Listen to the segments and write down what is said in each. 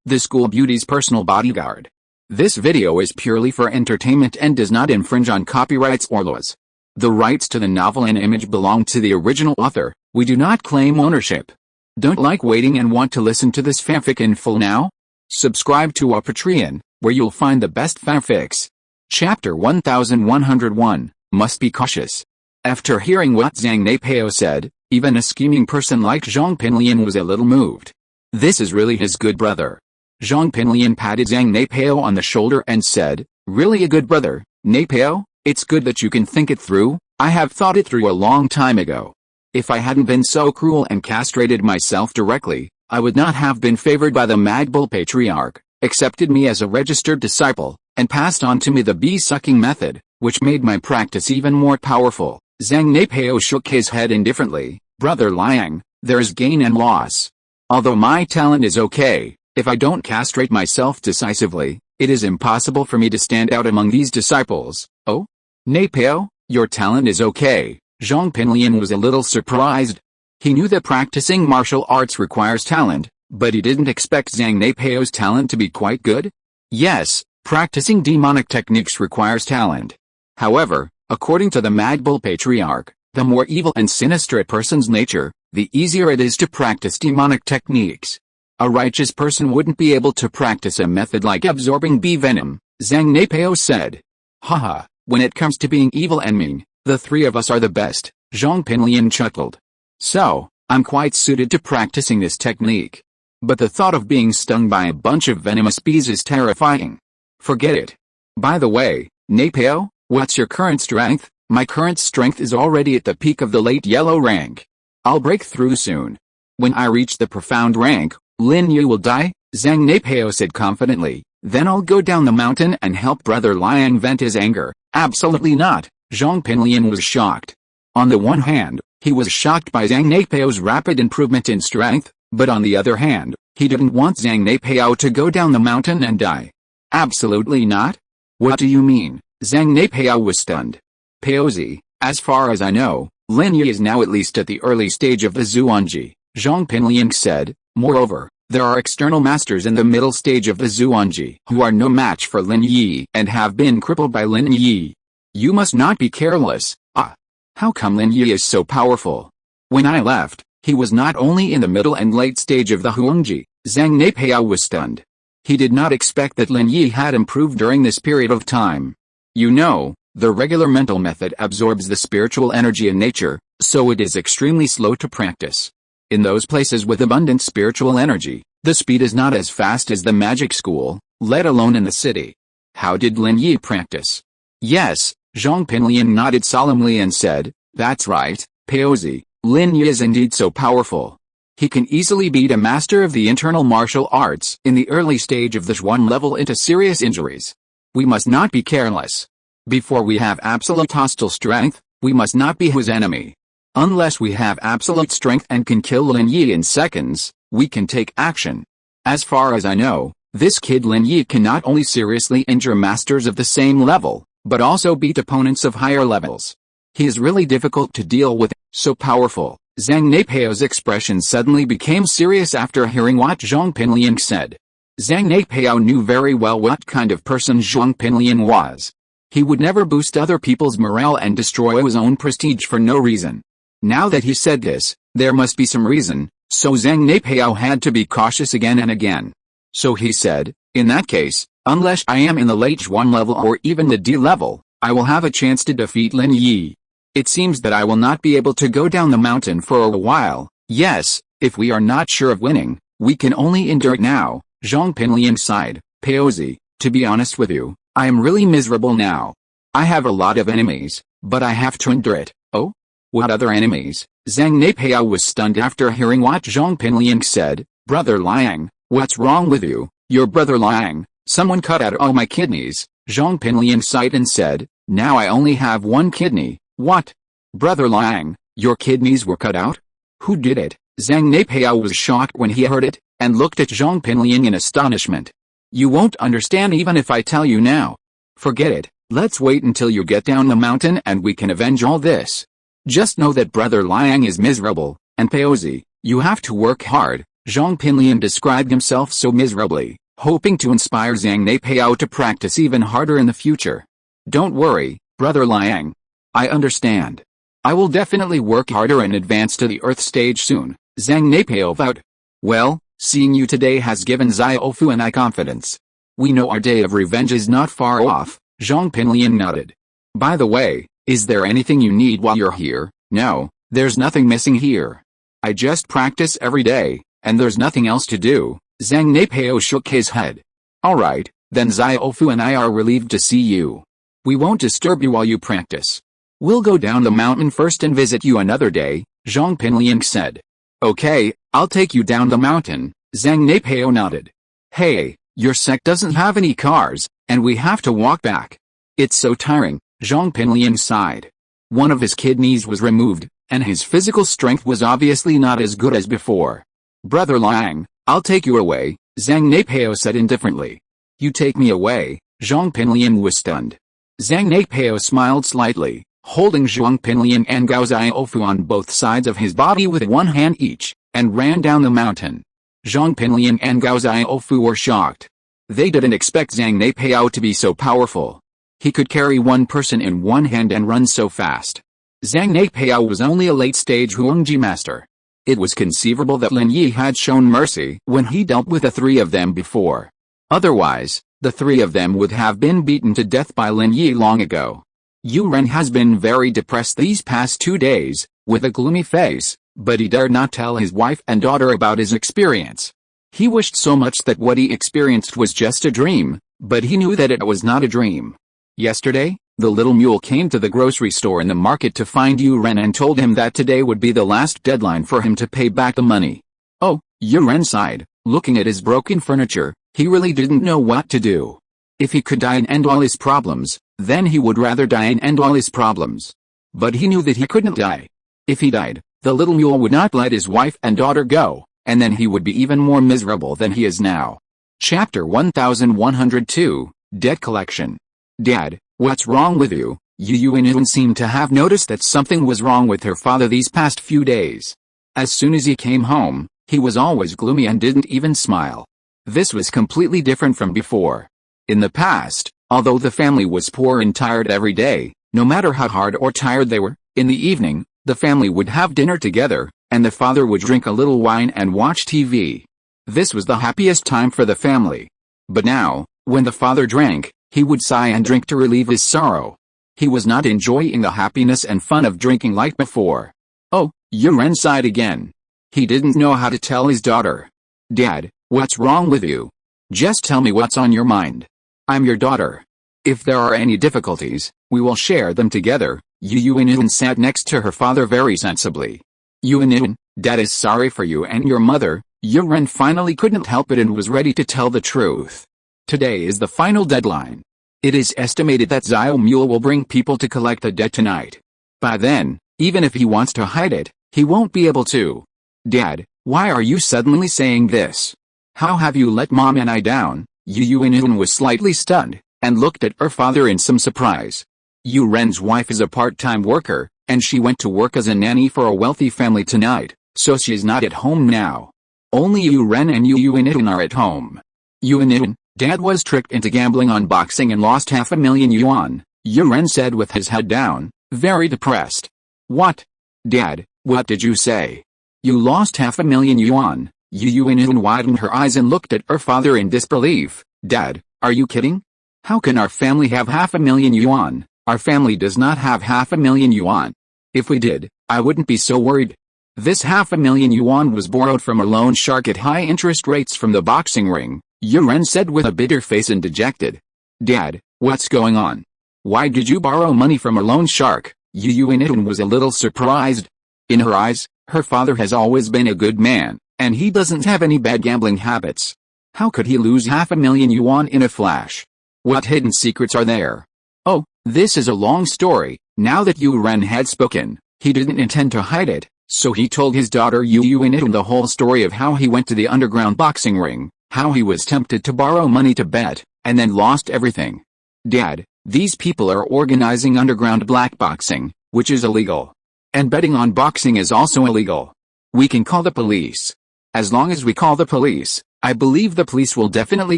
the school beauty's personal bodyguard. This video is purely for entertainment and does not infringe on copyrights or laws. The rights to the novel and image belong to the original author. We do not claim ownership. Don't like waiting and want to listen to this fanfic in full now? Subscribe to our Patreon, where you'll find the best fanfics. Chapter 1101, Must Be Cautious. After hearing what Zhang Neipao said, even a scheming person like Zhong Pinliang was a little moved. This is really his good brother. Zhong Pinliang patted Zhang Neipao on the shoulder and said, "Really a good brother, Neipao? It's good that you can think it through. I have thought it through a long time ago. If I hadn't been so cruel and castrated myself directly, I would not have been favored by the Magbull Patriarch, accepted me as a registered disciple, and passed on to me the bee-sucking method, which made my practice even more powerful." Zhang Neipao shook his head indifferently. "Brother Liang, there is gain and loss. Although my talent is okay, if I don't castrate myself decisively, it is impossible for me to stand out among these disciples." "Oh? Neipao, your talent is okay." Zhong Pinliang was a little surprised. He knew that practicing martial arts requires talent, but he didn't expect Zhang Neipao's talent to be quite good. Yes, practicing demonic techniques requires talent. However, according to the Magbull Patriarch, the more evil and sinister a person's nature, the easier it is to practice demonic techniques. A righteous person wouldn't be able to practice a method like absorbing bee venom, Zhang Neipao said. "Haha, when it comes to being evil and mean, the three of us are the best," Zhong Pinliang chuckled. "So, I'm quite suited to practicing this technique. But the thought of being stung by a bunch of venomous bees is terrifying. Forget it. By the way, Neipao, what's your current strength?" "My current strength is already at the peak of the late yellow rank. I'll break through soon. When I reach the profound rank, Lin Yi will die," Zhang Neipao said confidently. "Then I'll go down the mountain and help Brother Liang vent his anger." "Absolutely not," Zhong Pinliang was shocked. On the one hand, he was shocked by Zhang Neipao's rapid improvement in strength, but on the other hand, he didn't want Zhang Neipao to go down the mountain and die. "Absolutely not? What do you mean?" Zhang Neipao was stunned. "Paozi, as far as I know, Lin Yi is now at least at the early stage of the Xuanyuan," Zhong Pinliang said. "Moreover, there are external masters in the middle stage of the Xuanyuan who are no match for Lin Yi and have been crippled by Lin Yi. You must not be careless." "Ah, how come Lin Yi is so powerful? When I left, he was not only in the middle and late stage of the Xuanyuan." Zhang Neipao was stunned. He did not expect that Lin Yi had improved during this period of time. "You know, the regular mental method absorbs the spiritual energy in nature, so it is extremely slow to practice. In those places with abundant spiritual energy, the speed is not as fast as the magic school, let alone in the city." "How did Lin Yi practice?" "Yes," Zhong Pinliang nodded solemnly and said, "That's right, Paozi, Lin Yi is indeed so powerful. He can easily beat a master of the internal martial arts in the early stage of the Xuan level into serious injuries. We must not be careless. Before we have absolute hostile strength, we must not be his enemy. Unless we have absolute strength and can kill Lin Yi in seconds, we can take action. As far as I know, this kid Lin Yi can not only seriously injure masters of the same level, but also beat opponents of higher levels. He is really difficult to deal with, so powerful." Zhang Neipao's expression suddenly became serious after hearing what Zhong Pinliang said. Zhang Neipao knew very well what kind of person Zhong Pinliang was. He would never boost other people's morale and destroy his own prestige for no reason. Now that he said this, there must be some reason, so Zhang Neipao had to be cautious again and again. So he said, "In that case, unless I am in the late Xuan level or even the D level, I will have a chance to defeat Lin Yi. It seems that I will not be able to go down the mountain for a while. Yes, if we are not sure of winning, we can only endure it now." Zhong Pinliang sighed. "Paozi, to be honest with you, I am really miserable now. I have a lot of enemies, but I have to endure it." "Oh? What other enemies?" Zhang Neipao was stunned after hearing what Zhong Pinliang said. "Brother Liang, what's wrong with you?" "Your brother Liang, someone cut out all my kidneys." Zhong Pinliang sighed and said, "Now I only have one kidney." "What? Brother Liang, your kidneys were cut out? Who did it?" Zhang Neipao was shocked when he heard it, and looked at Zhong Pinliang in astonishment. "You won't understand even if I tell you now. Forget it, let's wait until you get down the mountain and we can avenge all this. Just know that Brother Liang is miserable, and Paozi, you have to work hard. Zhong Pinliang described himself so miserably, hoping to inspire Zhang Neipao to practice even harder in the future. Don't worry, Brother Liang. I understand. I will definitely work harder and advance to the Earth stage soon, Zhang Neipao vowed. Well, seeing you today has given Xiaofu and I confidence. We know our day of revenge is not far off, Zhong Pinliang nodded. By the way, is there anything you need while you're here? No, there's nothing missing here. I just practice every day, and there's nothing else to do, Zhang Neipao shook his head. Alright, then Xiaofu and I are relieved to see you. We won't disturb you while you practice. We'll go down the mountain first and visit you another day, Zhong Pinliang said. Okay, I'll take you down the mountain, Zhang Neipao nodded. Hey, your sect doesn't have any cars, and we have to walk back. It's so tiring, Zhong Pinliang sighed. One of his kidneys was removed, and his physical strength was obviously not as good as before. Brother Liang, I'll take you away, Zhang Neipao said indifferently. You take me away, Zhong Pinliang was stunned. Zhang Neipao smiled slightly, holding Zhong Pinliang and Gao Xiaofu on both sides of his body with one hand each, and ran down the mountain. Zhong Pinliang and Gao Xiaofu were shocked. They didn't expect Zhang Neipao to be so powerful. He could carry one person in one hand and run so fast. Zhang Neipao was only a late-stage Huangji master. It was conceivable that Lin Yi had shown mercy when he dealt with the three of them before. Otherwise, the three of them would have been beaten to death by Lin Yi long ago. Yu Ren has been very depressed these past 2 days, with a gloomy face, but he dared not tell his wife and daughter about his experience. He wished so much that what he experienced was just a dream, but he knew that it was not a dream. Yesterday, the little mule came to the grocery store in the market to find Yu Ren and told him that today would be the last deadline for him to pay back the money. Oh, Yu Ren sighed, looking at his broken furniture. He really didn't know what to do. If he could die and end all his problems, then he would rather die and end all his problems. But he knew that he couldn't die. If he died, the little mule would not let his wife and daughter go, and then he would be even more miserable than he is now. Chapter 1102, Debt Collection. Dad, what's wrong with you? Xuanyuan seemed to have noticed that something was wrong with her father these past few days. As soon as he came home, he was always gloomy and didn't even smile. This was completely different from before. In the past, although the family was poor and tired every day, no matter how hard or tired they were, in the evening, the family would have dinner together, and the father would drink a little wine and watch TV. This was the happiest time for the family. But now, when the father drank, he would sigh and drink to relieve his sorrow. He was not enjoying the happiness and fun of drinking like before. Oh, Yu Ren sighed again. He didn't know how to tell his daughter. Dad, what's wrong with you? Just tell me what's on your mind. I'm your daughter. If there are any difficulties, we will share them together. Xuanyuan sat next to her father very sensibly. Xuanyuan, Dad is sorry for you and your mother. Yu Ren finally couldn't help it and was ready to tell the truth. Today is the final deadline. It is estimated that Xiao Mule will bring people to collect the debt tonight. By then, even if he wants to hide it, he won't be able to. Dad, why are you suddenly saying this? How have you let Mom and I down? Xuanyuan was slightly stunned, and looked at her father in some surprise. Yu Ren's wife is a part-time worker, and she went to work as a nanny for a wealthy family tonight, so she is not at home now. Only Yu Ren and Xuanyuan are at home. Xuanyuan, Dad was tricked into gambling on boxing and lost 500,000 yuan, Yu Ren said with his head down, very depressed. What? Dad, what did you say? You lost 500,000 yuan. Xuanyuan widened her eyes and looked at her father in disbelief. Dad, are you kidding? How can our family have 500,000 yuan? Our family does not have 500,000 yuan. If we did, I wouldn't be so worried. This 500,000 yuan was borrowed from a loan shark at high interest rates from the boxing ring, Yu Ren said with a bitter face and dejected. Dad, what's going on? Why did you borrow money from a loan shark? Xuanyuan was a little surprised. In her eyes, her father has always been a good man, and he doesn't have any bad gambling habits. How could he lose 500,000 yuan in a flash? What hidden secrets are there? Oh, this is a long story. Now that Yu Ren had spoken, he didn't intend to hide it, so he told his daughter Xuanyuan the whole story of how he went to the underground boxing ring, how he was tempted to borrow money to bet, and then lost everything. Dad, these people are organizing underground black boxing, which is illegal. And betting on boxing is also illegal. We can call the police. As long as we call the police, I believe the police will definitely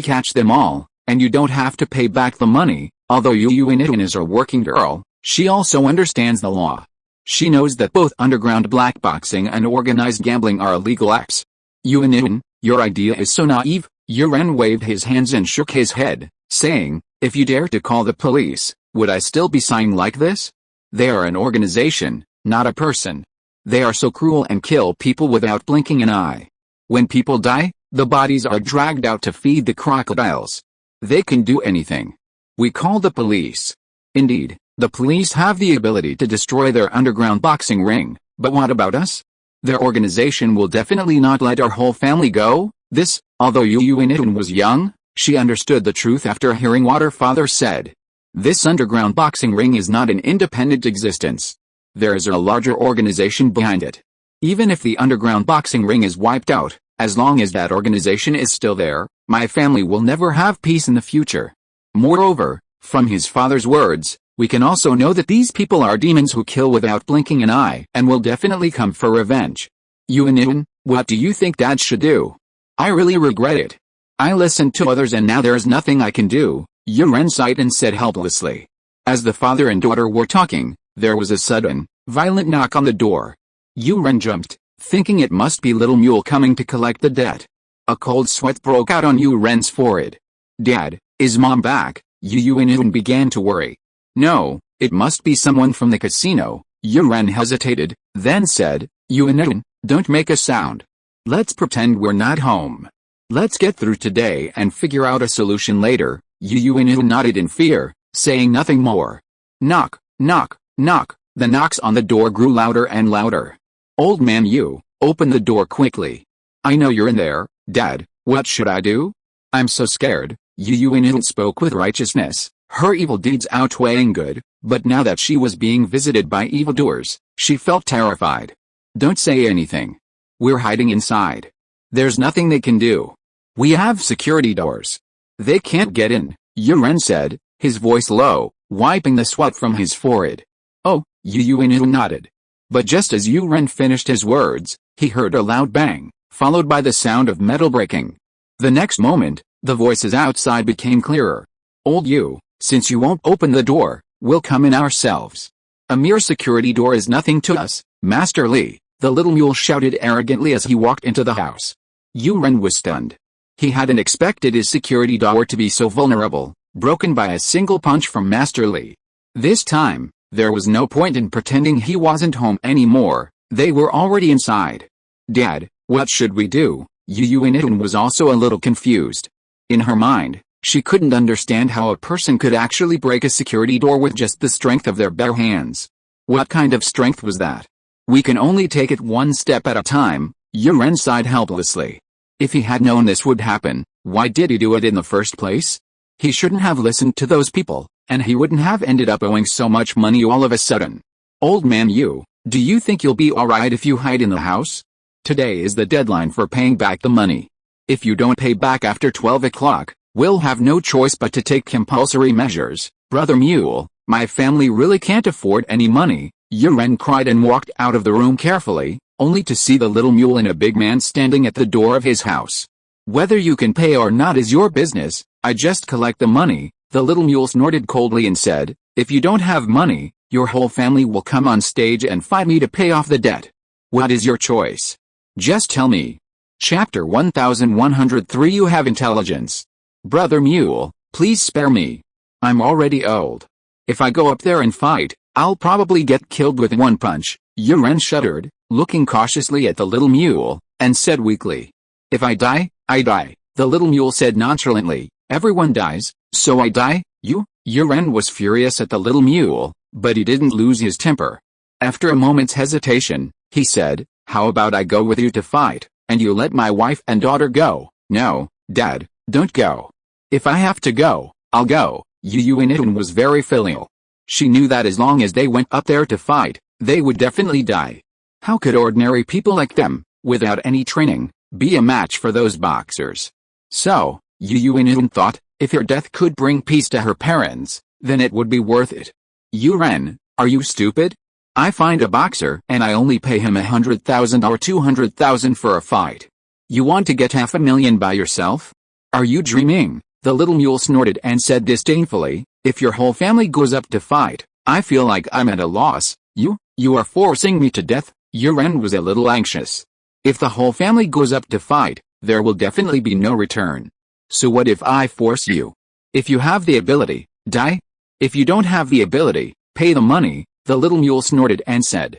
catch them all, and you don't have to pay back the money. Although Yu Yuan is a working girl, she also understands the law. She knows that both underground blackboxing and organized gambling are illegal acts. Yuan, your idea is so naive. Yuan waved his hands and shook his head, saying, if you dare to call the police, would I still be signing like this? They are an organization, not a person. They are so cruel and kill people without blinking an eye. When people die, the bodies are dragged out to feed the crocodiles. They can do anything. We call the police. Indeed, the police have the ability to destroy their underground boxing ring, but what about us? Their organization will definitely not let our whole family go. This, although Yu Yuan was young, she understood the truth after hearing what her father said. This underground boxing ring is not an independent existence. There is a larger organization behind it. Even if the underground boxing ring is wiped out, as long as that organization is still there, my family will never have peace in the future. Moreover, from his father's words, we can also know that these people are demons who kill without blinking an eye and will definitely come for revenge. Yuan, what do you think Dad should do? I really regret it. I listened to others and now there is nothing I can do, Yuan sighed and said helplessly. As the father and daughter were talking, there was a sudden, violent knock on the door. Yuan jumped, thinking it must be Little Mule coming to collect the debt. A cold sweat broke out on Yuan's forehead. Dad, is Mom back? Yuan began to worry. No, it must be someone from the casino. Yuan hesitated, then said, Yuan, don't make a sound. Let's pretend we're not home. Let's get through today and figure out a solution later. Yuan nodded in fear, saying nothing more. Knock, knock, knock. The knocks on the door grew louder and louder. Old man Yu, open the door quickly. I know you're in there, Dad. What should I do? I'm so scared. Yuan spoke with righteousness, her evil deeds outweighing good, but now that she was being visited by evildoers, she felt terrified. Don't say anything. We're hiding inside. There's nothing they can do. We have security doors. They can't get in, Yuan said, his voice low, wiping the sweat from his forehead. Oh, Yuan nodded. But just as Yuan finished his words, he heard a loud bang, followed by the sound of metal breaking. The next moment, the voices outside became clearer. Old Yu, since you won't open the door, we'll come in ourselves. A mere security door is nothing to us, Master Li, the little mule shouted arrogantly as he walked into the house. Yuan was stunned. He hadn't expected his security door to be so vulnerable, broken by a single punch from Master Li. This time, there was no point in pretending he wasn't home anymore, they were already inside. Dad, what should we do? Yuan was also a little confused. In her mind, she couldn't understand how a person could actually break a security door with just the strength of their bare hands. What kind of strength was that? We can only take it one step at a time, Yuan sighed helplessly. If he had known this would happen, why did he do it in the first place? He shouldn't have listened to those people, and he wouldn't have ended up owing so much money all of a sudden. Old man Yu, do you think you'll be alright if you hide in the house? Today is the deadline for paying back the money. If you don't pay back after 12 o'clock, we'll have no choice but to take compulsory measures. Brother Mule, my family really can't afford any money. Yuan cried and walked out of the room carefully, only to see the little mule and a big man standing at the door of his house. Whether you can pay or not is your business, I just collect the money. The little mule snorted coldly and said, if you don't have money, your whole family will come on stage and fight me to pay off the debt. What is your choice? Just tell me. Chapter 1103 You have intelligence. Brother Mule, please spare me. I'm already old. If I go up there and fight, I'll probably get killed with one punch. Yuan shuddered, looking cautiously at the little mule, and said weakly. If I die, I die. The little mule said nonchalantly, everyone dies, so I die, you? Yuan was furious at the little mule, but he didn't lose his temper. After a moment's hesitation, he said, how about I go with you to fight, and you let my wife and daughter go? No, Dad, don't go. If I have to go, I'll go. Yuan was very filial. She knew that as long as they went up there to fight, they would definitely die. How could ordinary people like them, without any training, be a match for those boxers? So, Yuan thought, if her death could bring peace to her parents, then it would be worth it. Yuan, are you stupid? I find a boxer and I only pay him 100,000 or 200,000 for a fight. You want to get 500,000 by yourself? Are you dreaming? The little mule snorted and said disdainfully, if your whole family goes up to fight, I feel like I'm at a loss. You are forcing me to death. Yuren was a little anxious. If the whole family goes up to fight, there will definitely be no return. So what if I force you? If you have the ability, die. If you don't have the ability, pay the money, the little mule snorted and said.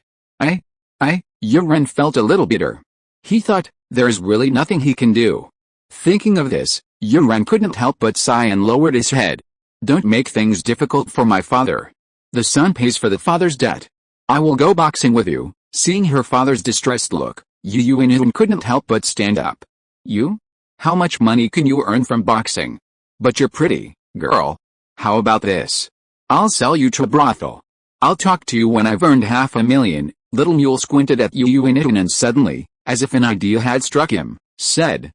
Yuren felt a little bitter. He thought, there is really nothing he can do. Thinking of this, Yuren couldn't help but sigh and lowered his head. Don't make things difficult for my father. The son pays for the father's debt. I will go boxing with you. Seeing her father's distressed look, Yuren couldn't help but stand up. You? How much money can you earn from boxing? But you're pretty, girl. How about this? I'll sell you to a brothel. I'll talk to you when I've earned 500,000. Little mule squinted at Yuren and suddenly, as if an idea had struck him, said.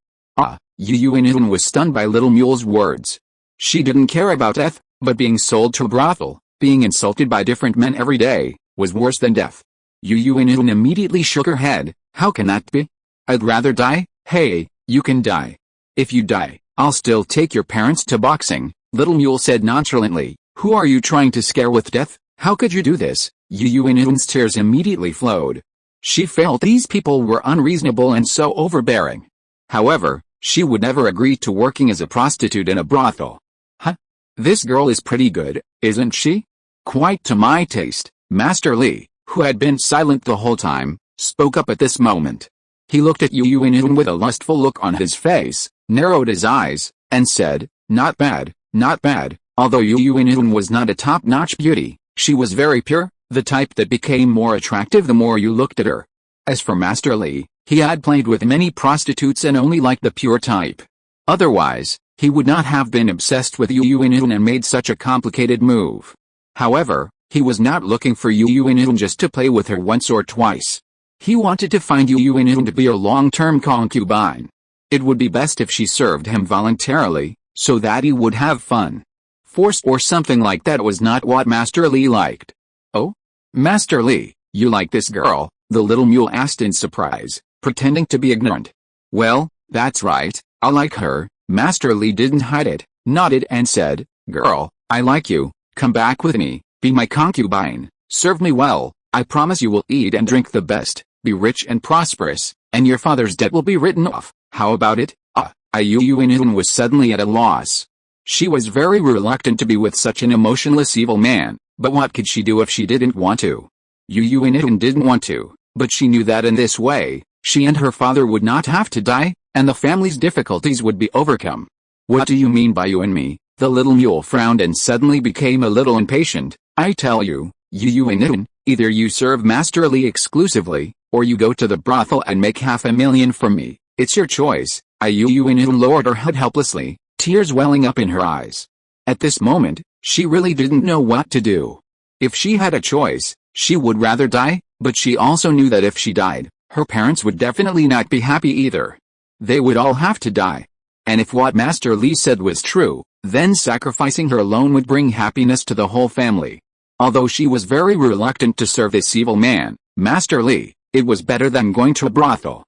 Yuren was stunned by little mule's words. She didn't care about death, but being sold to a brothel, being insulted by different men every day, was worse than death. Yuren immediately shook her head. How can that be? I'd rather die. Hey, you can die. If you die, I'll still take your parents to boxing, little mule said nonchalantly. Who are you trying to scare with death? How could you do this? Yuren's tears immediately flowed. She felt these people were unreasonable and so overbearing. However, she would never agree to working as a prostitute in a brothel. This girl is pretty good, isn't she? Quite to my taste. Master Li, who had been silent the whole time, spoke up at this moment. He looked at Yuren with a lustful look on his face, narrowed his eyes, and said, not bad, not bad. Although Yuren was not a top-notch beauty, she was very pure, the type that became more attractive the more you looked at her. As for Master Li, he had played with many prostitutes and only liked the pure type. Otherwise, he would not have been obsessed with Yuren and made such a complicated move. However, he was not looking for Yuren just to play with her once or twice. He wanted to find Yuren to be a long-term concubine. It would be best if she served him voluntarily, so that he would have fun. Force or something like that was not what Master Li liked. Oh? Master Li, you like this girl? The little mule asked in surprise, pretending to be ignorant. Well, that's right, I like her. Master Li didn't hide it, nodded and said, girl, I like you, come back with me, be my concubine, serve me well, I promise you will eat and drink the best, be rich and prosperous, and your father's debt will be written off. How about it? Yuren was suddenly at a loss. She was very reluctant to be with such an emotionless evil man, but what could she do if she didn't want to? Yuren didn't want to, but she knew that in this way, she and her father would not have to die, and the family's difficulties would be overcome. What do you mean by you and me? The little mule frowned and suddenly became a little impatient. I tell you, Yuren, either you serve Master Li exclusively, or you go to the brothel and make 500,000 from me. It's your choice. Yuren lowered her head helplessly, tears welling up in her eyes. At this moment, she really didn't know what to do. If she had a choice, she would rather die, but she also knew that if she died, her parents would definitely not be happy either. They would all have to die. And if what Master Li said was true, then sacrificing her alone would bring happiness to the whole family. Although she was very reluctant to serve this evil man, Master Li, it was better than going to a brothel.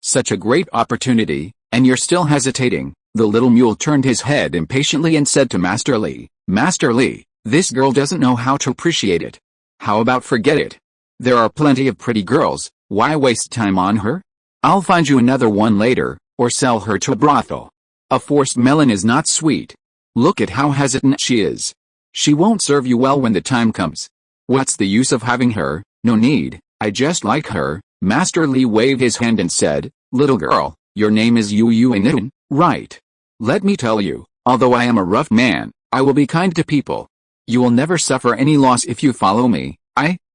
Such a great opportunity, and you're still hesitating. The little mule turned his head impatiently and said to Master Li, this girl doesn't know how to appreciate it. How about forget it? There are plenty of pretty girls, why waste time on her? I'll find you another one later, or sell her to a brothel. A forced melon is not sweet. Look at how hesitant she is. She won't serve you well when the time comes. What's the use of having her? No need, I just like her. Master Li waved his hand and said, little girl, your name is Yuren, right? Let me tell you, although I am a rough man, I will be kind to people. You will never suffer any loss if you follow me.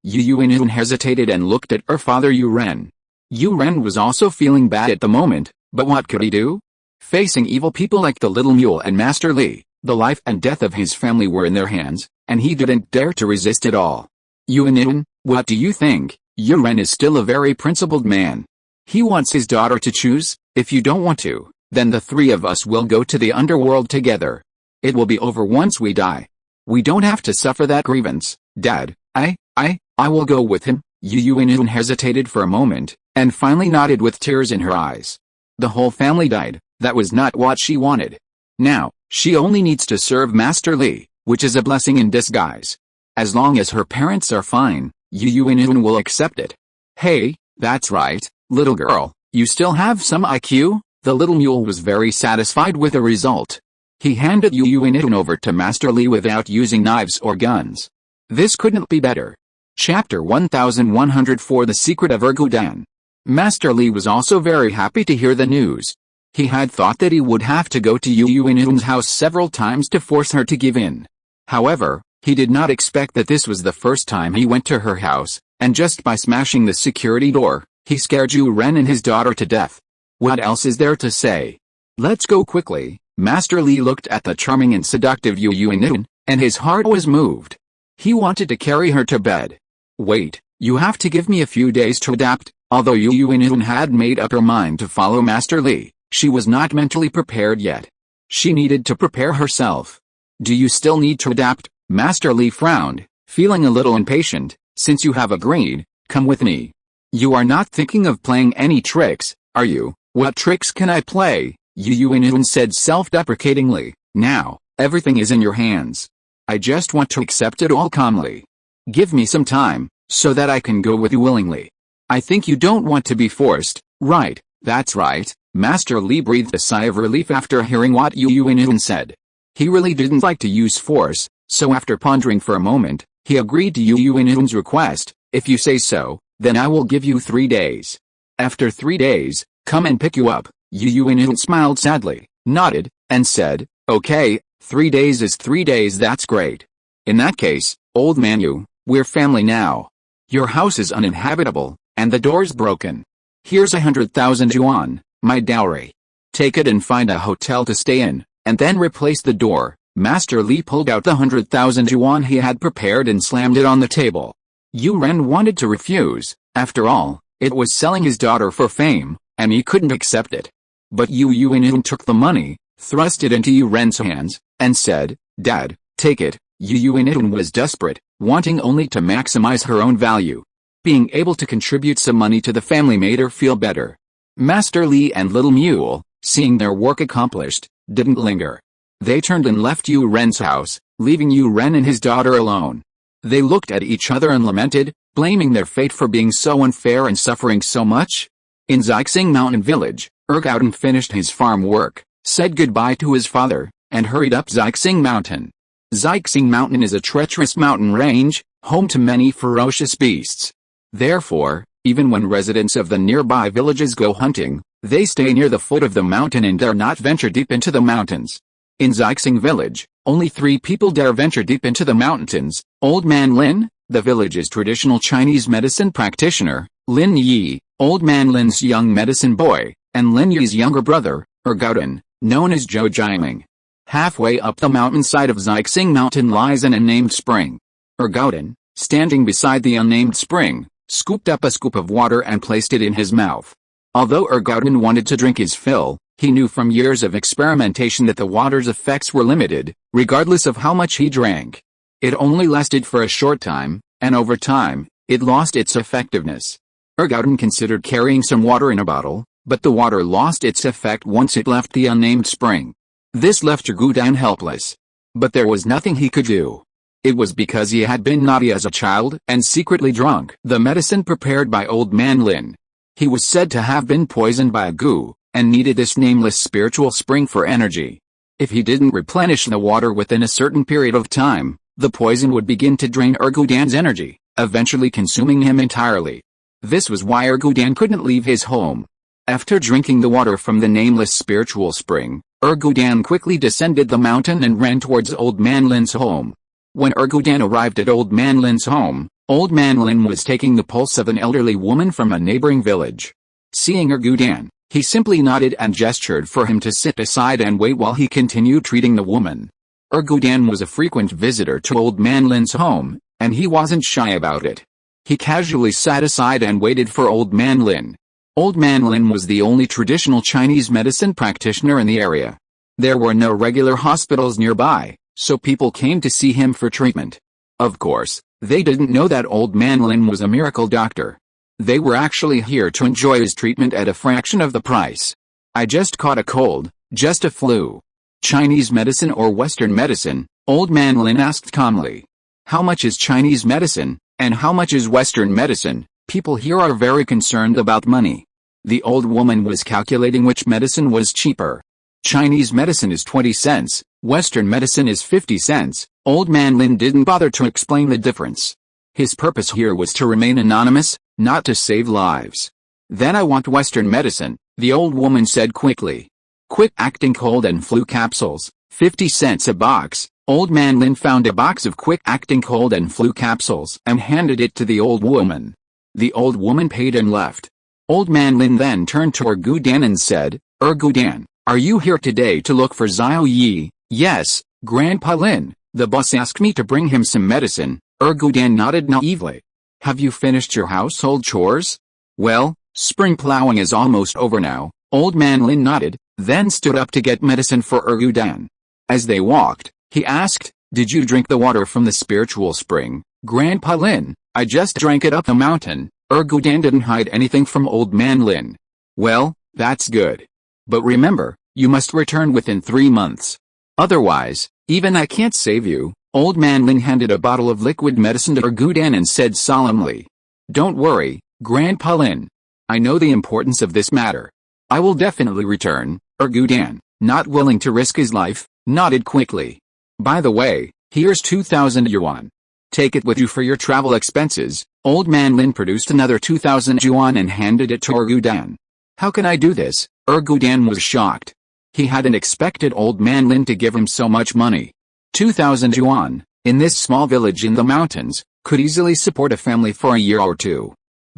Yuren hesitated and looked at her father Yuren. Yuren was also feeling bad at the moment, but what could he do? Facing evil people like the little mule and Master Li, the life and death of his family were in their hands, and he didn't dare to resist at all. Yuren, what do you think? Yuren is still a very principled man. He wants his daughter to choose. If you don't want to, then the three of us will go to the underworld together. It will be over once we die. We don't have to suffer that grievance. Dad, I will go with him. Xuanyuan hesitated for a moment, and finally nodded with tears in her eyes. The whole family died. That was not what she wanted. Now, she only needs to serve Master Li, which is a blessing in disguise. As long as her parents are fine, Xuanyuan will accept it. Hey, that's right, little girl, you still have some IQ? The little mule was very satisfied with the result. He handed Xuanyuan over to Master Li without using knives or guns. This couldn't be better. Chapter 1104 The Secret of Ergudan. Master Li was also very happy to hear the news. He had thought that he would have to go to Xuanyuan's house several times to force her to give in. However, he did not expect that this was the first time he went to her house, and just by smashing the security door, he scared Zhu Ren and his daughter to death. What else is there to say? Let's go quickly. Master Li looked at the charming and seductive Xuanyuan, and his heart was moved. He wanted to carry her to bed. Wait, you have to give me a few days to adapt. Although Xuanyuan had made up her mind to follow Master Li, she was not mentally prepared yet. She needed to prepare herself. Do you still need to adapt? Master Li frowned, feeling a little impatient. Since you have agreed, come with me. You are not thinking of playing any tricks, are you? What tricks can I play? Xuanyuan said self-deprecatingly. Now, everything is in your hands. I just want to accept it all calmly. Give me some time, so that I can go with you willingly. I think you don't want to be forced, right? That's right. Master Li breathed a sigh of relief after hearing what Xuanyuan said. He really didn't like to use force, so after pondering for a moment, he agreed to Xuanyuan's request. If you say so, then I will give you 3 days. After 3 days, come and pick you up. Xuanyuan smiled sadly, nodded, and said, okay, 3 days is 3 days, that's great. In that case, old man Yu, we're family now. Your house is uninhabitable, and the door's broken. Here's 100,000 yuan, my dowry. Take it and find a hotel to stay in, and then replace the door. Master Li pulled out the 100,000 yuan he had prepared and slammed it on the table. Yu Ren wanted to refuse. After all, it was selling his daughter for fame, and he couldn't accept it. But Xuanyuan took the money, thrust it into Yu Ren's hands, and said, Dad, take it. Xuanyuan was desperate, wanting only to maximize her own value. Being able to contribute some money to the family made her feel better. Master Li and Little Mule, seeing their work accomplished, didn't linger. They turned and left Yu Ren's house, leaving Yu Ren and his daughter alone. They looked at each other and lamented, blaming their fate for being so unfair and suffering so much. In Xixing Mountain Village, Ergudan finished his farm work, said goodbye to his father, and hurried up Xixing Mountain. Xixing Mountain is a treacherous mountain range, home to many ferocious beasts. Therefore, even when residents of the nearby villages go hunting, they stay near the foot of the mountain and dare not venture deep into the mountains. In Xixing Village, only 3 people dare venture deep into the mountains: Old Man Lin, the village's traditional Chinese medicine practitioner, Lin Yi, Old Man Lin's young medicine boy, and Lin Yi's younger brother, Ergudan, known as Zhou Jiming. Halfway up the mountainside of Xixing Mountain lies an unnamed spring. Ergudan, standing beside the unnamed spring, scooped up a scoop of water and placed it in his mouth. Although Ergudan wanted to drink his fill, he knew from years of experimentation that the water's effects were limited, regardless of how much he drank. It only lasted for a short time, and over time, it lost its effectiveness. Ergudan considered carrying some water in a bottle, but the water lost its effect once it left the unnamed spring. This left Ergudan helpless. But there was nothing he could do. It was because he had been naughty as a child and secretly drunk the medicine prepared by Old Man Lin. He was said to have been poisoned by a goo, and needed this nameless spiritual spring for energy. If he didn't replenish the water within a certain period of time, the poison would begin to drain Ergudan's energy, eventually consuming him entirely. This was why Ergudan couldn't leave his home. After drinking the water from the nameless spiritual spring, Ergudan quickly descended the mountain and ran towards Old Man Lin's home. When Ergudan arrived at Old Man Lin's home, Old Man Lin was taking the pulse of an elderly woman from a neighboring village. Seeing Ergudan, he simply nodded and gestured for him to sit aside and wait while he continued treating the woman. Ergudan was a frequent visitor to Old Man Lin's home, and he wasn't shy about it. He casually sat aside and waited for Old Man Lin. Old Man Lin was the only traditional Chinese medicine practitioner in the area. There were no regular hospitals nearby, so people came to see him for treatment. Of course, they didn't know that old man Lin was a miracle doctor. They were actually here to enjoy his treatment at a fraction of the price. I just caught a cold, just a flu. Chinese medicine or Western medicine? Old man Lin asked calmly. How much is Chinese medicine, and how much is Western medicine? People here are very concerned about money. The old woman was calculating which medicine was cheaper. Chinese medicine is 20 cents, Western medicine is 50 cents. Old man Lin didn't bother to explain the difference. His purpose here was to remain anonymous, not to save lives. Then I want Western medicine, the old woman said quickly. Quick-acting cold and flu capsules, 50 cents a box. Old man Lin found a box of quick-acting cold and flu capsules and handed it to the old woman. The old woman paid and left. Old man Lin then turned to Gudan and said, Gudan, are you here today to look for Xiao Yi? Yes, Grandpa Lin. The boss asked me to bring him some medicine. Gudan nodded naively. Have you finished your household chores? Well, spring plowing is almost over now. Old man Lin nodded, then stood up to get medicine for Gudan. As they walked, he asked, Did you drink the water from the spiritual spring, Grandpa Lin? I just drank it up the mountain. Gudan didn't hide anything from old man Lin. Well, that's good. But remember, you must return within 3 months. Otherwise, even I can't save you. Old man Lin handed a bottle of liquid medicine to Gudan and said solemnly. Don't worry, Grandpa Lin. I know the importance of this matter. I will definitely return. Gudan, not willing to risk his life, nodded quickly. By the way, here's 2,000 yuan. Take it with you for your travel expenses. Old man Lin produced another 2,000 yuan and handed it to Gudan. How can I do this? Gudan was shocked. He hadn't expected old man Lin to give him so much money. 2,000 yuan, in this small village in the mountains, could easily support a family for a year or two.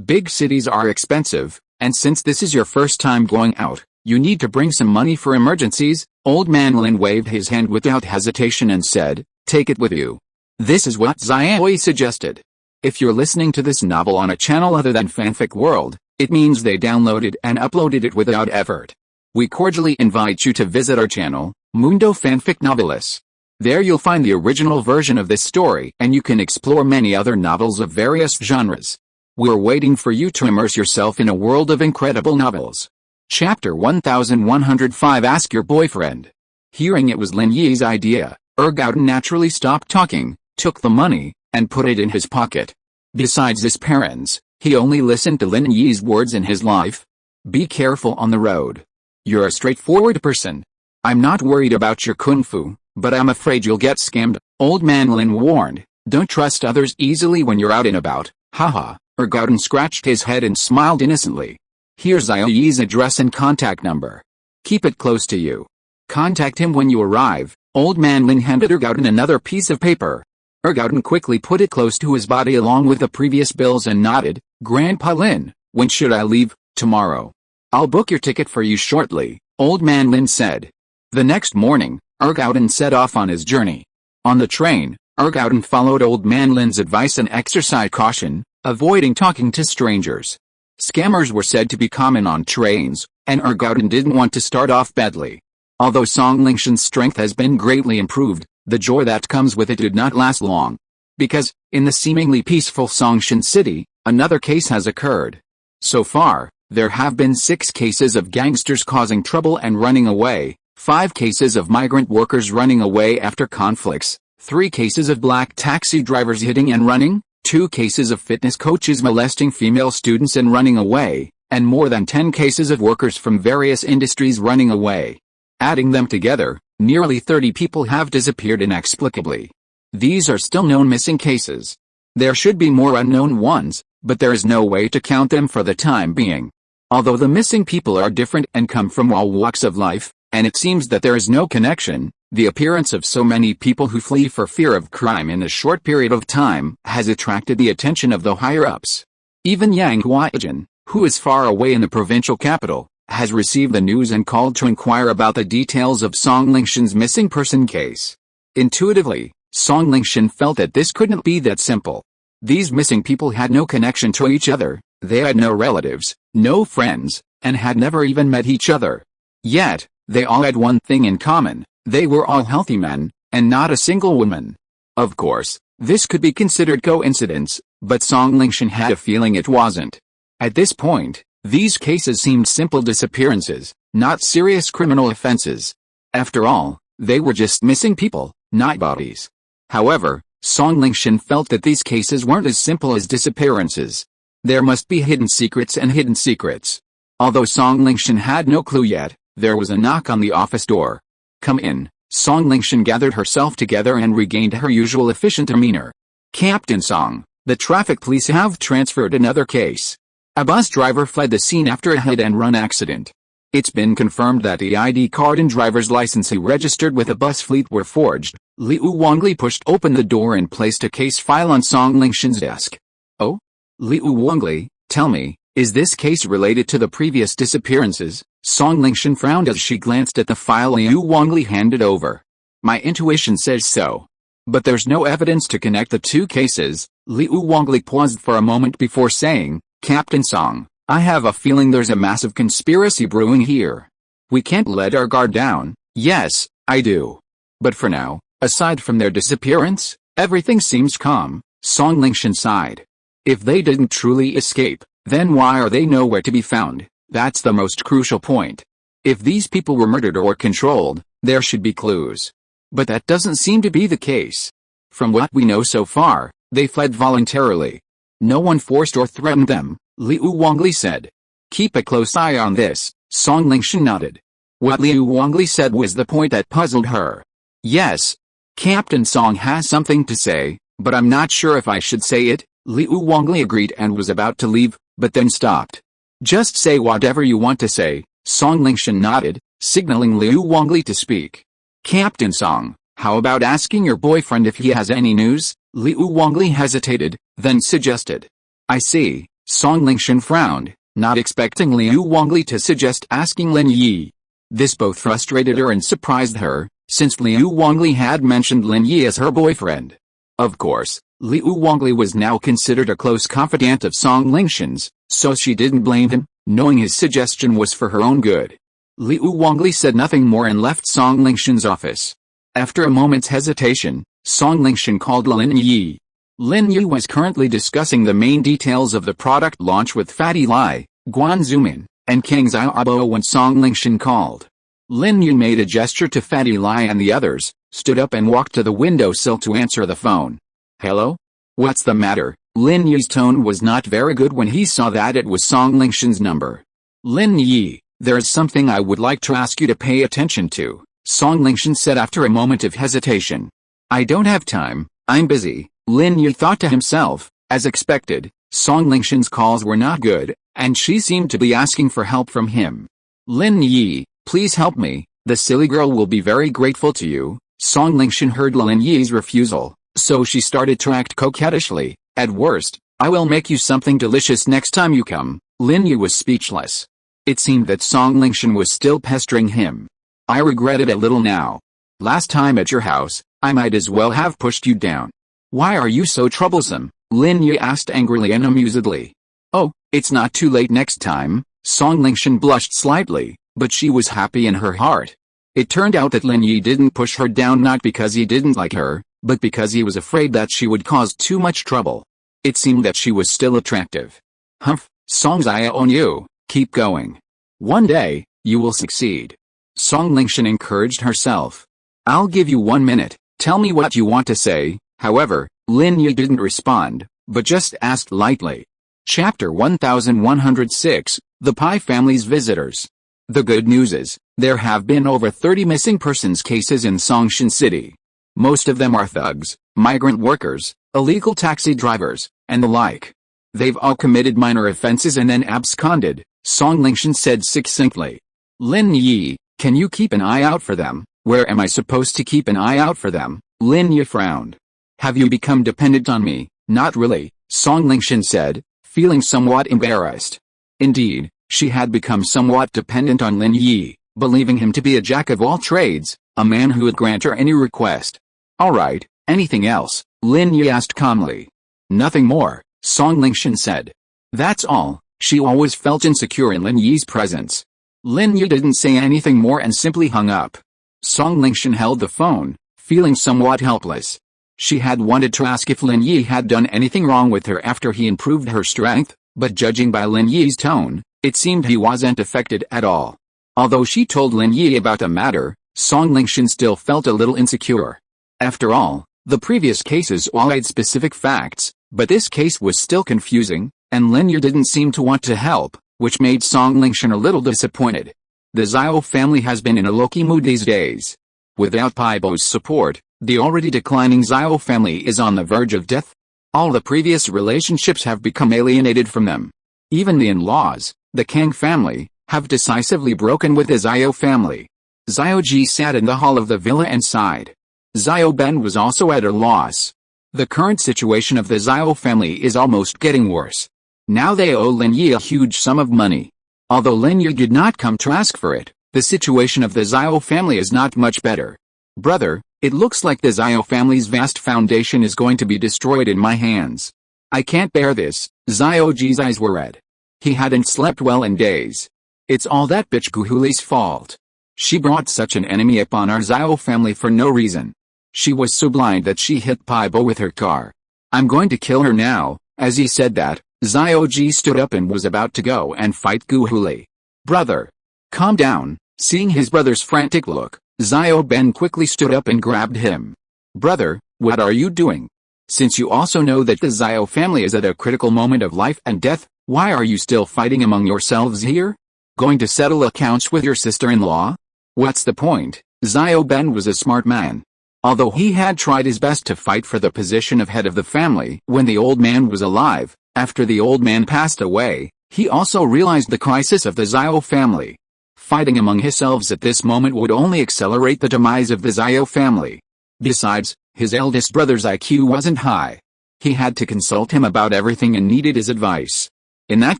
Big cities are expensive, and since this is your first time going out, you need to bring some money for emergencies. Old man Lin waved his hand without hesitation and said, Take it with you. This is what Xiao Yi suggested. If you're listening to this novel on a channel other than Fanfic World, it means they downloaded and uploaded it without effort. We cordially invite you to visit our channel, Mundo Fanfic Novelis. There you'll find the original version of this story and you can explore many other novels of various genres. We're waiting for you to immerse yourself in a world of incredible novels. Chapter 1105 Ask Your Boyfriend. Hearing it was Lin Yi's idea, Gudan naturally stopped talking, took the money, and put it in his pocket. Besides his parents, he only listened to Lin Yi's words in his life. Be careful on the road. You're a straightforward person. I'm not worried about your kung fu, but I'm afraid you'll get scammed. Old man Lin warned, Don't trust others easily when you're out and about. Haha. Gudan scratched his head and smiled innocently. Here's Xiao Yi's address and contact number. Keep it close to you. Contact him when you arrive. Old man Lin handed Gudan another piece of paper. Gudan quickly put it close to his body along with the previous bills and nodded. Grandpa Lin, when should I leave? Tomorrow. I'll book your ticket for you shortly, Old man Lin said. The next morning, Gudan set off on his journey. On the train, Gudan followed Old man Lin's advice and exercised caution, avoiding talking to strangers. Scammers were said to be common on trains, and Gudan didn't want to start off badly. Although Songlingshan's strength has been greatly improved, the joy that comes with it did not last long. Because, in the seemingly peaceful Songshan city, another case has occurred. So far, there have been 6 cases of gangsters causing trouble and running away, 5 cases of migrant workers running away after conflicts, 3 cases of black taxi drivers hitting and running, 2 cases of fitness coaches molesting female students and running away, and more than 10 cases of workers from various industries running away. Adding them together, nearly 30 people have disappeared inexplicably. These are still known missing cases. There should be more unknown ones, but there is no way to count them for the time being. Although the missing people are different and come from all walks of life, and it seems that there is no connection, the appearance of so many people who flee for fear of crime in a short period of time has attracted the attention of the higher-ups. Even Yang Huaijin, who is far away in the provincial capital, has received the news and called to inquire about the details of Songlingshan's missing person case. Intuitively, Songlingshan felt that this couldn't be that simple. These missing people had no connection to each other, they had no relatives, no friends, and had never even met each other. Yet, they all had one thing in common, they were all healthy men, and not a single woman. Of course, This could be considered coincidence, but Song Lingshan had a feeling it wasn't. At this point, these cases seemed simple disappearances, not serious criminal offenses. After all, they were just missing people, not bodies. However, Song Lingshan felt that these cases weren't as simple as disappearances. There must be hidden secrets and hidden secrets. Although Song Lingshan had no clue yet, there was a knock on the office door. "Come in." Song Lingshan gathered herself together and regained her usual efficient demeanor. "Captain Song, the traffic police have transferred another case. A bus driver fled the scene after a hit-and-run accident. It's been confirmed that the ID card and driver's license he registered with a bus fleet were forged." Liu Wangli pushed open the door and placed a case file on Song Lingshan's desk. "Oh? Liu Wangli, tell me, is this case related to the previous disappearances?" Song Lingshan frowned as she glanced at the file Liu Wangli handed over. "My intuition says so. But there's no evidence to connect the two cases." Liu Wangli paused for a moment before saying, "Captain Song, I have a feeling there's a massive conspiracy brewing here. We can't let our guard down." "Yes, I do. But for now, aside from their disappearance, everything seems calm." Song Lingshan sighed. "If they didn't truly escape, then why are they nowhere to be found? That's the most crucial point. If these people were murdered or controlled, there should be clues. But that doesn't seem to be the case. From what we know so far, they fled voluntarily. No one forced or threatened them," Liu Wangli said. "Keep a close eye on this." Song Lingshan nodded. What Liu Wangli said was the point that puzzled her. "Yes, Captain Song has something to say, but I'm not sure if I should say it." Liu Wangli agreed and was about to leave, but then stopped. "Just say whatever you want to say." Song Lingshan nodded, signaling Liu Wangli to speak. "Captain Song, how about asking your boyfriend if he has any news?" Liu Wangli hesitated, then suggested. "I see." Song Lingshan frowned, not expecting Liu Wangli to suggest asking Lin Yi. This both frustrated her and surprised her, since Liu Wangli had mentioned Lin Yi as her boyfriend. Of course, Liu Wangli was now considered a close confidant of Song Lingshan's, so she didn't blame him, knowing his suggestion was for her own good. Liu Wangli said nothing more and left Song Lingshan's office. After a moment's hesitation, Song Lingshan called Lin Yi. Lin Yi was currently discussing the main details of the product launch with Fatty Lai, Guan Zumin, and King Xiaobo when Song Lingshan called. Lin Yi made a gesture to Fatty Lai and the others, stood up and walked to the windowsill to answer the phone. "Hello? What's the matter?" Lin Yi's tone was not very good when he saw that it was Song Lingshan's number. "Lin Yi, there's something I would like to ask you to pay attention to," Song Lingshan said after a moment of hesitation. "I don't have time, I'm busy," Lin Yi thought to himself. As expected, Song Lingshan's calls were not good, and she seemed to be asking for help from him. "Lin Yi, please help me, the silly girl will be very grateful to you." Song Lingshan heard Lin Yi's refusal, so she started to act coquettishly. "At worst, I will make you something delicious next time you come." Lin Yi was speechless. It seemed that Song Lingshan was still pestering him. "I regret it a little now. Last time at your house, I might as well have pushed you down." "Why are you so troublesome?" Lin Yi asked angrily and amusedly. "Oh, it's not too late next time." Song Lingshan blushed slightly, but she was happy in her heart. It turned out that Lin Yi didn't push her down not because he didn't like her, but because he was afraid that she would cause too much trouble. It seemed that she was still attractive. "Humph, Song Xiaoyu, keep going. One day, you will succeed." Song Lingshan encouraged herself. "I'll give you 1 minute, tell me what you want to say." However, Lin Yi didn't respond, but just asked lightly. Chapter 1106, The Pai Family's Visitors. The good news is, there have been over 30 missing persons cases in Songshan City. Most of them are thugs, migrant workers, illegal taxi drivers, and the like. They've all committed minor offenses and then absconded, Song Lingshan said succinctly. "Lin Yi, can you keep an eye out for them?" "Where am I supposed to keep an eye out for them?" Lin Yi frowned. "Have you become dependent on me?" "Not really," Song Lingshan said, feeling somewhat embarrassed. Indeed, she had become somewhat dependent on Lin Yi, believing him to be a jack of all trades, a man who would grant her any request. "All right, anything else?" Lin Yi asked calmly. "Nothing more," Song Lingshan said. That's all. She always felt insecure in Lin Yi's presence. Lin Yi didn't say anything more and simply hung up. Song Lingshan held the phone, feeling somewhat helpless. She had wanted to ask if Lin Yi had done anything wrong with her after he improved her strength, but judging by Lin Yi's tone, it seemed he wasn't affected at all. Although she told Lin Yi about the matter, Song Lingshan still felt a little insecure. After all, the previous cases all had specific facts, but this case was still confusing, and Lin Yi didn't seem to want to help, which made Song Lingshan a little disappointed. The Xiao family has been in a low-key mood these days. Without Paibo's support, the already declining Xiao family is on the verge of death. All the previous relationships have become alienated from them. Even the in-laws, the Kang family, have decisively broken with the Xiao family. Xiao Ji sat in the hall of the villa and sighed. Xiao Ben was also at a loss. The current situation of the Xiao family is almost getting worse. Now they owe Lin Yi a huge sum of money. Although Lin Yi did not come to ask for it, the situation of the Xiao family is not much better. Brother, it looks like the Xiao family's vast foundation is going to be destroyed in my hands. I can't bear this. Xiao Ji's eyes were red. He hadn't slept well in days. It's all that bitch Guhuli's fault. She brought such an enemy upon our Xiao family for no reason. She was so blind that she hit Paibo with her car. I'm going to kill her now. As he said that, Xiao Ji stood up and was about to go and fight Guhuli. Brother, calm down. Seeing his brother's frantic look, Xiao Ben quickly stood up and grabbed him. Brother, what are you doing? Since you also know that the Xiao family is at a critical moment of life and death, why are you still fighting among yourselves here? Going to settle accounts with your sister-in-law? What's the point? Xiao Ben was a smart man. Although he had tried his best to fight for the position of head of the family when the old man was alive, after the old man passed away, he also realized the crisis of the Xiao family. Fighting among yourselves at this moment would only accelerate the demise of the Xiao family. Besides, his eldest brother's IQ wasn't high. He had to consult him about everything and needed his advice. In that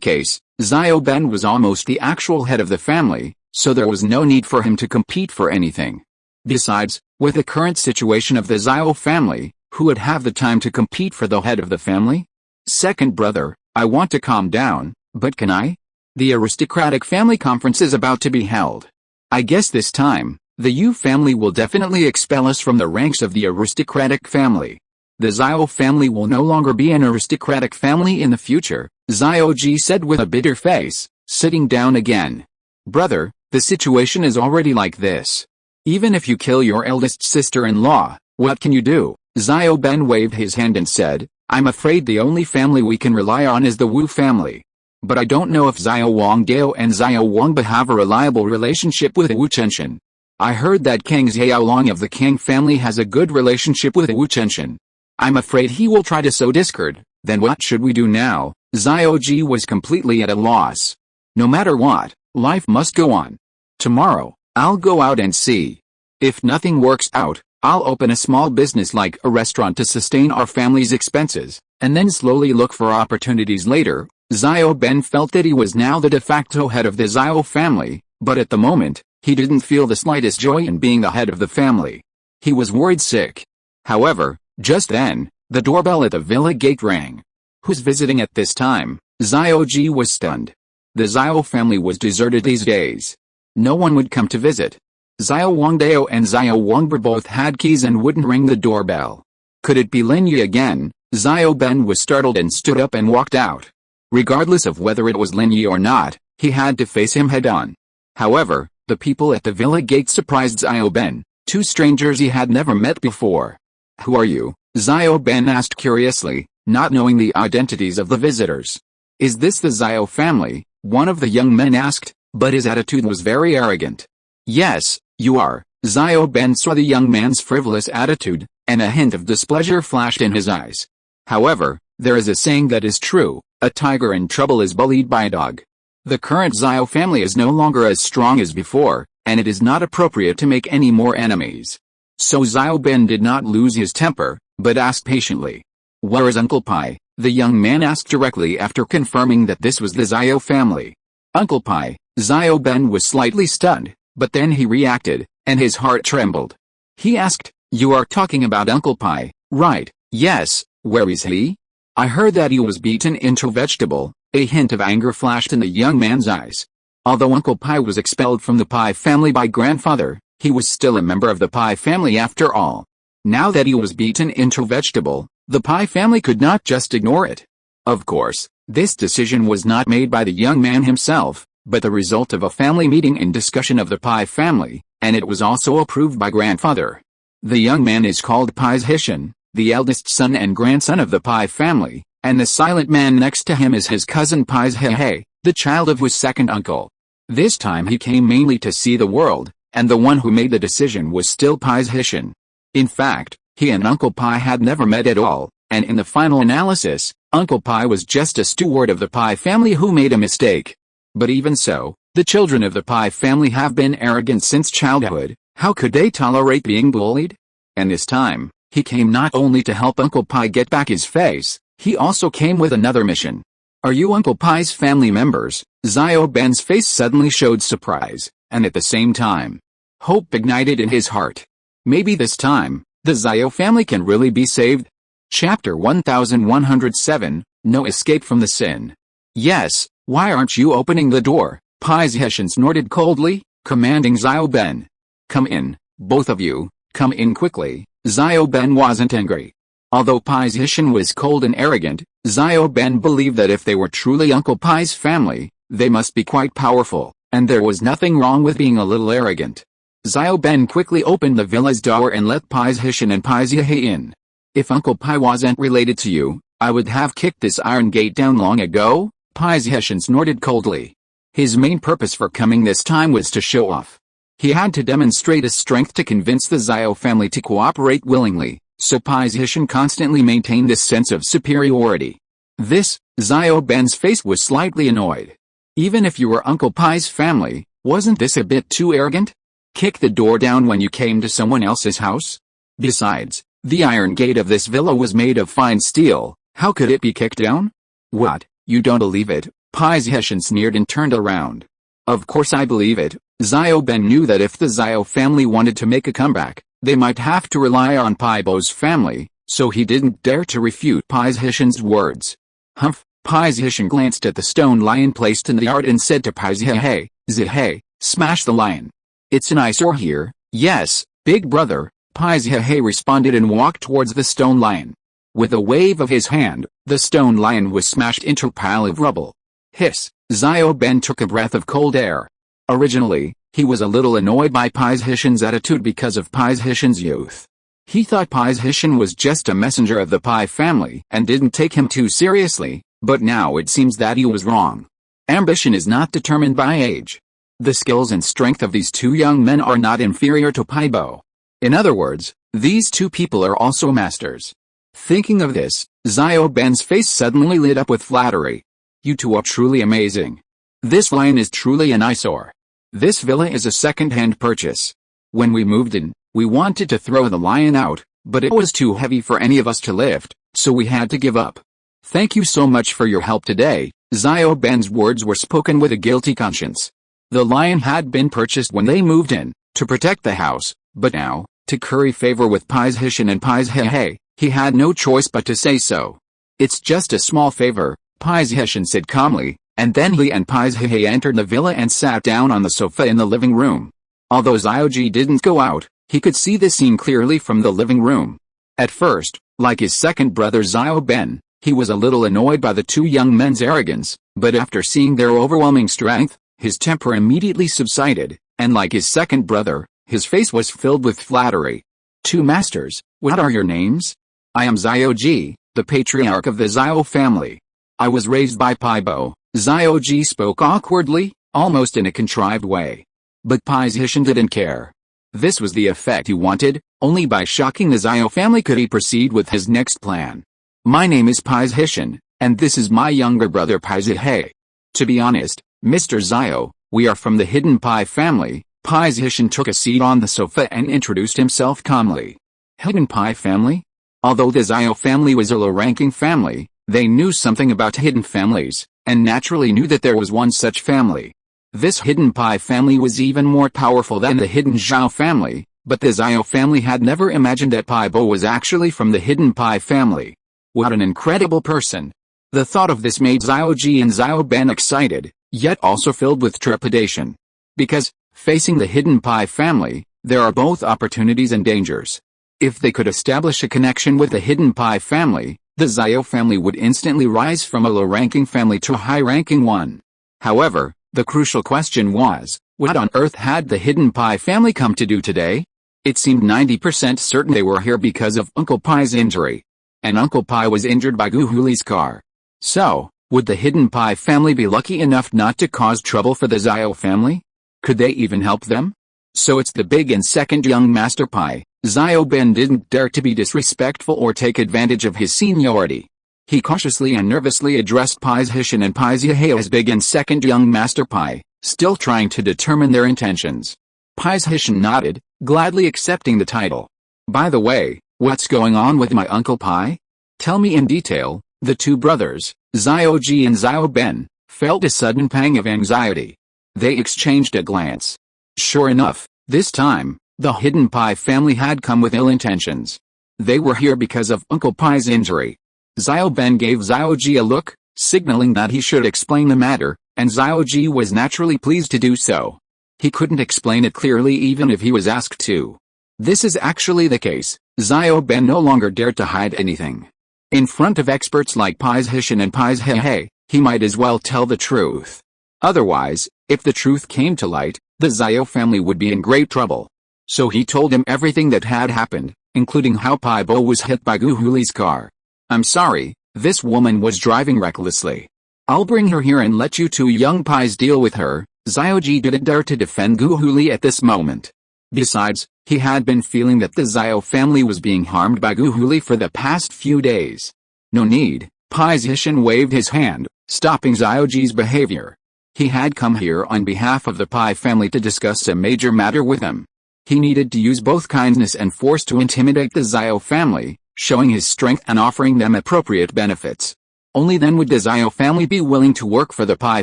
case, Xiao Ben was almost the actual head of the family, so there was no need for him to compete for anything. Besides, with the current situation of the Xiao family, who would have the time to compete for the head of the family? Second brother, I want to calm down, but can I? The aristocratic family conference is about to be held. I guess this time, the Yu family will definitely expel us from the ranks of the aristocratic family. The Xiao family will no longer be an aristocratic family in the future, Xiao Ji said with a bitter face, sitting down again. Brother, the situation is already like this. Even if you kill your eldest sister-in-law, what can you do? Xiao Ben waved his hand and said, I'm afraid the only family we can rely on is the Wu family. But I don't know if Xiao Wanggao and Xiao Wangba have a reliable relationship with Wu Chenshin. I heard that Kang Xiaolong of the Kang family has a good relationship with Wu Chenshin. I'm afraid he will try to sow discord. Then what should we do now? Xiao Ji was completely at a loss. No matter what, life must go on. Tomorrow, I'll go out and see. If nothing works out, I'll open a small business like a restaurant to sustain our family's expenses, and then slowly look for opportunities later. Xiao Ben felt that he was now the de facto head of the Xiao family, but at the moment, he didn't feel the slightest joy in being the head of the family. He was worried sick. However, just then, the doorbell at the villa gate rang. Who's visiting at this time? Xiao Ji was stunned. The Xiao family was deserted these days. No one would come to visit. Xiao Wanggao and Xiao Wangba both had keys and wouldn't ring the doorbell. Could it be Lin Yi again? Xiao Ben was startled and stood up and walked out. Regardless of whether it was Lin Yi or not, he had to face him head-on. However, the people at the villa gate surprised Xiao Ben, two strangers he had never met before. Who are you? Xiao Ben asked curiously, not knowing the identities of the visitors. Is this the Xiao family? One of the young men asked, but his attitude was very arrogant. Yes, you are. Xiao Ben saw the young man's frivolous attitude, and a hint of displeasure flashed in his eyes. However, there is a saying that is true, a tiger in trouble is bullied by a dog. The current Xiao family is no longer as strong as before, and it is not appropriate to make any more enemies. So Xiao Ben did not lose his temper, but asked patiently. Where is Uncle Pai? The young man asked directly after confirming that this was the Xiao family. Uncle Pai. Xiao Ben was slightly stunned, but then he reacted, and his heart trembled. He asked, you are talking about Uncle Pai, right? Yes, where is he? I heard that he was beaten into vegetable. A hint of anger flashed in the young man's eyes. Although Uncle Pai was expelled from the Pai family by grandfather, he was still a member of the Pai family after all. Now that he was beaten into vegetable, the Pai family could not just ignore it. Of course, this decision was not made by the young man himself, but the result of a family meeting and discussion of the Pai family, and it was also approved by grandfather. The young man is called Pengzhan, the eldest son and grandson of the Pai family, and the silent man next to him is his cousin Pengzhan, the child of his second uncle. This time he came mainly to see the world, and the one who made the decision was still Pengzhan. In fact, he and Uncle Pai had never met at all, and in the final analysis, Uncle Pai was just a steward of the Pai family who made a mistake. But even so, the children of the Pai family have been arrogant since childhood. How could they tolerate being bullied? And this time, he came not only to help Uncle Pai get back his face, he also came with another mission. Are you Uncle Pai's family members? Xiao Ben's face suddenly showed surprise, and at the same time, hope ignited in his heart. Maybe this time, the Xiao family can really be saved? Chapter 1107, No Escape from the Sin. Yes, why aren't you opening the door? Pengzhan snorted coldly, commanding Xiao Ben. Come in, both of you, come in quickly. Xiao Ben wasn't angry. Although Pengzhan was cold and arrogant, Xiao Ben believed that if they were truly Uncle Pai's family, they must be quite powerful, and there was nothing wrong with being a little arrogant. Xiao Ben quickly opened the villa's door and let Pengzhan and Pengzhan in. If Uncle Pai wasn't related to you, I would have kicked this iron gate down long ago, Pengzhan snorted coldly. His main purpose for coming this time was to show off. He had to demonstrate his strength to convince the Xiao family to cooperate willingly, so Pengzhan constantly maintained this sense of superiority. Xiao Ben's face was slightly annoyed. Even if you were Uncle Pai's family, wasn't this a bit too arrogant? Kick the door down when you came to someone else's house? Besides, the iron gate of this villa was made of fine steel, how could it be kicked down? What, you don't believe it? Pengzhan sneered and turned around. Of course I believe it. Xiao Ben knew that if the Xiao family wanted to make a comeback, they might have to rely on Paibo's family, so he didn't dare to refute Pengzhan's words. Humph! Pengzhan glanced at the stone lion placed in the yard and said to Pengzhan, "Zhe, smash the lion. It's an eyesore here." "Yes, big brother," Pengzhan responded and walked towards the stone lion. With a wave of his hand, the stone lion was smashed into a pile of rubble. Hiss! Xiao Ben took a breath of cold air. Originally, he was a little annoyed by Pengzhan's attitude because of Pengzhan's youth. He thought Pengzhan was just a messenger of the Pai family and didn't take him too seriously, but now it seems that he was wrong. Ambition is not determined by age. The skills and strength of these two young men are not inferior to Paibo. In other words, these two people are also masters. Thinking of this, Xiao Ben's face suddenly lit up with flattery. You two are truly amazing. This lion is truly an eyesore. This villa is a second-hand purchase. When we moved in, we wanted to throw the lion out, but it was too heavy for any of us to lift, so we had to give up. Thank you so much for your help today. Xiao Ben's words were spoken with a guilty conscience. The lion had been purchased when they moved in, to protect the house, but now, to curry favor with Pengzhan and Pengzhan, he had no choice but to say so. It's just a small favor, Pengzhan said calmly, and then he and Pengzhan entered the villa and sat down on the sofa in the living room. Although Xiaoji didn't go out, he could see the scene clearly from the living room. At first, like his second brother Xiao Ben, he was a little annoyed by the two young men's arrogance, but after seeing their overwhelming strength, his temper immediately subsided, and like his second brother, his face was filled with flattery. Two masters, what are your names? I am Xiaoji, the patriarch of the Xiao family. I was raised by Paibo. Xiaoji spoke awkwardly, almost in a contrived way. But Pengzhan didn't care. This was the effect he wanted. Only by shocking the Xiao family could he proceed with his next plan. My name is Pengzhan, and this is my younger brother Pengzhan. To be honest, Mr. Xiao, we are from the Hidden Pai family. Pengzhan took a seat on the sofa and introduced himself calmly. Hidden Pai family? Although the Xiao family was a low-ranking family, they knew something about hidden families, and naturally knew that there was one such family. This Hidden Pai family was even more powerful than the Hidden Zhao family, but the Xiao family had never imagined that Paibo was actually from the Hidden Pai family. What an incredible person! The thought of this made Xiaoji and Xiao Ben excited, yet also filled with trepidation. Because, facing the Hidden Pai family, there are both opportunities and dangers. If they could establish a connection with the hidden Pai family, the Xiao family would instantly rise from a low-ranking family to a high-ranking one. However, the crucial question was, what on earth had the hidden Pai family come to do today? It seemed 90% certain they were here because of Uncle Pai's injury. And Uncle Pai was injured by Gu Huli's car. So, would the hidden Pai family be lucky enough not to cause trouble for the Xiao family? Could they even help them? So it's the big and second young Master Pai. Xiao Ben didn't dare to be disrespectful or take advantage of his seniority. He cautiously and nervously addressed Pais Hishan and Pais Yahe as big and second young Master Pai, still trying to determine their intentions. Pais Hishan nodded, gladly accepting the title. By the way, what's going on with my Uncle Pai? Tell me in detail. The two brothers, Xiao Ji and Xiao Ben, felt a sudden pang of anxiety. They exchanged a glance. Sure enough, this time, the hidden Pai family had come with ill intentions. They were here because of Uncle Pai's injury. Xiao Ben gave Xiao Ji a look, signaling that he should explain the matter, and Xiao Ji was naturally pleased to do so. He couldn't explain it clearly even if he was asked to. This is actually the case. Xiao Ben no longer dared to hide anything. In front of experts like Pais Hishan and Pais Hehe, he might as well tell the truth. Otherwise, if the truth came to light, the Xiao family would be in great trouble. So he told him everything that had happened, including how Pai Bo was hit by Gu Huli's car. I'm sorry, this woman was driving recklessly. I'll bring her here and let you two young Pais deal with her. Xiao Ji didn't dare to defend Gu Huli at this moment. Besides, he had been feeling that the Xiao family was being harmed by Gu Huli for the past few days. No need, Pais Hishan waved his hand, stopping Xiao Ji's behavior. He had come here on behalf of the Pai family to discuss a major matter with him. He needed to use both kindness and force to intimidate the Xiao family, showing his strength and offering them appropriate benefits. Only then would the Xiao family be willing to work for the Pai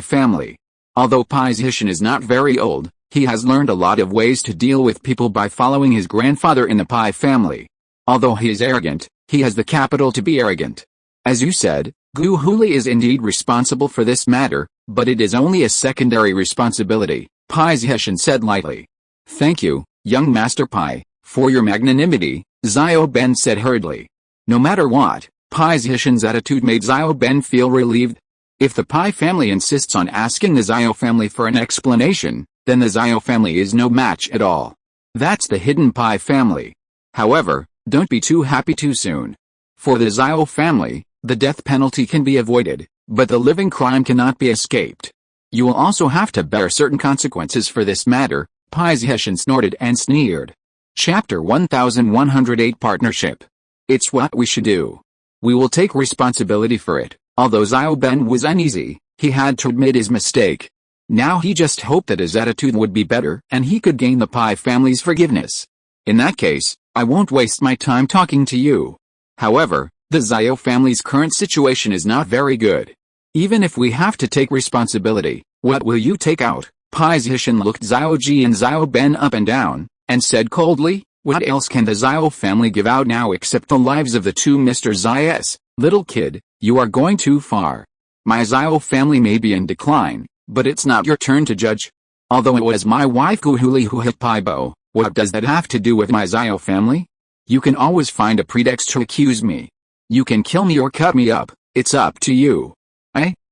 family. Although Pais Hishan is not very old, he has learned a lot of ways to deal with people by following his grandfather in the Pai family. Although he is arrogant, he has the capital to be arrogant. As you said, Gu Huli is indeed responsible for this matter, but it is only a secondary responsibility, Pais Hishan said lightly. Thank you, young Master Pai, for your magnanimity, Xiao Ben said hurriedly. No matter what, Pais Hishan's attitude made Xiao Ben feel relieved. If the Pai family insists on asking the Xiao family for an explanation, then the Xiao family is no match at all. That's the hidden Pai family. However, don't be too happy too soon. For the Xiao family, the death penalty can be avoided, but the living crime cannot be escaped. You will also have to bear certain consequences for this matter, Pais Hishan snorted and sneered. Chapter 1108 Partnership. It's what we should do. We will take responsibility for it. Although Xiao Ben was uneasy, he had to admit his mistake. Now he just hoped that his attitude would be better and he could gain the Pai family's forgiveness. In that case, I won't waste my time talking to you. However, the Xiao family's current situation is not very good. Even if we have to take responsibility, what will you take out? Pais Hishan looked Xiao Ji and Xiao Ben up and down, and said coldly, what else can the Xiao family give out now except the lives of the two Mr. Xias? Little kid, you are going too far. My Xiao family may be in decline, but it's not your turn to judge. Although it was my wife Gu Huli who hit Pai Bo, what does that have to do with my Xiao family? You can always find a pretext to accuse me. You can kill me or cut me up, it's up to you.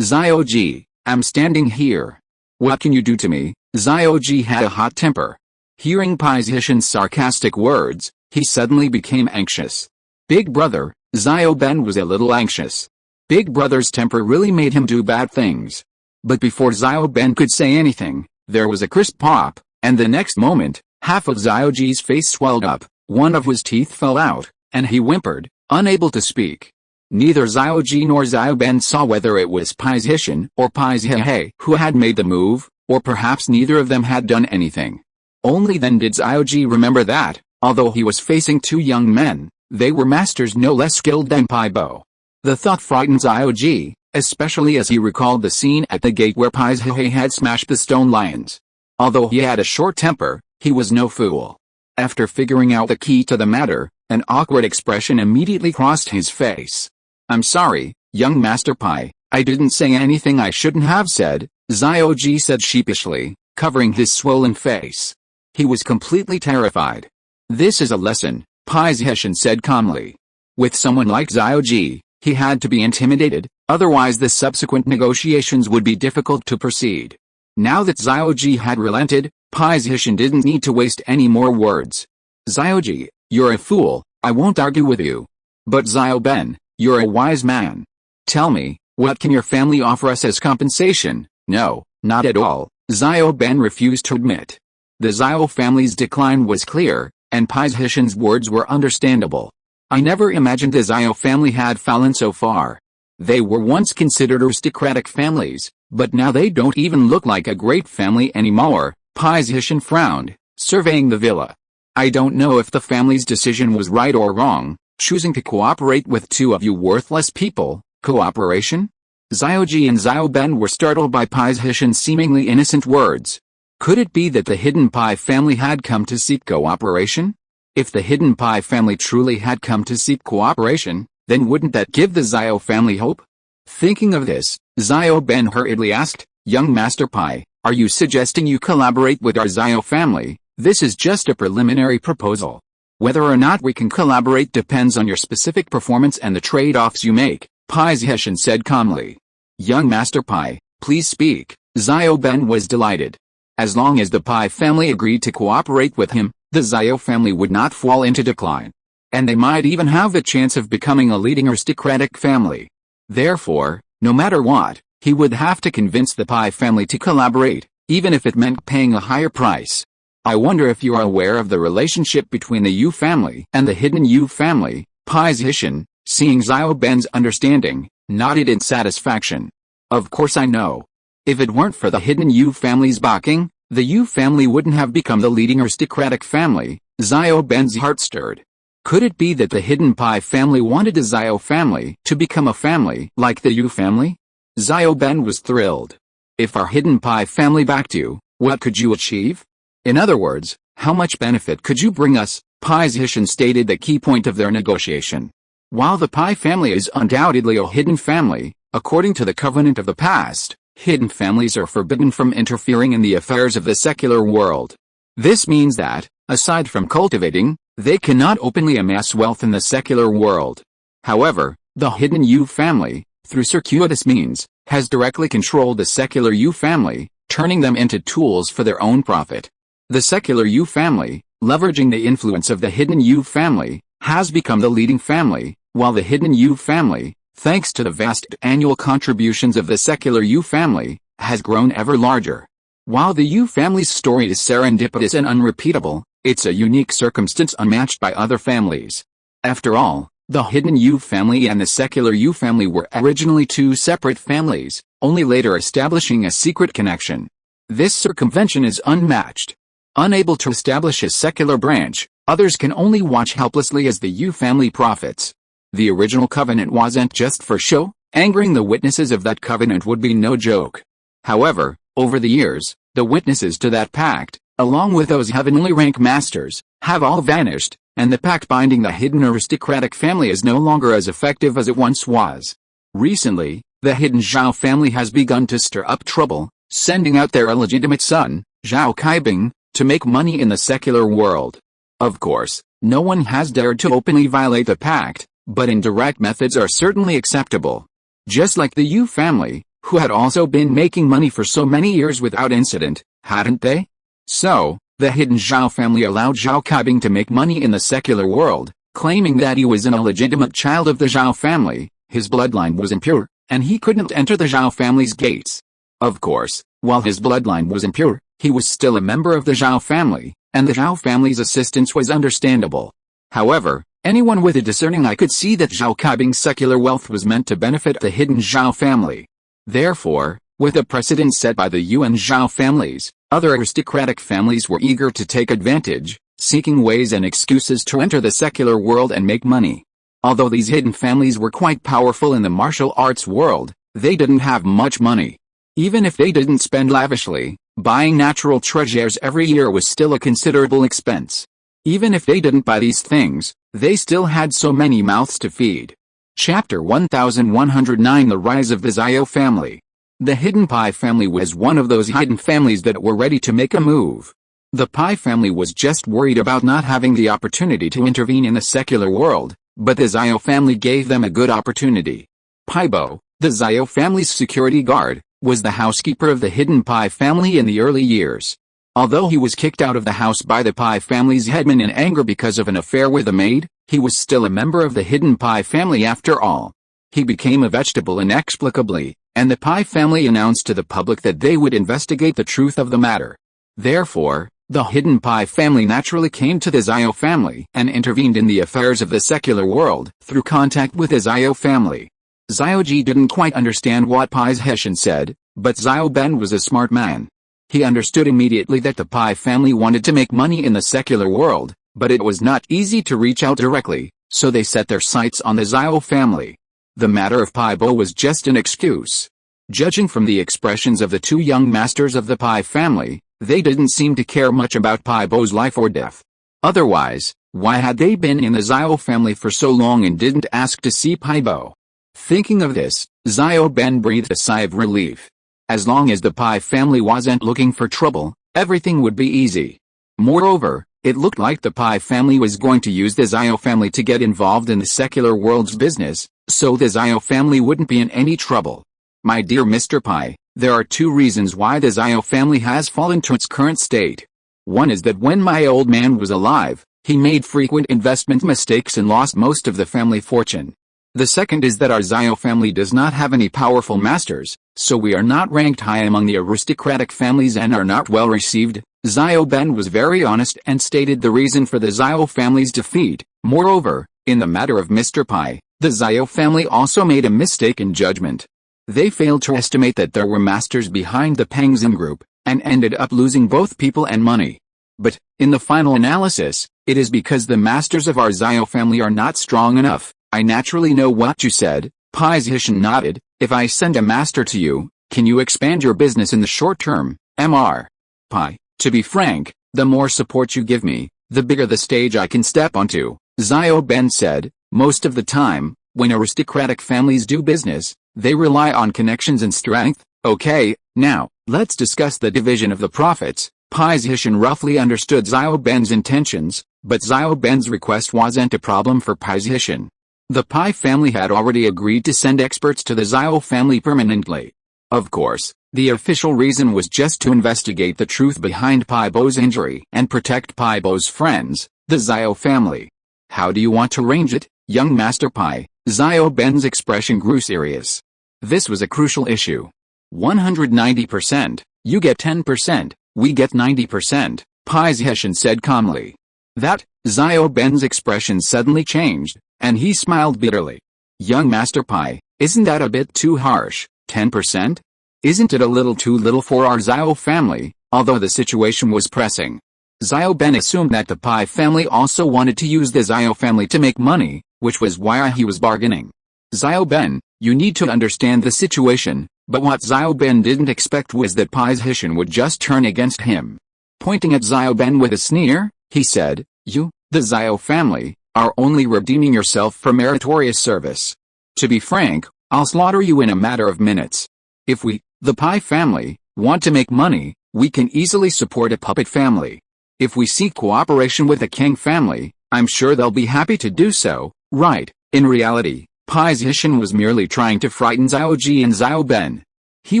Xiao Ji, I'm standing here. What can you do to me? Xiao Ji had a hot temper. Hearing Pais Hishan's sarcastic words, he suddenly became anxious. Big brother, Xiao Ben was a little anxious. Big brother's temper really made him do bad things. But before Xiao Ben could say anything, there was a crisp pop, and the next moment, half of Xiao Ji's face swelled up, one of his teeth fell out, and he whimpered, unable to speak. Neither Xiao Ji nor Xiao Ben saw whether it was Pais Hishan or Pais Hehe who had made the move, or perhaps neither of them had done anything. Only then did Xiao Ji remember that, although he was facing two young men, they were masters no less skilled than Pai Bo. The thought frightened Xiao Ji, especially as he recalled the scene at the gate where Pais Hehe had smashed the stone lions. Although he had a short temper, he was no fool. After figuring out the key to the matter, an awkward expression immediately crossed his face. I'm sorry, young Master Pai, I didn't say anything I shouldn't have said, Xiao Ji said sheepishly, covering his swollen face. He was completely terrified. This is a lesson, Pengzhan said calmly. With someone like Xiaoji, he had to be intimidated, otherwise the subsequent negotiations would be difficult to proceed. Now that Xiaoji had relented, Pengzhan didn't need to waste any more words. Xiaoji, you're a fool, I won't argue with you. But Xiao Ben, you're a wise man. Tell me, what can your family offer us as compensation? No, not at all, Xiao Ben refused to admit. The Xiao family's decline was clear, and Pengzhan's words were understandable. I never imagined the Xiao family had fallen so far. They were once considered aristocratic families, but now they don't even look like a great family anymore. Pengzhan frowned, surveying the villa. I don't know if the family's decision was right or wrong, choosing to cooperate with two of you worthless people. Cooperation? Xiaoji and Xiao Ben were startled by Pengzhan's seemingly innocent words. Could it be that the Hidden Pai family had come to seek cooperation? If the Hidden Pai family truly had come to seek cooperation, then wouldn't that give the Xiao family hope? Thinking of this, Xiao Ben hurriedly asked, Young Master Pai, are you suggesting you collaborate with our Xiao family? This is just a preliminary proposal. Whether or not we can collaborate depends on your specific performance and the trade-offs you make, Pengzhan said calmly. Young Master Pai, please speak. Xiao Ben was delighted. As long as the Pai family agreed to cooperate with him, the Xiao family would not fall into decline. And they might even have a chance of becoming a leading aristocratic family. Therefore, no matter what, he would have to convince the Pai family to collaborate, even if it meant paying a higher price. I wonder if you are aware of the relationship between the Yu family and the hidden Yu family. Pengzhan, seeing Xiao Ben's understanding, nodded in satisfaction. Of course I know. If it weren't for the hidden Yu family's backing, the Yu family wouldn't have become the leading aristocratic family. Xiao Ben's heart stirred. Could it be that the hidden Pai family wanted the Xiao family to become a family like the Yu family? Xiao Ben was thrilled. If our hidden Pai family backed you, what could you achieve? In other words, how much benefit could you bring us? Pengzhan stated the key point of their negotiation. While the Pai family is undoubtedly a hidden family, according to the covenant of the past, hidden families are forbidden from interfering in the affairs of the secular world. This means that, aside from cultivating, they cannot openly amass wealth in the secular world. However, the hidden Yu family, through circuitous means, has directly controlled the secular Yu family, turning them into tools for their own profit. The secular Yu family, leveraging the influence of the hidden Yu family, has become the leading family, while the hidden Yu family, thanks to the vast annual contributions of the secular Yu family, has grown ever larger. While the Yu family's story is serendipitous and unrepeatable, it's a unique circumstance unmatched by other families. After all, the hidden Yu family and the secular Yu family were originally two separate families, only later establishing a secret connection. This circumvention is unmatched. Unable to establish a secular branch, others can only watch helplessly as the Yu family profits. The original covenant wasn't just for show, angering the witnesses of that covenant would be no joke. However, over the years, the witnesses to that pact, along with those heavenly rank masters, have all vanished, and the pact binding the hidden aristocratic family is no longer as effective as it once was. Recently, the hidden Zhao family has begun to stir up trouble, sending out their illegitimate son, Zhao Kaibing, to make money in the secular world. Of course, no one has dared to openly violate the pact, but indirect methods are certainly acceptable. Just like the Yu family, who had also been making money for so many years without incident, hadn't they? So, the hidden Zhao family allowed Zhao Kaibing to make money in the secular world, claiming that he was an illegitimate child of the Zhao family, his bloodline was impure, and he couldn't enter the Zhao family's gates. Of course, while his bloodline was impure, he was still a member of the Zhao family, and the Zhao family's assistance was understandable. However, anyone with a discerning eye could see that Zhao Kaibing's secular wealth was meant to benefit the hidden Zhao family. Therefore, with a precedent set by the Yu and Zhao families, other aristocratic families were eager to take advantage, seeking ways and excuses to enter the secular world and make money. Although these hidden families were quite powerful in the martial arts world, they didn't have much money. Even if they didn't spend lavishly, buying natural treasures every year was still a considerable expense. Even if they didn't buy these things, they still had so many mouths to feed. Chapter 1109 The Rise of the Xiao Family. The Hidden Pai family was one of those hidden families that were ready to make a move. The Pai family was just worried about not having the opportunity to intervene in the secular world, but the Xiao family gave them a good opportunity. Pai Bo, the Xiao family's security guard, was the housekeeper of the hidden Pai family in the early years. Although he was kicked out of the house by the Pai family's headman in anger because of an affair with a maid, he was still a member of the hidden Pai family after all. He became a vegetable inexplicably, and the Pai family announced to the public that they would investigate the truth of the matter. Therefore, the hidden Pai family naturally came to the Xiao family and intervened in the affairs of the secular world through contact with the Xiao family. Xiao Ji didn't quite understand what Pai Zhishan said, but Xiao Ben was a smart man. He understood immediately that the Pai family wanted to make money in the secular world, but it was not easy to reach out directly, so they set their sights on the Xiao family. The matter of Pai Bo was just an excuse. Judging from the expressions of the two young masters of the Pai family, they didn't seem to care much about Pai Bo's life or death. Otherwise, why had they been in the Xiao family for so long and didn't ask to see Pai Bo? Thinking of this, Xiao Ben breathed a sigh of relief. As long as the Pai family wasn't looking for trouble, everything would be easy. Moreover, it looked like the Pai family was going to use the Xiao family to get involved in the secular world's business, so the Xiao family wouldn't be in any trouble. My dear Mr. Pai, there are two reasons why the Xiao family has fallen to its current state. One is that when my old man was alive, he made frequent investment mistakes and lost most of the family fortune. The second is that our Xiao family does not have any powerful masters, so we are not ranked high among the aristocratic families and are not well received. Xiao Ben was very honest and stated the reason for the Xiao family's defeat. Moreover, in the matter of Mr. Pai, the Xiao family also made a mistake in judgment. They failed to estimate that there were masters behind the Pengzhan Group, and ended up losing both people and money. But, in the final analysis, it is because the masters of our Xiao family are not strong enough. I naturally know what you said. Pai Zhishan nodded. If I send a master to you, can you expand your business in the short term, Mr. Pai? To be frank, the more support you give me, the bigger the stage I can step onto, Xiao Ben said. Most of the time, when aristocratic families do business, they rely on connections and strength. Okay, now, let's discuss the division of the profits. Pai Zhishan roughly understood Xiao Ben's intentions, but Xiao Ben's request wasn't a problem for Pai Zhishan. The Pai family had already agreed to send experts to the Xiao family permanently. Of course, the official reason was just to investigate the truth behind Pai Bo's injury and protect Pai Bo's friends, the Xiao family. How do you want to arrange it, young Master Pai? Xiao Ben's expression grew serious. This was a crucial issue. 190%, you get 10%, we get 90%, Pai Zhishan said calmly. That, Xiao Ben's expression suddenly changed, and he smiled bitterly. Young Master Pai, isn't that a bit too harsh? 10%? Isn't it a little too little for our Xiao family, although the situation was pressing? Xiao Ben assumed that the Pai family also wanted to use the Xiao family to make money, which was why he was bargaining. Xiao Ben, you need to understand the situation, but what Xiao Ben didn't expect was that Pai Zhishan would just turn against him. Pointing at Xiao Ben with a sneer, he said, you, the Xiao family, are only redeeming yourself for meritorious service. To be frank, I'll slaughter you in a matter of minutes. If we, the Pai family, want to make money, we can easily support a puppet family. If we seek cooperation with the King family, I'm sure they'll be happy to do so, right? In reality, Pai Zhishan was merely trying to frighten Xiao Ji and Xiao Ben. He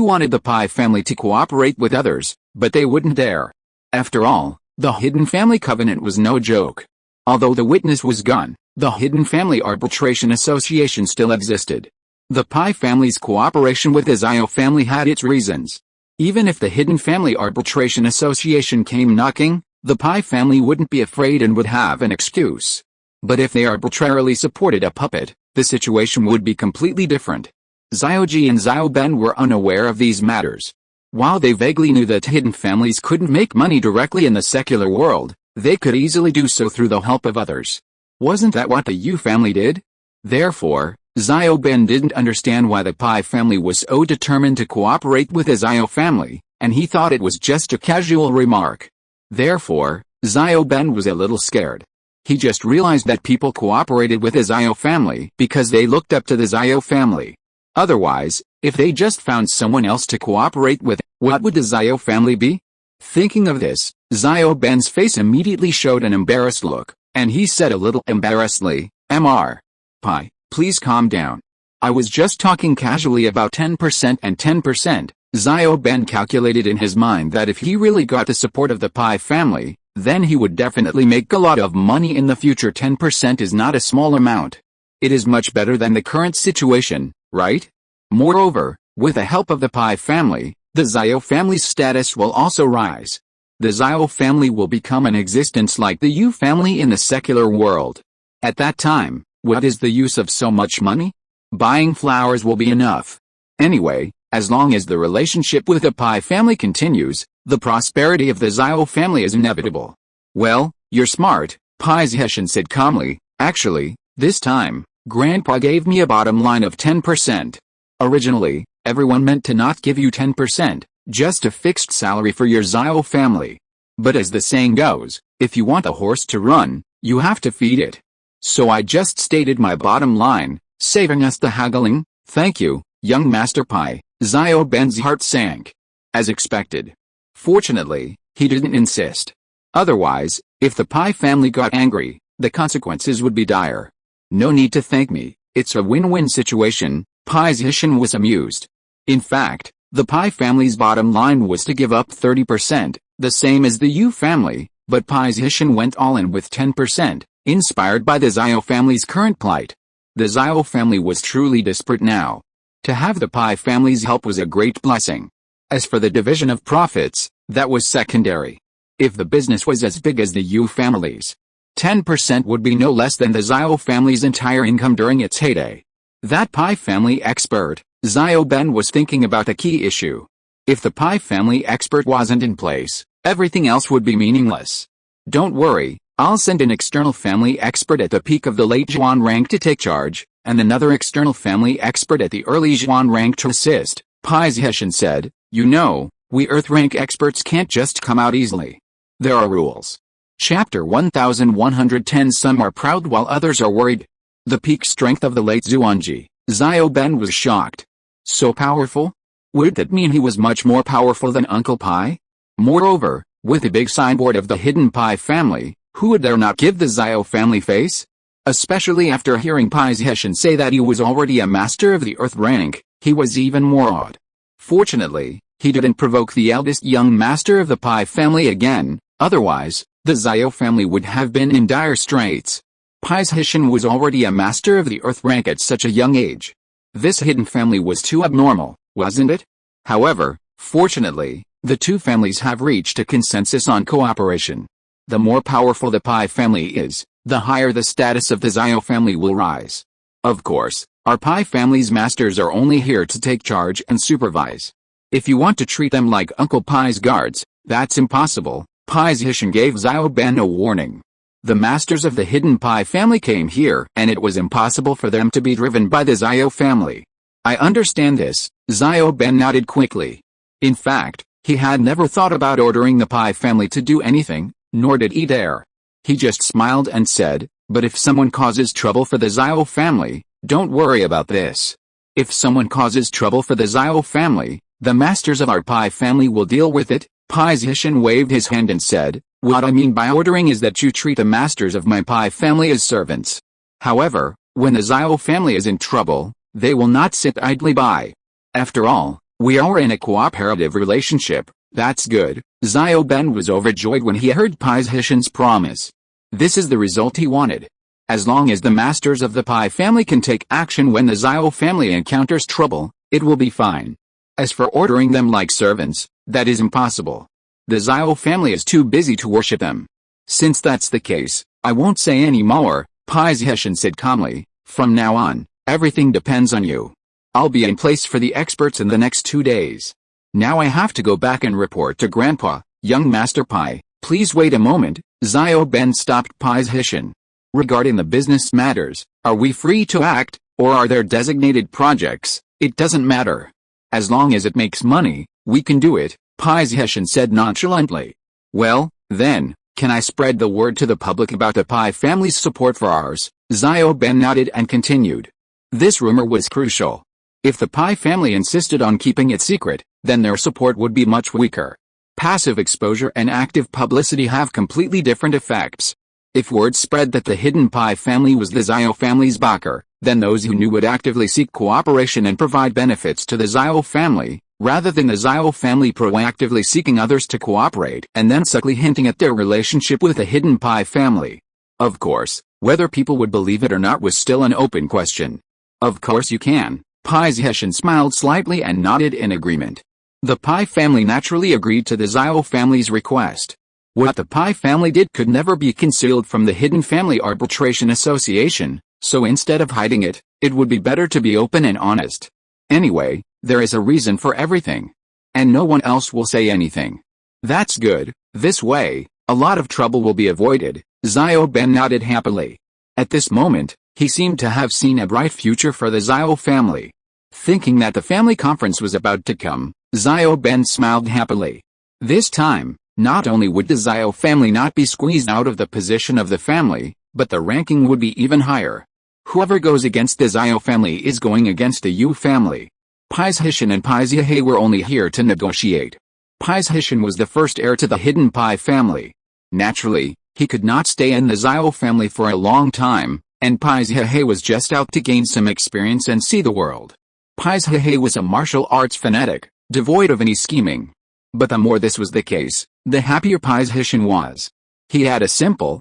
wanted the Pai family to cooperate with others, but they wouldn't dare. After all, the Hidden Family Covenant was no joke. Although the witness was gone, the Hidden Family Arbitration Association still existed. The Pai family's cooperation with the Xiao family had its reasons. Even if the Hidden Family Arbitration Association came knocking, the Pai family wouldn't be afraid and would have an excuse. But if they arbitrarily supported a puppet, the situation would be completely different. Xiao Ji and Xiao Ben were unaware of these matters. While they vaguely knew that hidden families couldn't make money directly in the secular world, they could easily do so through the help of others. Wasn't that what the Yu family did? Therefore, Xiao Ben didn't understand why the Pai family was so determined to cooperate with the Xiao family, and he thought it was just a casual remark. Therefore, Xiao Ben was a little scared. He just realized that people cooperated with the Xiao family because they looked up to the Xiao family. Otherwise, if they just found someone else to cooperate with, what would the Xiao family be? Thinking of this, Xiao Ben's face immediately showed an embarrassed look, and he said a little embarrassedly, "Mr. Pai, please calm down. I was just talking casually about 10% and 10%. Xiao Ben calculated in his mind that if he really got the support of the Pai family, then he would definitely make a lot of money in the future. 10% is not a small amount. It is much better than the current situation, right? Moreover, with the help of the Pai family, the Xiao family's status will also rise. The Xiao family will become an existence like the Yu family in the secular world. At that time, what is the use of so much money? Buying flowers will be enough. Anyway, as long as the relationship with the Pai family continues, the prosperity of the Xiao family is inevitable." "Well, you're smart," Pai Zheshan said calmly. "Actually, this time, Grandpa gave me a bottom line of 10%. Originally, everyone meant to not give you 10%, just a fixed salary for your Xiao family. But as the saying goes, if you want a horse to run, you have to feed it. So I just stated my bottom line, saving us the haggling." "Thank you, young Master Pai." Xiao Ben's heart sank. As expected. Fortunately, he didn't insist. Otherwise, if the Pai family got angry, the consequences would be dire. "No need to thank me, it's a win-win situation," Pai Zheshan was amused. In fact, the Pai family's bottom line was to give up 30%, the same as the Yu family, but Pai Zheshan went all in with 10%, inspired by the Xiao family's current plight. The Xiao family was truly desperate now. To have the Pai family's help was a great blessing. As for the division of profits, that was secondary. If the business was as big as the Yu family's, 10% would be no less than the Xiao family's entire income during its heyday. That Pai family expert, Xiao Ben was thinking about a key issue. If the Pai family expert wasn't in place, everything else would be meaningless. "Don't worry, I'll send an external family expert at the peak of the late Zhuan rank to take charge, and another external family expert at the early Zhuan rank to assist," Pai Zheshan said. "You know, we Earth rank experts can't just come out easily. There are rules." Chapter 1110. Some are proud while others are worried. The peak strength of the late Xuanji, Xiao Ben was shocked. So powerful? Would that mean he was much more powerful than Uncle Pai? Moreover, with the big signboard of the hidden Pai family, who would dare not give the Xiao family face? Especially after hearing Pai Zheshan say that he was already a master of the Earth rank, he was even more awed. Fortunately, he didn't provoke the eldest young master of the Pai family again, otherwise, the Xiao family would have been in dire straits. Pai Zheshan was already a master of the Earth rank at such a young age. This hidden family was too abnormal, wasn't it? However, fortunately, the two families have reached a consensus on cooperation. The more powerful the Pai family is, the higher the status of the Xiao family will rise. Of course, our Pai family's masters are only here to take charge and supervise. If you want to treat them like Uncle Pai's guards, that's impossible. Pai Zheshan gave Xiao Ben a warning. The masters of the hidden Pai family came here, and it was impossible for them to be driven by the Xiao family. "I understand this," Xiao Ben nodded quickly. In fact, he had never thought about ordering the Pai family to do anything, nor did he dare. He just smiled and said, "But if someone causes trouble for the Xiao family, don't worry about this. If someone causes trouble for the Xiao family, the masters of our Pai family will deal with it." Pai Zheshan waved his hand and said, "What I mean by ordering is that you treat the masters of my Pai family as servants. However, when the Xiao family is in trouble, they will not sit idly by. After all, we are in a cooperative relationship." "That's good." Xiao Ben was overjoyed when he heard Pai Zheshan's promise. This is the result he wanted. As long as the masters of the Pai family can take action when the Xiao family encounters trouble, it will be fine. As for ordering them like servants, that is impossible. The Xiao family is too busy to worship them. "Since that's the case, I won't say any more," Pai Zheshan said calmly. "From now on, everything depends on you. I'll be in place for the experts in the next 2 days. Now I have to go back and report to Grandpa." "Young Master Pai, please wait a moment." Xiao Ben stopped Pai Zheshan. "Regarding the business matters, are we free to act, or are there designated projects? It doesn't matter. As long as it makes money, we can do it," Pai Zheshan said nonchalantly. "Well, then, can I spread the word to the public about the Pai family's support for ours?" Xiao Ben nodded and continued. This rumor was crucial. If the Pai family insisted on keeping it secret, then their support would be much weaker. Passive exposure and active publicity have completely different effects. If word spread that the hidden Pai family was the Xiao family's backer, then those who knew would actively seek cooperation and provide benefits to the Xiao family, rather than the Xiao family proactively seeking others to cooperate and then subtly hinting at their relationship with the hidden Pai family. Of course, whether people would believe it or not was still an open question. Of course you can. Pai Zixing smiled slightly and nodded in agreement. The Pai family naturally agreed to the Xiao family's request. What the Pai family did could never be concealed from the Hidden Family Arbitration Association, so instead of hiding it, it would be better to be open and honest. Anyway, there is a reason for everything. And no one else will say anything. That's good. This way, a lot of trouble will be avoided. Xiao Ben nodded happily. At this moment, he seemed to have seen a bright future for the Xiao family. Thinking that the family conference was about to come, Xiao Ben smiled happily. This time, not only would the Xiao family not be squeezed out of the position of the family, but the ranking would be even higher. Whoever goes against the Xiao family is going against the Yu family. Pai Zixing and Pai Zixing were only here to negotiate. Pai Zixing was the first heir to the hidden Pai family. Naturally, he could not stay in the Xiao family for a long time, and Pai Zixing was just out to gain some experience and see the world. Pai Zixing was a martial arts fanatic, devoid of any scheming. But the more this was the case, the happier Pai Zixing was. He had a simple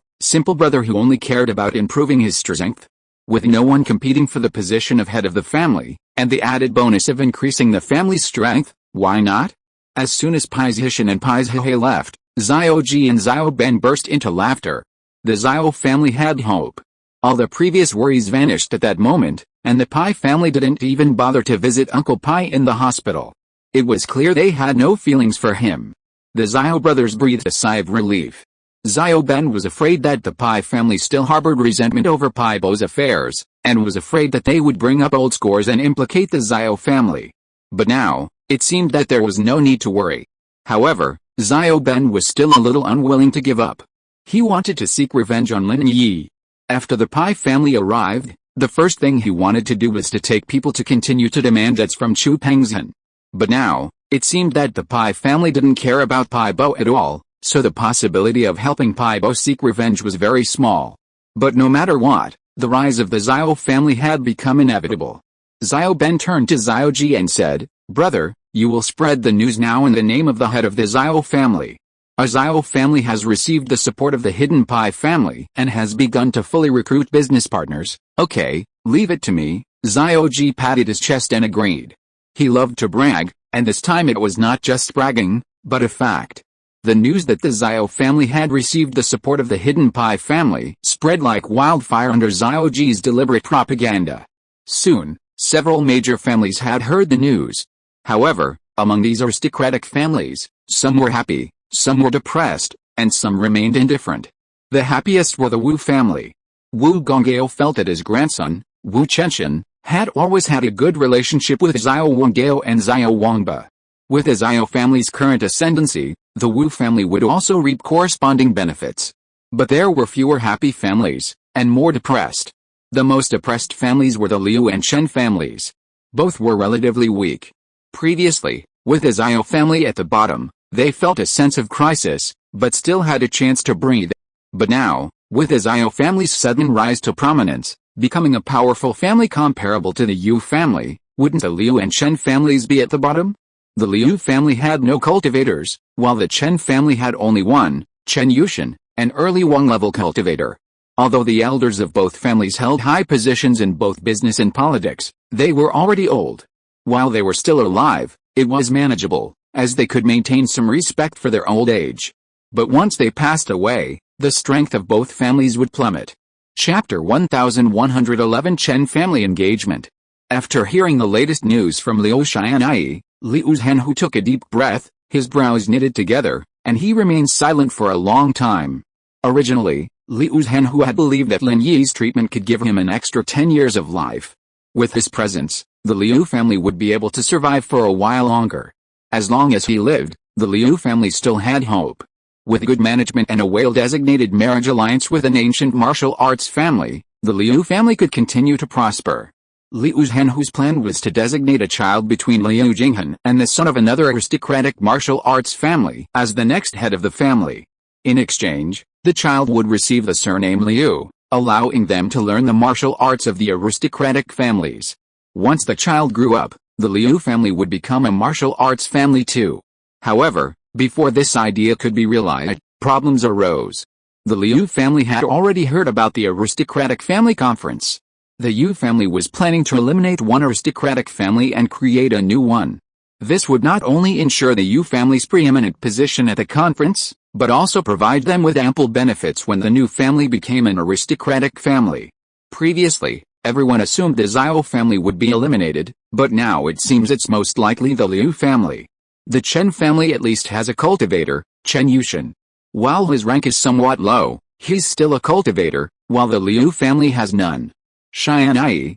brother who only cared about improving his strength. With no one competing for the position of head of the family, and the added bonus of increasing the family's strength, why not? As soon as Pai Zixing and Pai Zixing left, Xiao Ji and Xiao Ben burst into laughter. The Xiao family had hope. All the previous worries vanished at that moment, and the Pai family didn't even bother to visit Uncle Pai in the hospital. It was clear they had no feelings for him. The Xiao brothers breathed a sigh of relief. Xiao Ben was afraid that the Pai family still harbored resentment over Pai Bo's affairs, and was afraid that they would bring up old scores and implicate the Xiao family. But now, it seemed that there was no need to worry. However, Xiao Ben was still a little unwilling to give up. He wanted to seek revenge on Lin Yi. After the Pai family arrived, the first thing he wanted to do was to take people to continue to demand debts from Chu Pengzhan. But now, it seemed that the Pai family didn't care about Pai Bo at all, so the possibility of helping Pai Bo seek revenge was very small. But no matter what, the rise of the Xiao family had become inevitable. Xiao Ben turned to Xiao Ji and said, "Brother, you will spread the news now in the name of the head of the Xiao family. Our Xiao family has received the support of the hidden Pai family and has begun to fully recruit business partners." "Okay, leave it to me." Xiao Ji patted his chest and agreed. He loved to brag, and this time it was not just bragging, but a fact. The news that the Xiao family had received the support of the hidden Pai family spread like wildfire under Xiao Ji's deliberate propaganda. Soon, several major families had heard the news. However, among these aristocratic families, some were happy, some were depressed, and some remained indifferent. The happiest were the Wu family. Wu Gongao felt that his grandson, Wu Chenshin, had always had a good relationship with Xiao Wanggao and Xiao Wangba. With the Xiao family's current ascendancy, the Wu family would also reap corresponding benefits. But there were fewer happy families, and more depressed. The most depressed families were the Liu and Chen families. Both were relatively weak. Previously, with the Xiao family at the bottom, they felt a sense of crisis, but still had a chance to breathe. But now, with the Xiao family's sudden rise to prominence, becoming a powerful family comparable to the Yu family, wouldn't the Liu and Chen families be at the bottom? The Liu family had no cultivators, while the Chen family had only one, Chen Yushan, an early Wang-level cultivator. Although the elders of both families held high positions in both business and politics, they were already old. While they were still alive, it was manageable, as they could maintain some respect for their old age. But once they passed away, the strength of both families would plummet. Chapter 1111 Chen Family Engagement. After hearing the latest news from Liu Xianyi, Liu Zhenhu took a deep breath, his brows knitted together, and he remained silent for a long time. Originally, Liu Zhenhu had believed that Lin Yi's treatment could give him an extra 10 years of life. With his presence, the Liu family would be able to survive for a while longer. As long as he lived, the Liu family still had hope. With good management and a well-designated marriage alliance with an ancient martial arts family, the Liu family could continue to prosper. Liu Zhen, whose plan was to designate a child between Liu Jinghan and the son of another aristocratic martial arts family as the next head of the family. In exchange, the child would receive the surname Liu, allowing them to learn the martial arts of the aristocratic families. Once the child grew up, the Liu family would become a martial arts family too. However, before this idea could be realized, problems arose. The Liu family had already heard about the aristocratic family conference. The Yu family was planning to eliminate one aristocratic family and create a new one. This would not only ensure the Yu family's preeminent position at the conference, but also provide them with ample benefits when the new family became an aristocratic family. Previously, everyone assumed the Zhao family would be eliminated, but now it seems it's most likely the Liu family. The Chen family at least has a cultivator, Chen Yushan. While his rank is somewhat low, he's still a cultivator, while the Liu family has none. Xianli,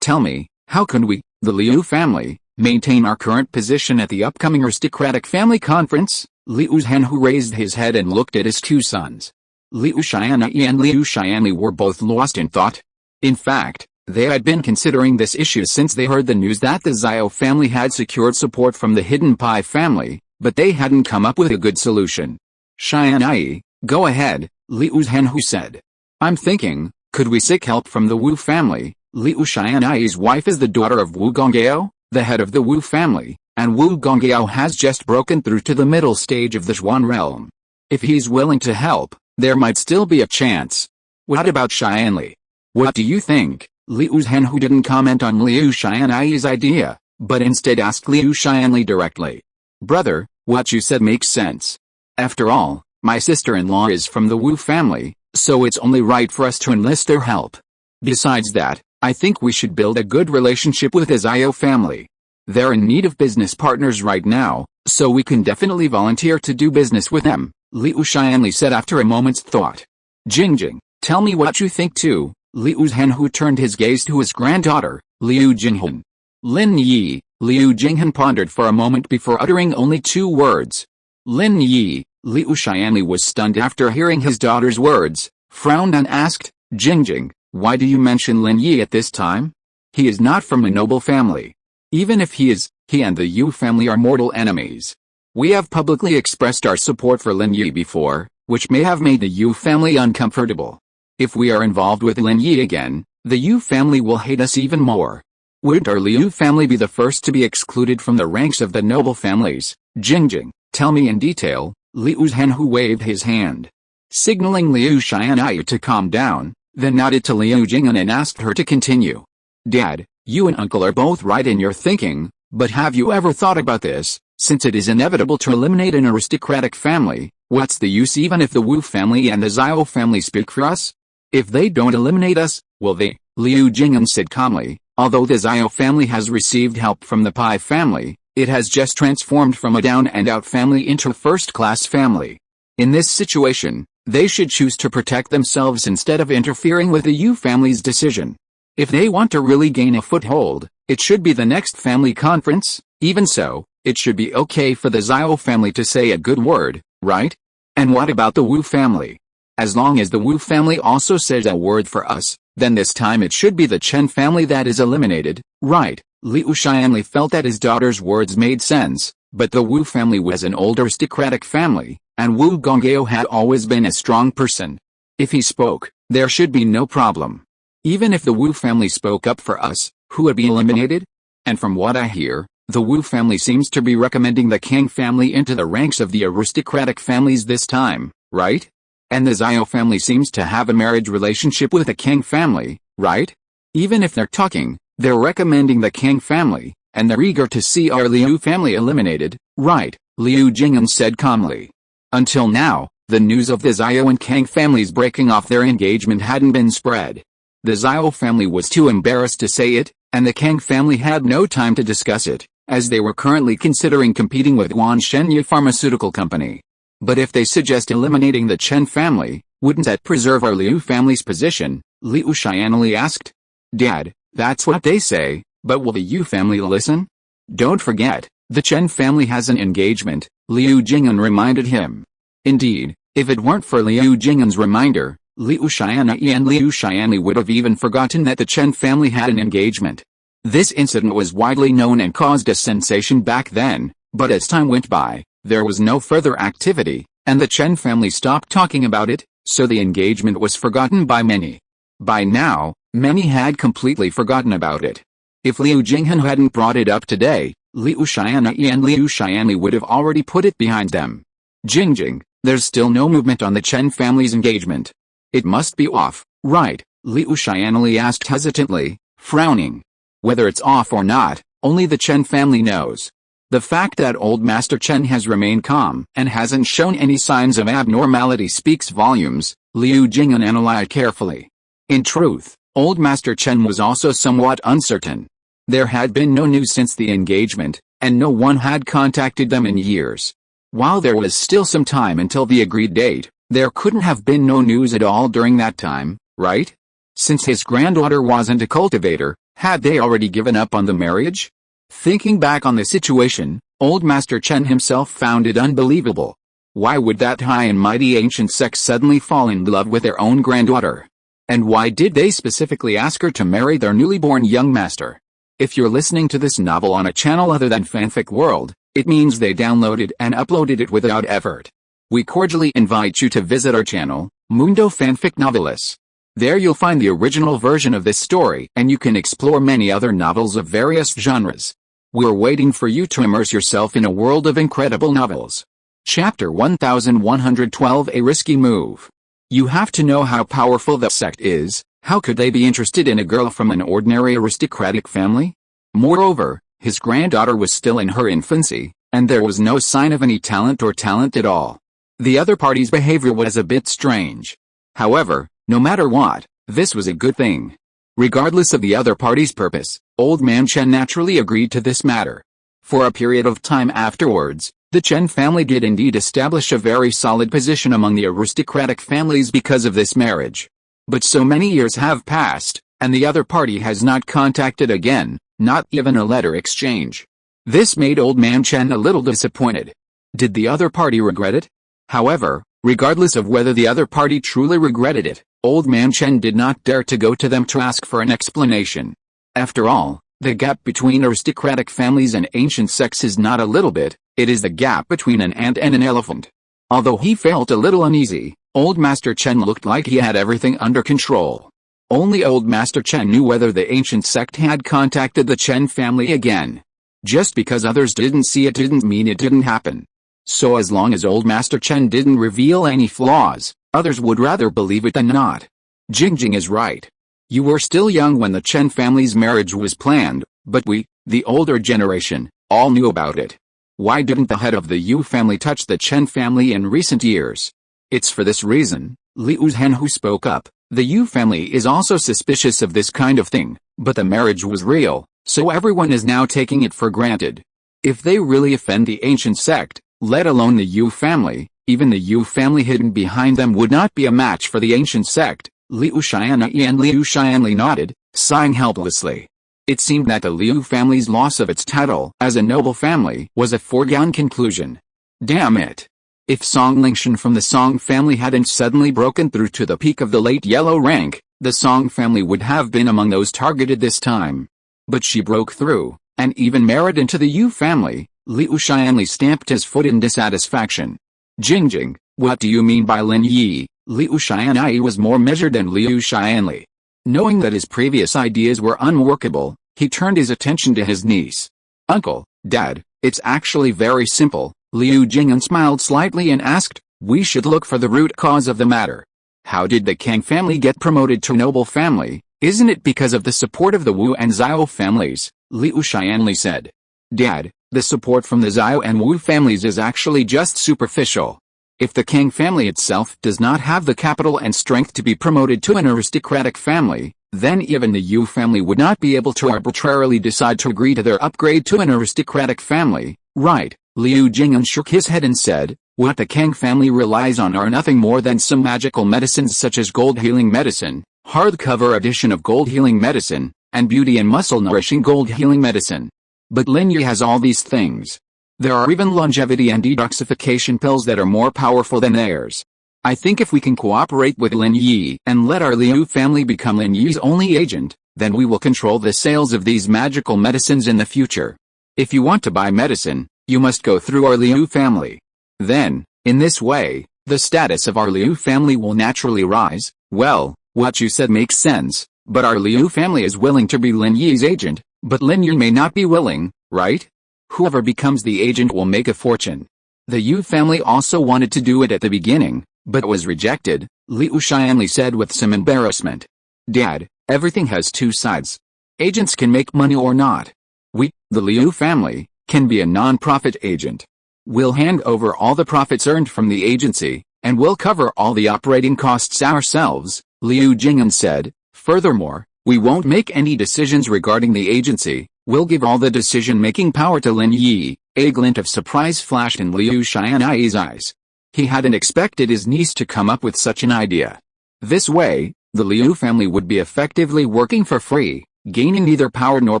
tell me, how can we, the Liu family, maintain our current position at the upcoming aristocratic family conference? Liu Zhen, who raised his head and looked at his two sons. Liu Xianli and Liu Xianli were both lost in thought. In fact, they had been considering this issue since they heard the news that the Zhao family had secured support from the Hidden Pai family, but they hadn't come up with a good solution. Xianli, go ahead, Liu Zhen said. I'm thinking, could we seek help from the Wu family? Liu Xianli's wife is the daughter of Wu Gongyao, the head of the Wu family, and Wu Gongyao has just broken through to the middle stage of the Xuan realm. If he's willing to help, there might still be a chance. What about Xianli? What do you think? Liu Zhen didn't comment on Liu Xianli's idea, but instead asked Liu Xianli directly. Brother, what you said makes sense. After all, my sister-in-law is from the Wu family, so it's only right for us to enlist their help. Besides that, I think we should build a good relationship with the Zhao family. They're in need of business partners right now, so we can definitely volunteer to do business with them, Liu Xianli said after a moment's thought. Jingjing, tell me what you think too, Liu Zhen turned his gaze to his granddaughter, Liu Jinghan. Lin Yi, Liu Jinghan pondered for a moment before uttering only two words. Lin Yi. Liu Xianli was stunned after hearing his daughter's words, frowned and asked, Jingjing, why do you mention Lin Yi at this time? He is not from a noble family. Even if he is, he and the Yu family are mortal enemies. We have publicly expressed our support for Lin Yi before, which may have made the Yu family uncomfortable. If we are involved with Lin Yi again, the Yu family will hate us even more. Wouldn't our Liu family be the first to be excluded from the ranks of the noble families? Jingjing, tell me in detail. Liu Zhen waved his hand, signaling Liu Xianli to calm down, then nodded to Liu Jinghan and asked her to continue. Dad, you and Uncle are both right in your thinking, but have you ever thought about this? Since it is inevitable to eliminate an aristocratic family, what's the use even if the Wu family and the Zhao family speak for us? If they don't eliminate us, will they? Liu Jinghan said calmly, although the Zhao family has received help from the Pai family, it has just transformed from a down-and-out family into a first-class family. In this situation, they should choose to protect themselves instead of interfering with the Yu family's decision. If they want to really gain a foothold, it should be the next family conference. Even so, it should be okay for the Zhao family to say a good word, right? And what about the Wu family? As long as the Wu family also says a word for us, then this time it should be the Chen family that is eliminated, right? Liu Xianli felt that his daughter's words made sense, but the Wu family was an old aristocratic family, and Wu Gongyao had always been a strong person. If he spoke, there should be no problem. Even if the Wu family spoke up for us, who would be eliminated? And from what I hear, the Wu family seems to be recommending the Kang family into the ranks of the aristocratic families this time, right? And the Zhao family seems to have a marriage relationship with the Kang family, right? Even if they're talking, they're recommending the Kang family, and they're eager to see our Liu family eliminated, right? Liu Jinghan said calmly. Until now, the news of the Zhao and Kang families breaking off their engagement hadn't been spread. The Zhao family was too embarrassed to say it, and the Kang family had no time to discuss it, as they were currently considering competing with Wanshenya Pharmaceutical Company. But if they suggest eliminating the Chen family, wouldn't that preserve our Liu family's position? Liu Xianli asked. Dad, that's what they say, but will the Yu family listen? Don't forget, the Chen family has an engagement, Liu Jinghan reminded him. Indeed, if it weren't for Liu Jinghan's reminder, Liu Xianyi and Liu Xianli would have even forgotten that the Chen family had an engagement. This incident was widely known and caused a sensation back then, but as time went by, there was no further activity, and the Chen family stopped talking about it, so the engagement was forgotten by many. By now, many had completely forgotten about it. If Liu Jinghan hadn't brought it up today, Liu Xianyi and Liu Xianli would have already put it behind them. Jingjing, there's still no movement on the Chen family's engagement. It must be off, right? Liu Xianli asked hesitantly, frowning. Whether it's off or not, only the Chen family knows. The fact that old Master Chen has remained calm and hasn't shown any signs of abnormality speaks volumes, Liu Jinghan analyzed carefully. In truth, old Master Chen was also somewhat uncertain. There had been no news since the engagement, and no one had contacted them in years. While there was still some time until the agreed date, there couldn't have been no news at all during that time, right? Since his granddaughter wasn't a cultivator, had they already given up on the marriage? Thinking back on the situation, old Master Chen himself found it unbelievable. Why would that high and mighty ancient sect suddenly fall in love with their own granddaughter? And why did they specifically ask her to marry their newly born young master? If you're listening to this novel on a channel other than Fanfic World, it means they downloaded and uploaded it without effort. We cordially invite you to visit our channel, Mundo Fanfic Novelis. There you'll find the original version of this story and you can explore many other novels of various genres. We're waiting for you to immerse yourself in a world of incredible novels. Chapter 1112 A Risky Move. You have to know how powerful the sect is. How could they be interested in a girl from an ordinary aristocratic family? Moreover, his granddaughter was still in her infancy, and there was no sign of any talent at all. The other party's behavior was a bit strange. However, no matter what, this was a good thing. Regardless of the other party's purpose, old man Chen naturally agreed to this matter. For a period of time afterwards, the Chen family did indeed establish a very solid position among the aristocratic families because of this marriage. But so many years have passed, and the other party has not contacted again, not even a letter exchange. This made old man Chen a little disappointed. Did the other party regret it? However, regardless of whether the other party truly regretted it, old man Chen did not dare to go to them to ask for an explanation. After all, the gap between aristocratic families and ancient sects is not a little bit, it is the gap between an ant and an elephant. Although he felt a little uneasy, old Master Chen looked like he had everything under control. Only old Master Chen knew whether the ancient sect had contacted the Chen family again. Just because others didn't see it didn't mean it didn't happen. So as long as old Master Chen didn't reveal any flaws, others would rather believe it than not. Jingjing is right. You were still young when the Chen family's marriage was planned, but we, the older generation, all knew about it. Why didn't the head of the Yu family touch the Chen family in recent years? It's for this reason, Liu Zhen who spoke up. The Yu family is also suspicious of this kind of thing, but the marriage was real, so everyone is now taking it for granted. If they really offend the ancient sect, let alone the Yu family, even the Yu family hidden behind them would not be a match for the ancient sect. Liu Xianyi and Liu Xianli nodded, sighing helplessly. It seemed that the Liu family's loss of its title as a noble family was a foregone conclusion. Damn it! If Song Lingshan from the Song family hadn't suddenly broken through to the peak of the late yellow rank, the Song family would have been among those targeted this time. But she broke through, and even married into the Yu family. Liu Xianli stamped his foot in dissatisfaction. Jingjing, what do you mean by Lin Yi? Liu Xianyi was more measured than Liu Xianli. Knowing that his previous ideas were unworkable, he turned his attention to his niece. Uncle, Dad, it's actually very simple. Liu Jinghan smiled slightly and asked, we should look for the root cause of the matter. How did the Kang family get promoted to noble family? Isn't it because of the support of the Wu and Zhao families? Liu Xianli said. Dad, the support from the Zhao and Wu families is actually just superficial. If the Kang family itself does not have the capital and strength to be promoted to an aristocratic family, then even the Yu family would not be able to arbitrarily decide to agree to their upgrade to an aristocratic family, right? Liu Jinghan shook his head and said, what the Kang family relies on are nothing more than some magical medicines such as gold healing medicine, hardcover edition of gold healing medicine, and beauty and muscle nourishing gold healing medicine. But Lin Yi has all these things. There are even longevity and detoxification pills that are more powerful than theirs. I think if we can cooperate with Lin Yi and let our Liu family become Lin Yi's only agent, then we will control the sales of these magical medicines in the future. If you want to buy medicine, you must go through our Liu family. Then, in this way, the status of our Liu family will naturally rise. Well, what you said makes sense, but our Liu family is willing to be Lin Yi's agent, but Lin Yi may not be willing, right? Whoever becomes the agent will make a fortune. The Yu family also wanted to do it at the beginning, but was rejected, Liu Xianli said with some embarrassment. Dad, everything has two sides. Agents can make money or not. We, the Liu family, can be a non-profit agent. We'll hand over all the profits earned from the agency, and we'll cover all the operating costs ourselves, Liu Jing'an said. Furthermore, we won't make any decisions regarding the agency, we'll give all the decision-making power to Lin Yi. A glint of surprise flashed in Liu Xianli's eyes. He hadn't expected his niece to come up with such an idea. This way, the Liu family would be effectively working for free, gaining neither power nor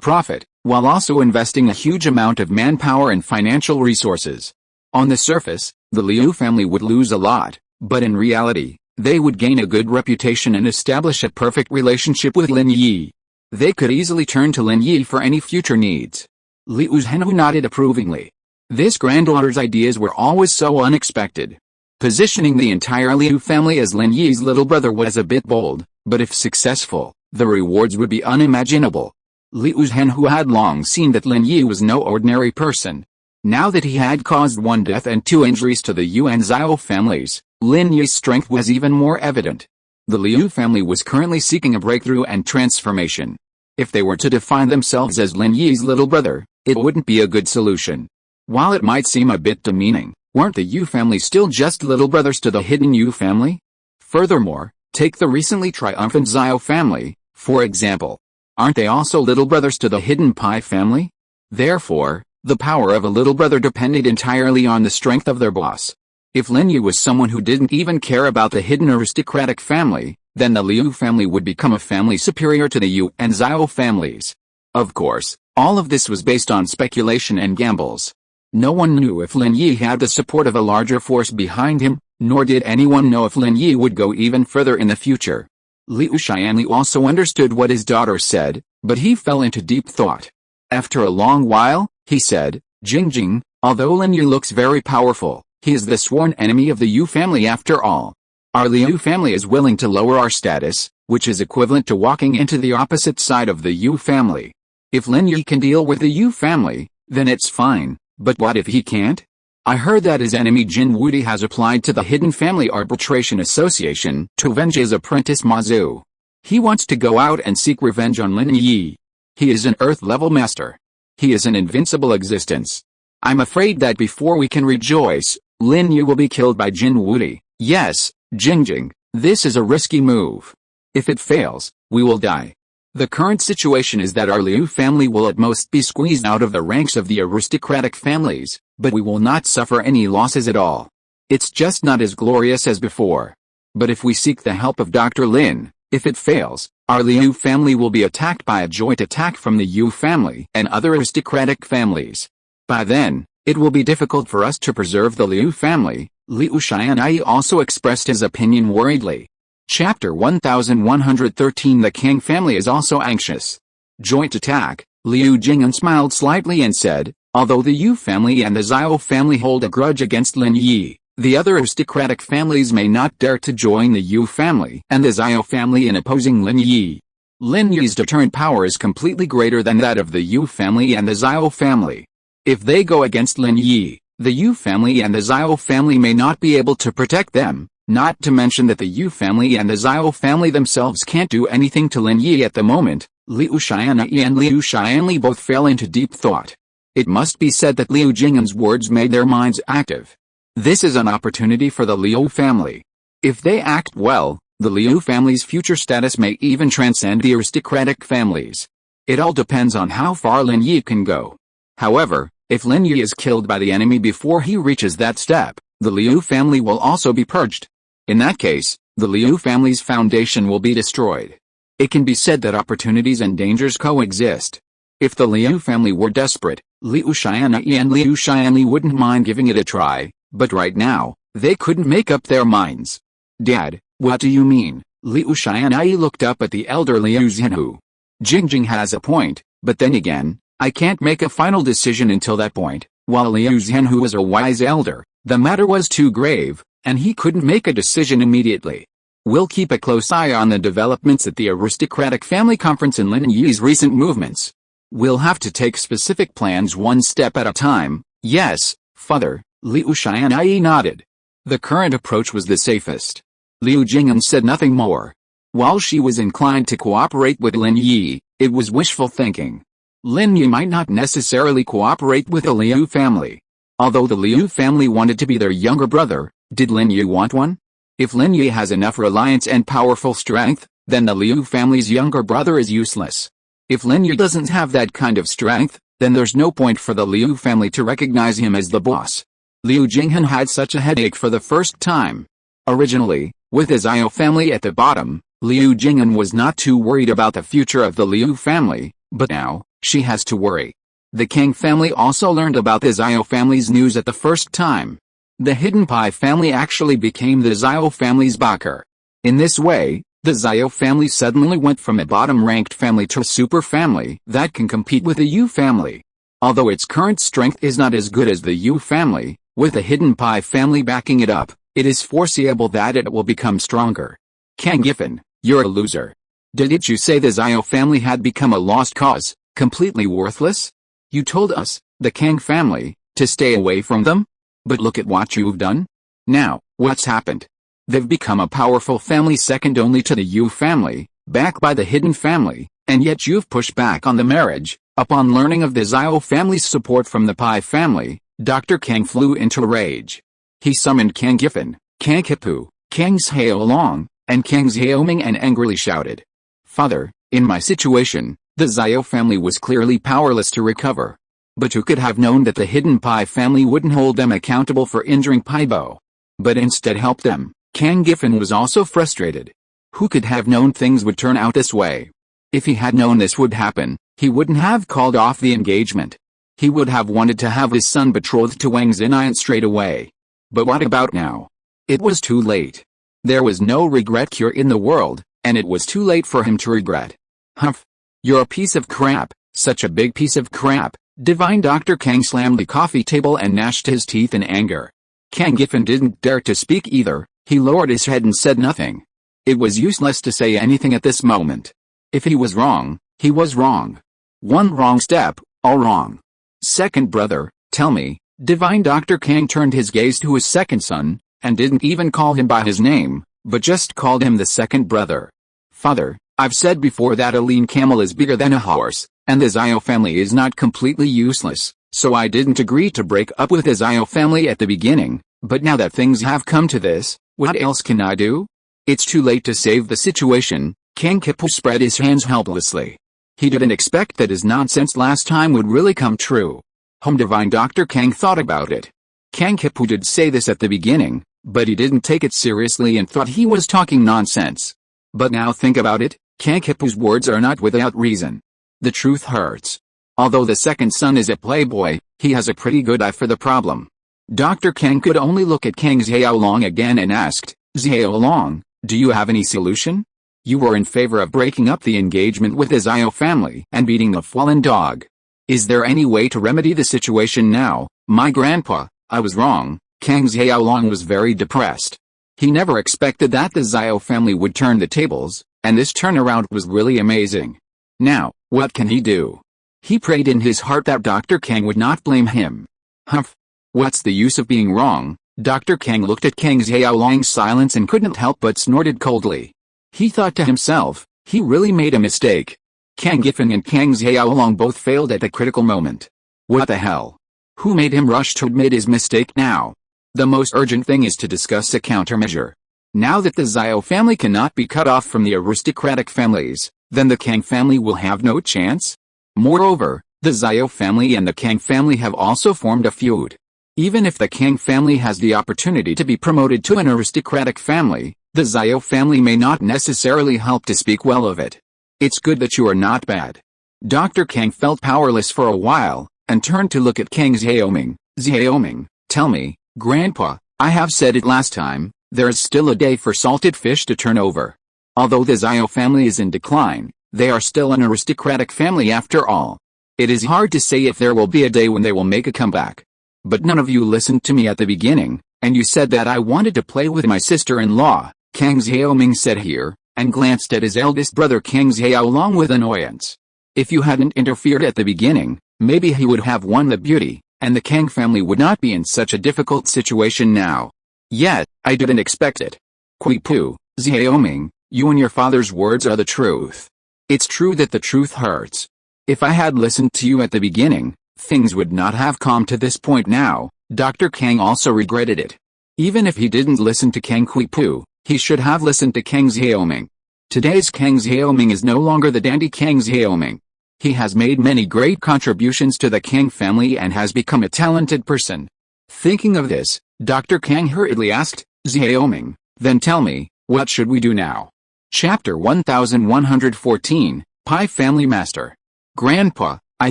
profit, while also investing a huge amount of manpower and financial resources. On the surface, the Liu family would lose a lot, but in reality, they would gain a good reputation and establish a perfect relationship with Lin Yi. They could easily turn to Lin Yi for any future needs. Liu Zhenhu nodded approvingly. This granddaughter's ideas were always so unexpected. Positioning the entire Liu family as Lin Yi's little brother was a bit bold, but if successful, the rewards would be unimaginable. Liu Zhenhu had long seen that Lin Yi was no ordinary person. Now that he had caused 1 death and 2 injuries to the Yu and Zhao families, Lin Yi's strength was even more evident. The Liu family was currently seeking a breakthrough and transformation. If they were to define themselves as Lin Yi's little brother, it wouldn't be a good solution. While it might seem a bit demeaning, weren't the Yu family still just little brothers to the hidden Yu family? Furthermore, take the recently triumphant Zhao family, for example. Aren't they also little brothers to the hidden Pai family? Therefore, the power of a little brother depended entirely on the strength of their boss. If Lin Yi was someone who didn't even care about the hidden aristocratic family, then the Liu family would become a family superior to the Yu and Zhao families. Of course, all of this was based on speculation and gambles. No one knew if Lin Yi had the support of a larger force behind him, nor did anyone know if Lin Yi would go even further in the future. Liu Xianli also understood what his daughter said, but he fell into deep thought. After a long while, he said, Jingjing, although Lin Yi looks very powerful, he is the sworn enemy of the Yu family after all. Our Liu family is willing to lower our status, which is equivalent to walking into the opposite side of the Yu family. If Lin Yi can deal with the Yu family, then it's fine, but what if he can't? I heard that his enemy Jin Wudi has applied to the Hidden Family Arbitration Association to avenge his apprentice Ma Zhu. He wants to go out and seek revenge on Lin Yi. He is an Earth-level master. He is an invincible existence. I'm afraid that before we can rejoice, Lin Yi will be killed by Jin Wudi. Yes, Jingjing, this is a risky move. If it fails, we will die. The current situation is that our Liu family will at most be squeezed out of the ranks of the aristocratic families, but we will not suffer any losses at all. It's just not as glorious as before. But if we seek the help of Dr. Lin, if it fails, our Liu family will be attacked by a joint attack from the Yu family and other aristocratic families. By then, it will be difficult for us to preserve the Liu family. Liu Xianyi also expressed his opinion worriedly. Chapter 1113 The King family is also anxious. Joint attack. Liu Jing'an smiled slightly and said, although the Yu family and the Zhao family hold a grudge against Lin Yi, the other aristocratic families may not dare to join the Yu family and the Zhao family in opposing Lin Yi. Lin Yi's deterrent power is completely greater than that of the Yu family and the Zhao family. If they go against Lin Yi, the Yu family and the Zhao family may not be able to protect them. Not to mention that the Yu family and the Zhao family themselves can't do anything to Lin Yi at the moment. Liu Xianyi and Liu Xianli both fell into deep thought. It must be said that Liu Jing'an's words made their minds active. This is an opportunity for the Liu family. If they act well, the Liu family's future status may even transcend the aristocratic families. It all depends on how far Lin Yi can go. However, if Lin Yi is killed by the enemy before he reaches that step, the Liu family will also be purged. In that case, the Liu family's foundation will be destroyed. It can be said that opportunities and dangers coexist. If the Liu family were desperate, Liu Xianyi and Liu Xianli wouldn't mind giving it a try, but right now, they couldn't make up their minds. Dad, what do you mean? Liu Xianyi looked up at the elder Liu Zhenhu. Jingjing has a point, but then again, I can't make a final decision until that point. While Liu Zhenhu was a wise elder, the matter was too grave, and he couldn't make a decision immediately. We'll keep a close eye on the developments at the aristocratic family conference and Lin Yi's recent movements. We'll have to take specific plans one step at a time. Yes, father, Liu Xianyi nodded. The current approach was the safest. Liu Jing'an said nothing more. While she was inclined to cooperate with Lin Yi, it was wishful thinking. Lin Yi might not necessarily cooperate with the Liu family. Although the Liu family wanted to be their younger brother, did Lin Yi want one? If Lin Yi has enough reliance and powerful strength, then the Liu family's younger brother is useless. If Lin Yi doesn't have that kind of strength, then there's no point for the Liu family to recognize him as the boss. Liu Jinghan had such a headache for the first time. Originally, with the Zhao family at the bottom, Liu Jinghan was not too worried about the future of the Liu family, but now, she has to worry. The Kang family also learned about the Zhao family's news at the first time. The Hidden Pai family actually became the Zhao family's backer. In this way, the Zhao family suddenly went from a bottom-ranked family to a super family that can compete with the Yu family. Although its current strength is not as good as the Yu family, with the Hidden Pai family backing it up, it is foreseeable that it will become stronger. Kang Giffen, you're a loser. Didn't you say the Zhao family had become a lost cause, completely worthless? You told us, the Kang family, to stay away from them? But look at what you've done. Now, what's happened? They've become a powerful family second only to the Yu family, backed by the Hidden family, and yet you've pushed back on the marriage. Upon learning of the Zhao family's support from the Pai family, Dr. Kang flew into a rage. He summoned Kang Giffen, Kang Kipu, Kang Xiaolong, and Kang Xiaoming and angrily shouted. Father, in my situation, the Zhao family was clearly powerless to recover. But who could have known that the Hidden Pai family wouldn't hold them accountable for injuring Paibo? But instead helped them. Kang Giffen was also frustrated. Who could have known things would turn out this way? If he had known this would happen, he wouldn't have called off the engagement. He would have wanted to have his son betrothed to Wang Xinyan straight away. But what about now? It was too late. There was no regret cure in the world, and it was too late for him to regret. Humph. You're a piece of crap, such a big piece of crap. Divine Dr. Kang slammed the coffee table and gnashed his teeth in anger. Kang Giffen didn't dare to speak either. He lowered his head and said nothing. It was useless to say anything at this moment. If he was wrong, he was wrong. One wrong step, all wrong. Second brother, tell me. Divine Dr. Kang turned his gaze to his second son, and didn't even call him by his name, but just called him the second brother. Father, I've said before that a lean camel is bigger than a horse, and the Zhao family is not completely useless, so I didn't agree to break up with the Zhao family at the beginning, but now that things have come to this, what else can I do? It's too late to save the situation. Kang Kipu spread his hands helplessly. He didn't expect that his nonsense last time would really come true. Divine Dr. Kang thought about it. Kang Kipu did say this at the beginning, but he didn't take it seriously and thought he was talking nonsense. But now think about it, Kang Kipu's words are not without reason. The truth hurts. Although the second son is a playboy, he has a pretty good eye for the problem. Dr. Kang could only look at Kang Xiaolong again and asked, Xiaolong, do you have any solution? You were in favor of breaking up the engagement with the Zhao family and beating the fallen dog. Is there any way to remedy the situation now? My grandpa, I was wrong. Kang Xiaolong was very depressed. He never expected that the Zhao family would turn the tables, and this turnaround was really amazing. Now, what can he do? He prayed in his heart that Dr. Kang would not blame him. Humph. What's the use of being wrong? Dr. Kang looked at Kang Xiaolong's silence and couldn't help but snorted coldly. He thought to himself, he really made a mistake. Kang Giffen and Kang Xiaolong both failed at the critical moment. What the hell? Who made him rush to admit his mistake now? The most urgent thing is to discuss a countermeasure. Now that the Zhao family cannot be cut off from the aristocratic families, then the Kang family will have no chance. Moreover, the Zhao family and the Kang family have also formed a feud. Even if the Kang family has the opportunity to be promoted to an aristocratic family, the Zhao family may not necessarily help to speak well of it. It's good that you are not bad. Dr. Kang felt powerless for a while, and turned to look at Kang Xiaoming. Xiaoming, tell me, Grandpa, I have said it last time, There is still a day for salted fish to turn over. Although the Zhao family is in decline, they are still an aristocratic family after all. It is hard to say if there will be a day when they will make a comeback. But none of you listened to me at the beginning, and you said that I wanted to play with my sister-in-law, Kang Xiaoming said here, and glanced at his eldest brother Kang Xiaolong with annoyance. If you hadn't interfered at the beginning, maybe he would have won the beauty, and the Kang family would not be in such a difficult situation now. Yet, I didn't expect it. Pu, Xiaoming, you and your father's words are the truth. It's true that the truth hurts. If I had listened to you at the beginning, things would not have come to this point now. Dr. Kang also regretted it. Even if he didn't listen to Kang Pu, he should have listened to Kang Xiaoming. Today's Kang Xiaoming is no longer the dandy Kang Xiaoming. He has made many great contributions to the Kang family and has become a talented person. Thinking of this, Dr. Kang hurriedly asked, Xiaoming, then tell me, what should we do now? Chapter 1114, Pi Family Master. Grandpa, I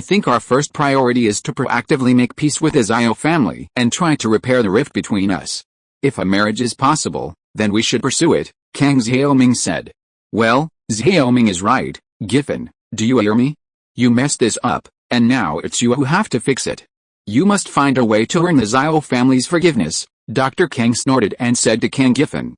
think our first priority is to proactively make peace with the Zhao family and try to repair the rift between us. If a marriage is possible, then we should pursue it, Kang Xiaoming said. Well, Xiaoming is right, Giffen, do you hear me? You messed this up, and now it's you who have to fix it. You must find a way to earn the Zhao family's forgiveness, Dr. Kang snorted and said to Kang Giffen.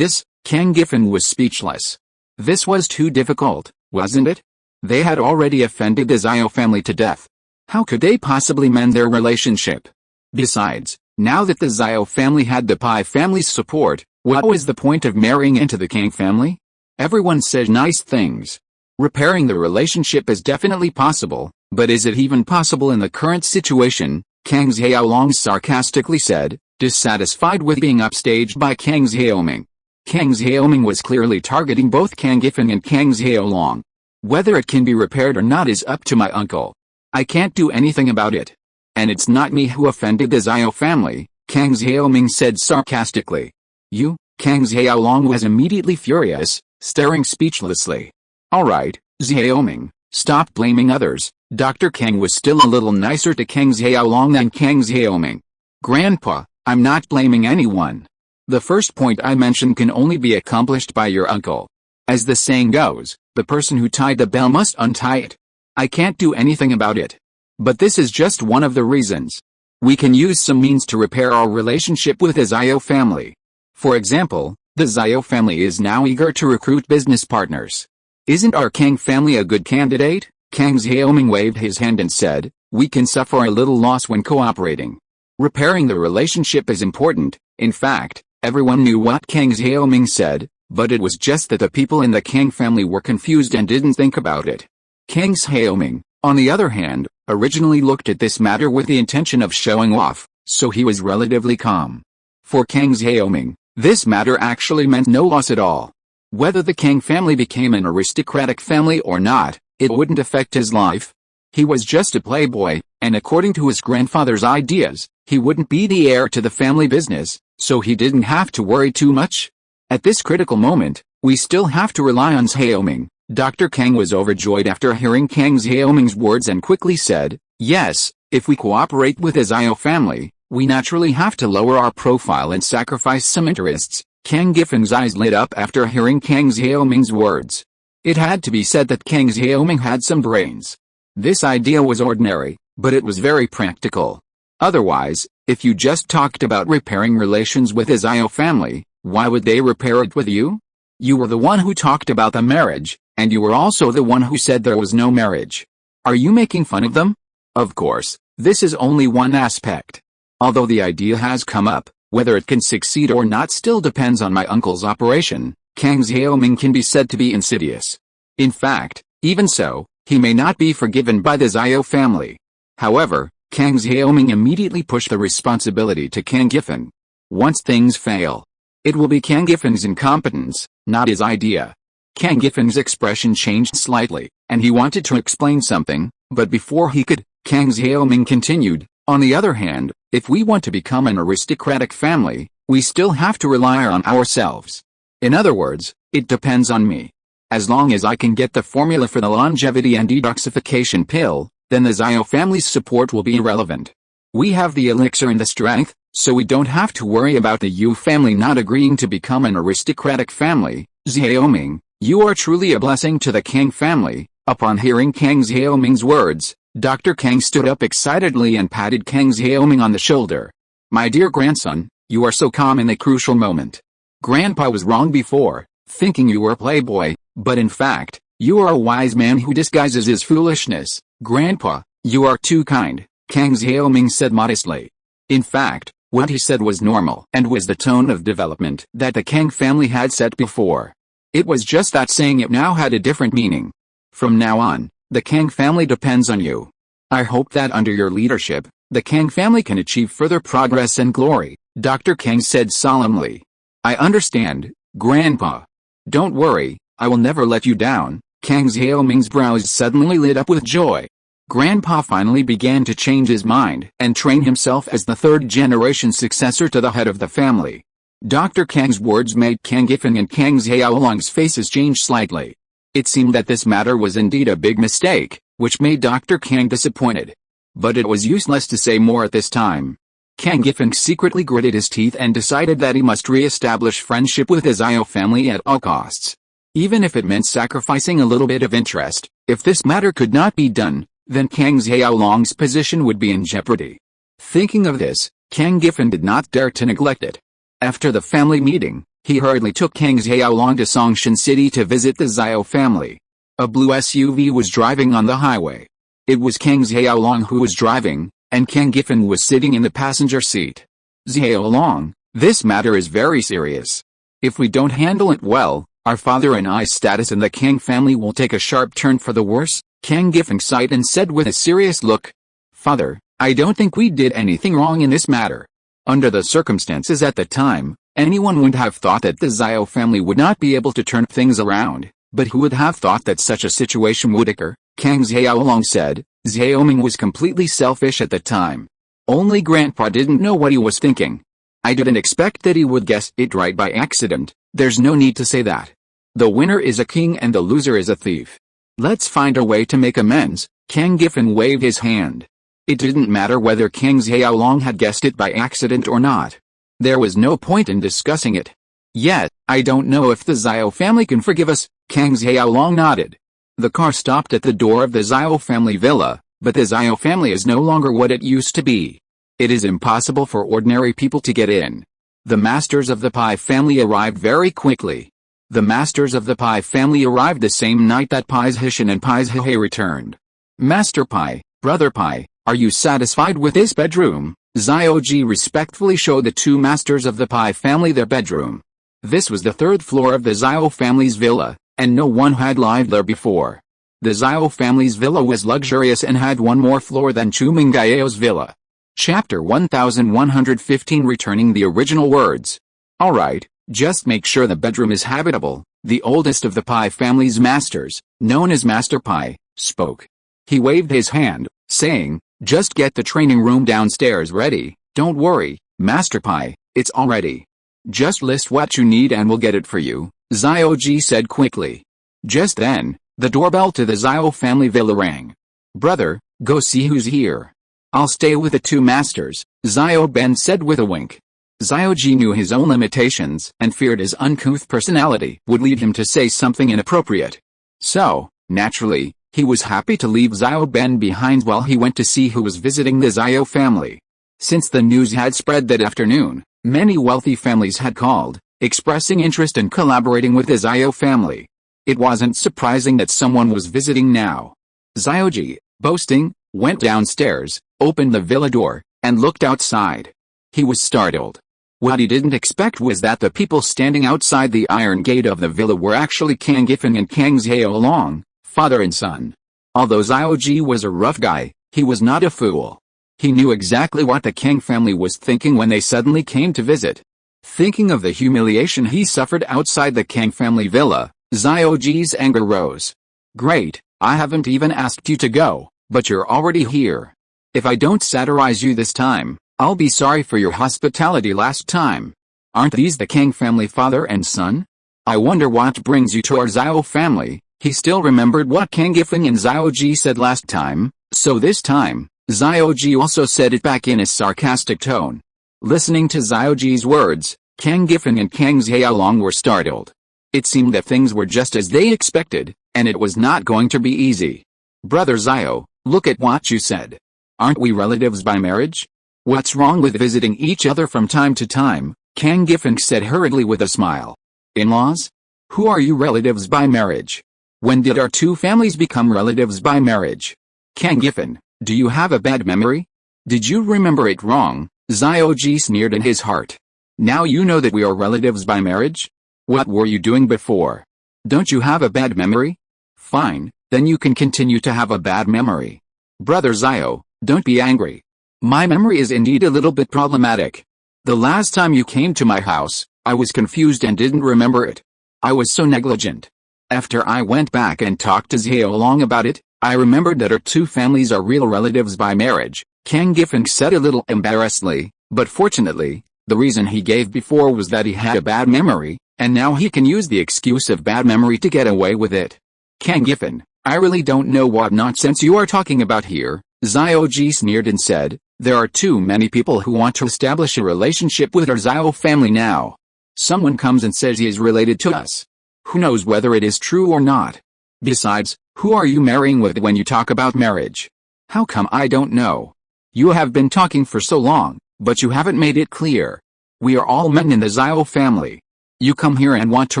Kang Giffen was speechless. This was too difficult, wasn't it? They had already offended the Zhao family to death. How could they possibly mend their relationship? Besides, now that the Zhao family had the Pi family's support, what was the point of marrying into the Kang family? Everyone said nice things. Repairing the relationship is definitely possible, but is it even possible in the current situation? Kang Xiaolong sarcastically said, dissatisfied with being upstaged by Kang Xiaoming. Kang Xiaoming was clearly targeting both Kang Giffen and Kang Xiaolong. Whether it can be repaired or not is up to my uncle. I can't do anything about it. And it's not me who offended the Zhao family, Kang Xiaoming said sarcastically. You? Kang Xiaolong was immediately furious, staring speechlessly. Alright, Xiaoming, stop blaming others. Dr. Kang was still a little nicer to Kang Xiaolong than Kang Xiaoming. Grandpa, I'm not blaming anyone. The first point I mentioned can only be accomplished by your uncle. As the saying goes, the person who tied the bell must untie it. I can't do anything about it. But this is just one of the reasons. We can use some means to repair our relationship with the Zhao family. For example, the Zhao family is now eager to recruit business partners. Isn't our Kang family a good candidate? Kang Xiaoming waved his hand and said, we can suffer a little loss when cooperating. Repairing the relationship is important. In fact, everyone knew what Kang Xiaoming said, but it was just that the people in the Kang family were confused and didn't think about it. Kang Xiaoming, on the other hand, originally looked at this matter with the intention of showing off, so he was relatively calm. For Kang Xiaoming, this matter actually meant no loss at all. Whether the Kang family became an aristocratic family or not, it wouldn't affect his life. He was just a playboy, and according to his grandfather's ideas, he wouldn't be the heir to the family business, so he didn't have to worry too much. At this critical moment, we still have to rely on Xiaoming. Dr. Kang was overjoyed after hearing Kang Xiaoming's words and quickly said, yes, if we cooperate with the Zhao family, we naturally have to lower our profile and sacrifice some interests. Kang Giffen's eyes lit up after hearing Kang Xiaoming's words. It had to be said that Kang Xiaoming had some brains. This idea was ordinary, but it was very practical. Otherwise, if you just talked about repairing relations with the Zhao family, why would they repair it with you? You were the one who talked about the marriage, and you were also the one who said there was no marriage. Are you making fun of them? Of course, this is only one aspect. Although the idea has come up, whether it can succeed or not still depends on my uncle's operation. Kang Xiaoming can be said to be insidious. In fact, even so, he may not be forgiven by the Zhao family. However, Kang Xiaoming immediately pushed the responsibility to Kang Giffen. Once things fail, it will be Kang Giffen's incompetence, not his idea. Kang Giffen's expression changed slightly, and he wanted to explain something, but before he could, Kang Xiaoming continued, on the other hand, if we want to become an aristocratic family, we still have to rely on ourselves. In other words, it depends on me. As long as I can get the formula for the longevity and detoxification pill, then the Zhao family's support will be irrelevant. We have the elixir and the strength, so we don't have to worry about the Yu family not agreeing to become an aristocratic family. Xiaoming, you are truly a blessing to the Kang family." Upon hearing Kang Xiaoming's words, Dr. Kang stood up excitedly and patted Kang Xiaoming on the shoulder. "My dear grandson, you are so calm in the crucial moment. Grandpa was wrong before, thinking you were a playboy, but in fact, you are a wise man who disguises his foolishness." "Grandpa, you are too kind," Kang Xiaoming said modestly. In fact, what he said was normal and was the tone of development that the Kang family had set before. It was just that saying it now had a different meaning. "From now on, the Kang family depends on you. I hope that under your leadership, the Kang family can achieve further progress and glory," Dr. Kang said solemnly. "I understand, Grandpa. Don't worry, I will never let you down." Kang Xiaoming's brows suddenly lit up with joy. Grandpa finally began to change his mind and train himself as the third-generation successor to the head of the family. Dr. Kang's words made Kang Gifeng and Kang Xiaolong's faces change slightly. It seemed that this matter was indeed a big mistake, which made Dr. Kang disappointed. But it was useless to say more at this time. Kang Gifeng secretly gritted his teeth and decided that he must re-establish friendship with the Xiao family at all costs. Even if it meant sacrificing a little bit of interest, if this matter could not be done, then Kang Xiaolong's position would be in jeopardy. Thinking of this, Kang Gifeng did not dare to neglect it. After the family meeting, he hurriedly took Kang Xiaolong to Songshan City to visit the Xiao family. A blue SUV was driving on the highway. It was Kang Xiaolong who was driving, and Kang Gifeng was sitting in the passenger seat. "Xiaolong, this matter is very serious. If we don't handle it well, our father and I's status in the Kang family will take a sharp turn for the worse," Kang Gifeng sighed and said with a serious look. "Father, I don't think we did anything wrong in this matter. Under the circumstances at the time, anyone would have thought that the Xiao family would not be able to turn things around, but who would have thought that such a situation would occur?" Kang Xiaolong said. "Xiaoming was completely selfish at the time. Only Grandpa didn't know what he was thinking. I didn't expect that he would guess it right by accident. There's no need to say that. The winner is a king and the loser is a thief. Let's find a way to make amends." Kang Gifeng waved his hand. It didn't matter whether Kang Xiaolong had guessed it by accident or not. There was no point in discussing it. "Yet, I don't know if the Xiao family can forgive us," Kang Xiaolong nodded. The car stopped at the door of the Xiao family villa, but the Xiao family is no longer what it used to be. It is impossible for ordinary people to get in. The masters of the Pai family arrived very quickly. The masters of the Pai family arrived the same night that Pai's Hishan and Pai's Hehe returned. "Master Pai, Brother Pai, are you satisfied with this bedroom?" Xiaoji respectfully showed the two masters of the Pai family their bedroom. This was the third floor of the Xiao family's villa, and no one had lived there before. The Xiao family's villa was luxurious and had one more floor than Chu Mengyao's villa. Chapter 1115 Returning the original words. "Alright, just make sure the bedroom is habitable," the oldest of the Pai family's masters, known as Master Pai, spoke. He waved his hand, saying, "Just get the training room downstairs ready. Don't worry, Master Pai, it's all ready. Just list what you need and we'll get it for you," Xiaoji said quickly. Just then, the doorbell to the Xiao family villa rang. "Brother, go see who's here." "I'll stay with the two masters," Xiao Ben said with a wink. Xiaoji knew his own limitations and feared his uncouth personality would lead him to say something inappropriate. So, naturally, he was happy to leave Xiao Ben behind while he went to see who was visiting the Xiao family. Since the news had spread that afternoon, many wealthy families had called, expressing interest in collaborating with the Xiao family. It wasn't surprising that someone was visiting now. Xiaoji, boasting, went downstairs, opened the villa door, and looked outside. He was startled. What he didn't expect was that the people standing outside the iron gate of the villa were actually Kang Gifeng and Kang Xiaolong, father and son. Although Xiaoji was a rough guy, he was not a fool. He knew exactly what the Kang family was thinking when they suddenly came to visit. Thinking of the humiliation he suffered outside the Kang family villa, Xiaoji's anger rose. "Great, I haven't even asked you to go, but you're already here. If I don't satirize you this time, I'll be sorry for your hospitality last time. Aren't these the Kang family father and son? I wonder what brings you to our Xiao family." He still remembered what Kang Gifeng and Xiaoji said last time, so this time, Xiaoji also said it back in a sarcastic tone. Listening to Xiaoji's words, Kang Giffen and Kang Xiaolong were startled. It seemed that things were just as they expected, and it was not going to be easy. Brother Xiao, look at what you said. Aren't we relatives by marriage? What's wrong with visiting each other from time to time? Kang Giffen said hurriedly with a smile. In-laws? Who are you relatives by marriage? When did our two families become relatives by marriage? Kang Giffen, do you have a bad memory? Did you remember it wrong? Xiaoji sneered in his heart. Now you know that we are relatives by marriage? What were you doing before? Don't you have a bad memory? Fine, then you can continue to have a bad memory. Brother Xiao, don't be angry. My memory is indeed a little bit problematic. The last time you came to my house, I was confused and didn't remember it. I was so negligent. After I went back and talked to Xiaolong about it, I remembered that our two families are real relatives by marriage, Kang Giffen said a little embarrassedly, but fortunately, the reason he gave before was that he had a bad memory, and now he can use the excuse of bad memory to get away with it. Kang Giffen, I really don't know what nonsense you are talking about here, Xiaoji sneered and said, there are too many people who want to establish a relationship with our Xiao family now. Someone comes and says he is related to us. Who knows whether it is true or not? Besides, who are you marrying with when you talk about marriage? How come I don't know? You have been talking for so long, but you haven't made it clear. We are all men in the Xiao family. You come here and want to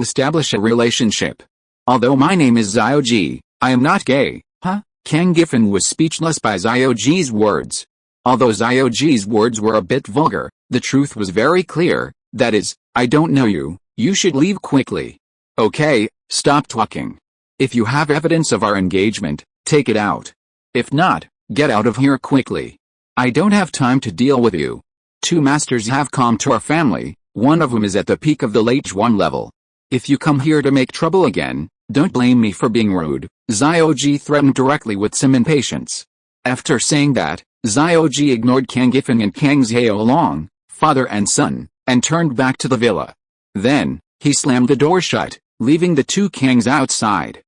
establish a relationship. Although my name is Xiaoji, I am not gay, huh? Kang Giffen was speechless by Xiaoji's words. Although Xiaoji's words were a bit vulgar, the truth was very clear, that is, I don't know you, you should leave quickly. Okay, stop talking. If you have evidence of our engagement, take it out. If not, get out of here quickly. I don't have time to deal with you. Two masters have come to our family, one of whom is at the peak of the late Zhuan level. If you come here to make trouble again, don't blame me for being rude, Xiaoji threatened directly with some impatience. After saying that, Xiaoji ignored Kang Giffen and Kang Xiaolong, father and son, and turned back to the villa. Then, he slammed the door shut, leaving the two Kangs outside.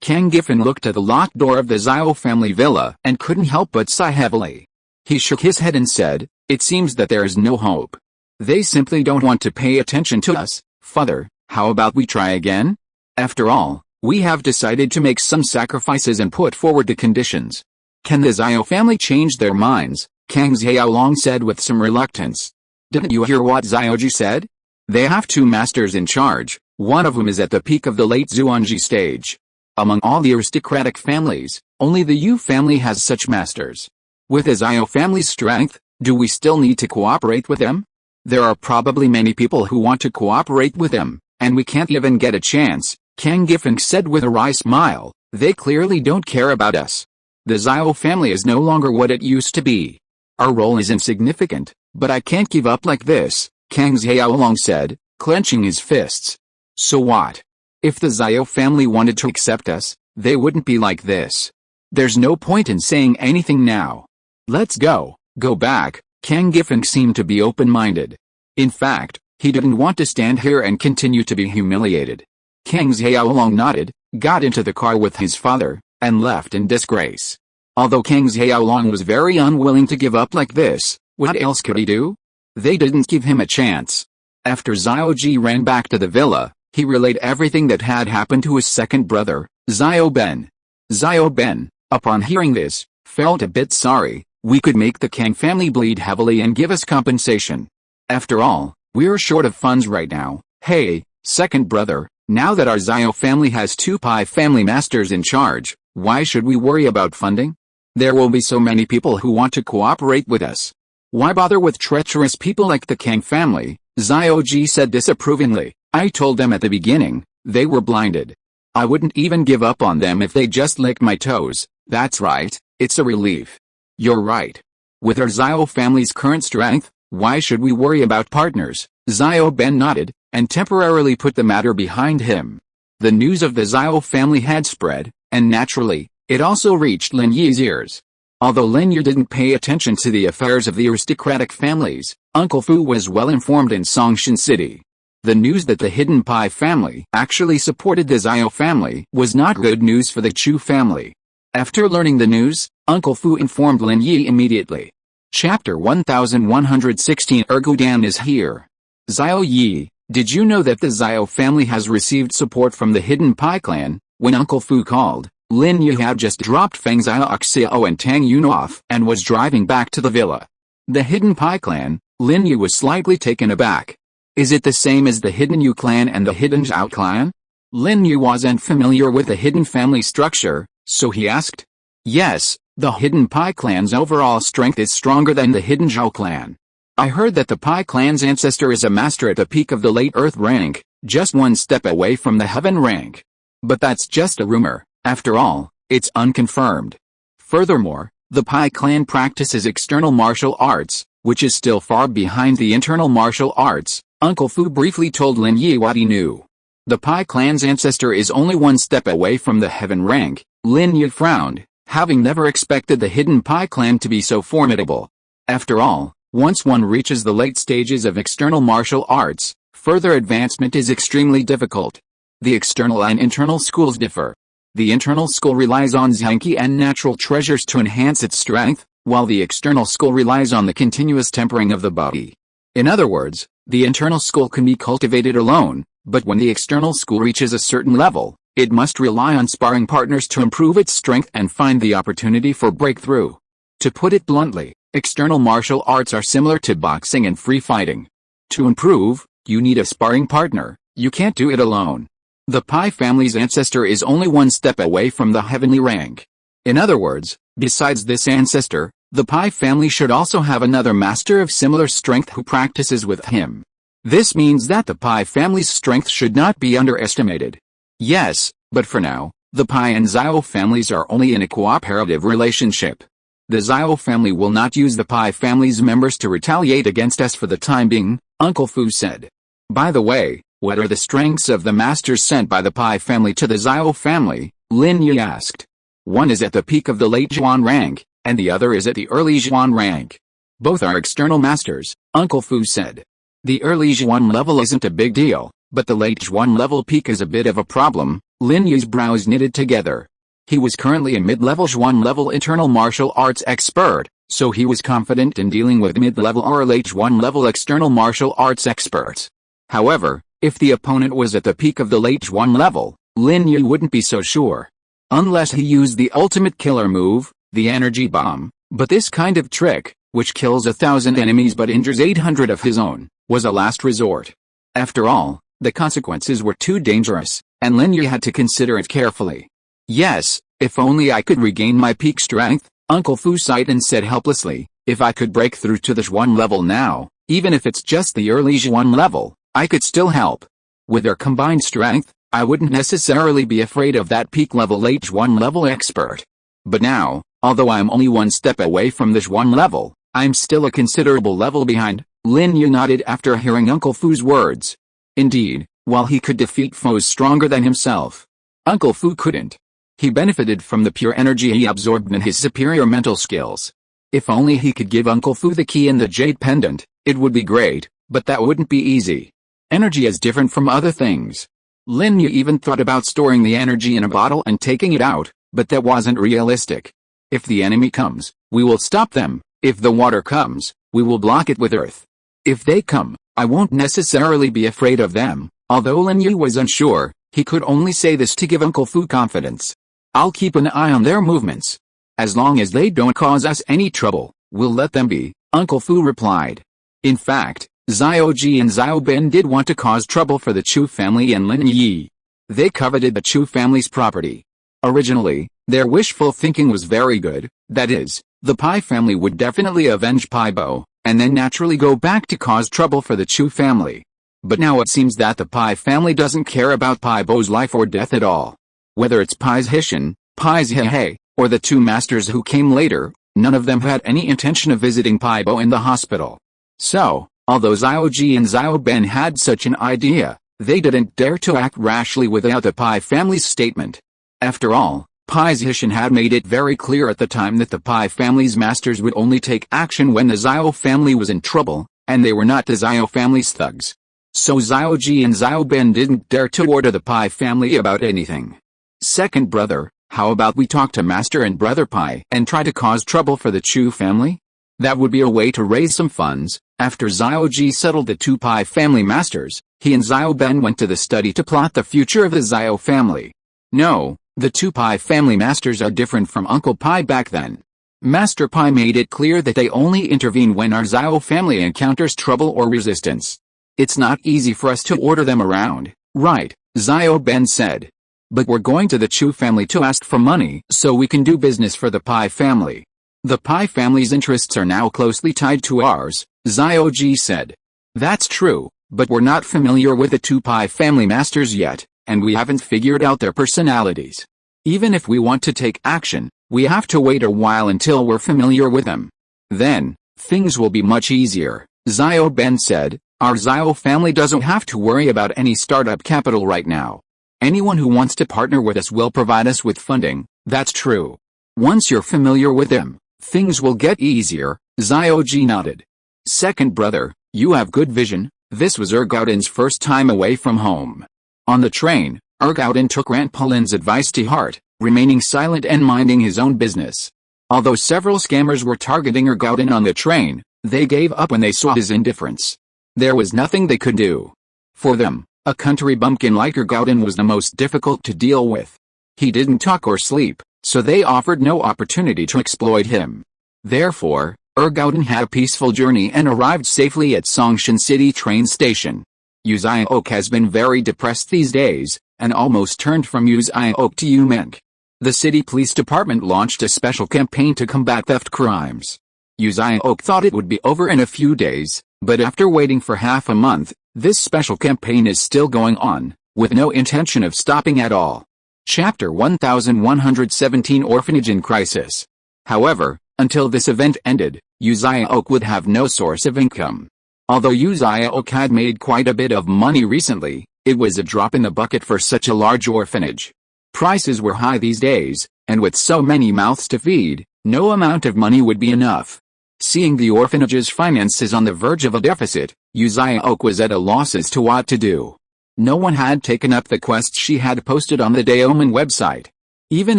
Kang Giffen looked at the locked door of the Xiao family villa and couldn't help but sigh heavily. He shook his head and said, it seems that there is no hope. They simply don't want to pay attention to us, father, how about we try again? After all, we have decided to make some sacrifices and put forward the conditions. Can the Xiao family change their minds? Kang Xiaolong said with some reluctance. Didn't you hear what Xiaoji said? They have two masters in charge, one of whom is at the peak of the late Xuanji stage. Among all the aristocratic families, only the Yu family has such masters. With the Xiao family's strength, do we still need to cooperate with them? There are probably many people who want to cooperate with them, and we can't even get a chance, Kang Giffen said with a wry smile. They clearly don't care about us. The Xiao family is no longer what it used to be. Our role is insignificant, but I can't give up like this, Kang Xiaolong said, clenching his fists. So what? If the Xiao family wanted to accept us, they wouldn't be like this. There's no point in saying anything now. Let's go back. Kang Giffen seemed to be open-minded. In fact, he didn't want to stand here and continue to be humiliated. Kang Xiaolong nodded, got into the car with his father, and left in disgrace. Although Kang Xiaolong was very unwilling to give up like this, what else could he do? They didn't give him a chance. After Xiaoji ran back to the villa, he relayed everything that had happened to his second brother, Xiao Ben. Xiao Ben, upon hearing this, felt a bit sorry. We could make the Kang family bleed heavily and give us compensation. After all, we're short of funds right now. Hey, second brother, now that our Xiao family has two Pai family masters in charge, why should we worry about funding? There will be so many people who want to cooperate with us. Why bother with treacherous people like the Kang family? Xiaoji said disapprovingly. I told them at the beginning, they were blinded. I wouldn't even give up on them if they just licked my toes. That's right, it's a relief. You're right. With our Xiao family's current strength, why should we worry about partners? Xiao Ben nodded, and temporarily put the matter behind him. The news of the Xiao family had spread, and naturally, it also reached Lin Yi's ears. Although Lin Yi didn't pay attention to the affairs of the aristocratic families, Uncle Fu was well informed in Songshan City. The news that the hidden Pai family actually supported the Xiao family was not good news for the Chu family. After learning the news, Uncle Fu informed Lin Yi immediately. Chapter 1116 Ergudan is here. Xiao Yi, did you know that the Xiao family has received support from the Hidden Pai clan? When Uncle Fu called, Lin Yi had just dropped Feng Xiao Xiao and Tang Yun off and was driving back to the villa. The Hidden Pai clan, Lin Yi was slightly taken aback. Is it the same as the Hidden Yu clan and the Hidden Zhao clan? Lin Yi wasn't familiar with the hidden family structure, so he asked. Yes, the Hidden Pai clan's overall strength is stronger than the Hidden Zhao clan. I heard that the Pai clan's ancestor is a master at the peak of the late Earth rank, just one step away from the Heaven rank. But that's just a rumor, after all, it's unconfirmed. Furthermore, the Pai clan practices external martial arts, which is still far behind the internal martial arts. Uncle Fu briefly told Lin Yi what he knew. The Pai clan's ancestor is only one step away from the Heaven rank. Lin Yi frowned, having never expected the Hidden Pai clan to be so formidable. After all, once one reaches the late stages of external martial arts, further advancement is extremely difficult. The external and internal schools differ. The internal school relies on Zhanqi and natural treasures to enhance its strength, while the external school relies on the continuous tempering of the body. In other words, the internal school can be cultivated alone, but when the external school reaches a certain level, it must rely on sparring partners to improve its strength and find the opportunity for breakthrough. To put it bluntly, external martial arts are similar to boxing and free fighting. To improve, you need a sparring partner, you can't do it alone. The Pai family's ancestor is only one step away from the heavenly rank. In other words, besides this ancestor, the Pai family should also have another master of similar strength who practices with him. This means that the Pai family's strength should not be underestimated. Yes, but for now, the Pai and Xiao families are only in a cooperative relationship. The Xiao family will not use the Pai family's members to retaliate against us for the time being, Uncle Fu said. By the way, what are the strengths of the masters sent by the Pai family to the Xiao family? Lin Yi asked. One is at the peak of the late Zhuan rank, and the other is at the early Zhuan rank. Both are external masters, Uncle Fu said. The early Zhuan level isn't a big deal, but the late Zhuan level peak is a bit of a problem. Lin Yi's brows knitted together. He was currently a mid-level Zhuan level internal martial arts expert, so he was confident in dealing with mid-level or late Zhuan level external martial arts experts. However, if the opponent was at the peak of the late Zhuan level, Lin Yi wouldn't be so sure. Unless he used the ultimate killer move, the energy bomb, but this kind of trick, which kills 1,000 enemies but injures 800 of his own, was a last resort. After all, the consequences were too dangerous, and Lin Yi had to consider it carefully. Yes, if only I could regain my peak strength, Uncle Fu sighed and said helplessly, if I could break through to the Zhuan level now, even if it's just the early Zhuan level, I could still help. With their combined strength, I wouldn't necessarily be afraid of that peak level late Zhuan level expert. But now, although I'm only one step away from the Zhuan level, I'm still a considerable level behind. Lin Yi nodded after hearing Uncle Fu's words. Indeed, while he could defeat foes stronger than himself, Uncle Fu couldn't. He benefited from the pure energy he absorbed in his superior mental skills. If only he could give Uncle Fu the key and the jade pendant, it would be great, but that wouldn't be easy. Energy is different from other things. Lin Yi even thought about storing the energy in a bottle and taking it out, but that wasn't realistic. If the enemy comes, we will stop them. If the water comes, we will block it with earth. If they come, I won't necessarily be afraid of them. Although Lin Yi was unsure, he could only say this to give Uncle Fu confidence. I'll keep an eye on their movements. As long as they don't cause us any trouble, we'll let them be, Uncle Fu replied. In fact, Xiao Ji and Xiao Ben did want to cause trouble for the Chu family and Lin Yi. They coveted the Chu family's property. Originally, their wishful thinking was very good, that is, the Pai family would definitely avenge Pai Bo, and then naturally go back to cause trouble for the Chu family. But now it seems that the Pai family doesn't care about Pai Bo's life or death at all. Whether it's Pai Xixing, Pai Zhe, or the two masters who came later, none of them had any intention of visiting Pai Bo in the hospital. So, although Xiao Ji and Xiao Ben had such an idea, they didn't dare to act rashly without the Pai family's statement. After all, Pai Xixing had made it very clear at the time that the Pai family's masters would only take action when the Xiao family was in trouble, and they were not the Xiao family's thugs. So Xiao Ji and Xiao Ben didn't dare to order the Pai family about anything. Second brother, how about we talk to Master and Brother Pai and try to cause trouble for the Chu family? That would be a way to raise some funds. After Xiao Ji settled the two Pai family masters, he and Xiao Ben went to the study to plot the future of the Xiao family. No, the two Pai family masters are different from Uncle Pai back then. Master Pai made it clear that they only intervene when our Xiao family encounters trouble or resistance. It's not easy for us to order them around, right? Xiao Ben said. But we're going to the Chu family to ask for money so we can do business for the Pai family. The Pai family's interests are now closely tied to ours, Xiao Ji said. That's true, but we're not familiar with the two Pai family masters yet, and we haven't figured out their personalities. Even if we want to take action, we have to wait a while until we're familiar with them. Then, things will be much easier, Xiao Ben said. Our Xiao family doesn't have to worry about any startup capital right now. Anyone who wants to partner with us will provide us with funding, that's true. Once you're familiar with them, things will get easier, Xiao Ji nodded. Second brother, you have good vision. This was Ergauden's first time away from home. On the train, Ergauden took Rantpolin's advice to heart, remaining silent and minding his own business. Although several scammers were targeting Ergauden on the train, they gave up when they saw his indifference. There was nothing they could do. For them, a country bumpkin like Ergauden was the most difficult to deal with. He didn't talk or sleep, so they offered no opportunity to exploit him. Therefore, Ergauden had a peaceful journey and arrived safely at Songshan City train station. Yu Xiaok has been very depressed these days, and almost turned from Yu Xiaok to Yu Menk. The city police department launched a special campaign to combat theft crimes. Yu Xiaok thought it would be over in a few days, but after waiting for half a month, this special campaign is still going on, with no intention of stopping at all. Chapter 1117 Orphanage in Crisis. However, until this event ended, Yu Xiaok would have no source of income. Although Yu Xiaok had made quite a bit of money recently, it was a drop in the bucket for such a large orphanage. Prices were high these days, and with so many mouths to feed, no amount of money would be enough. Seeing the orphanage's finances on the verge of a deficit, Yu Xiaok was at a loss as to what to do. No one had taken up the quest she had posted on the Daomen website. Even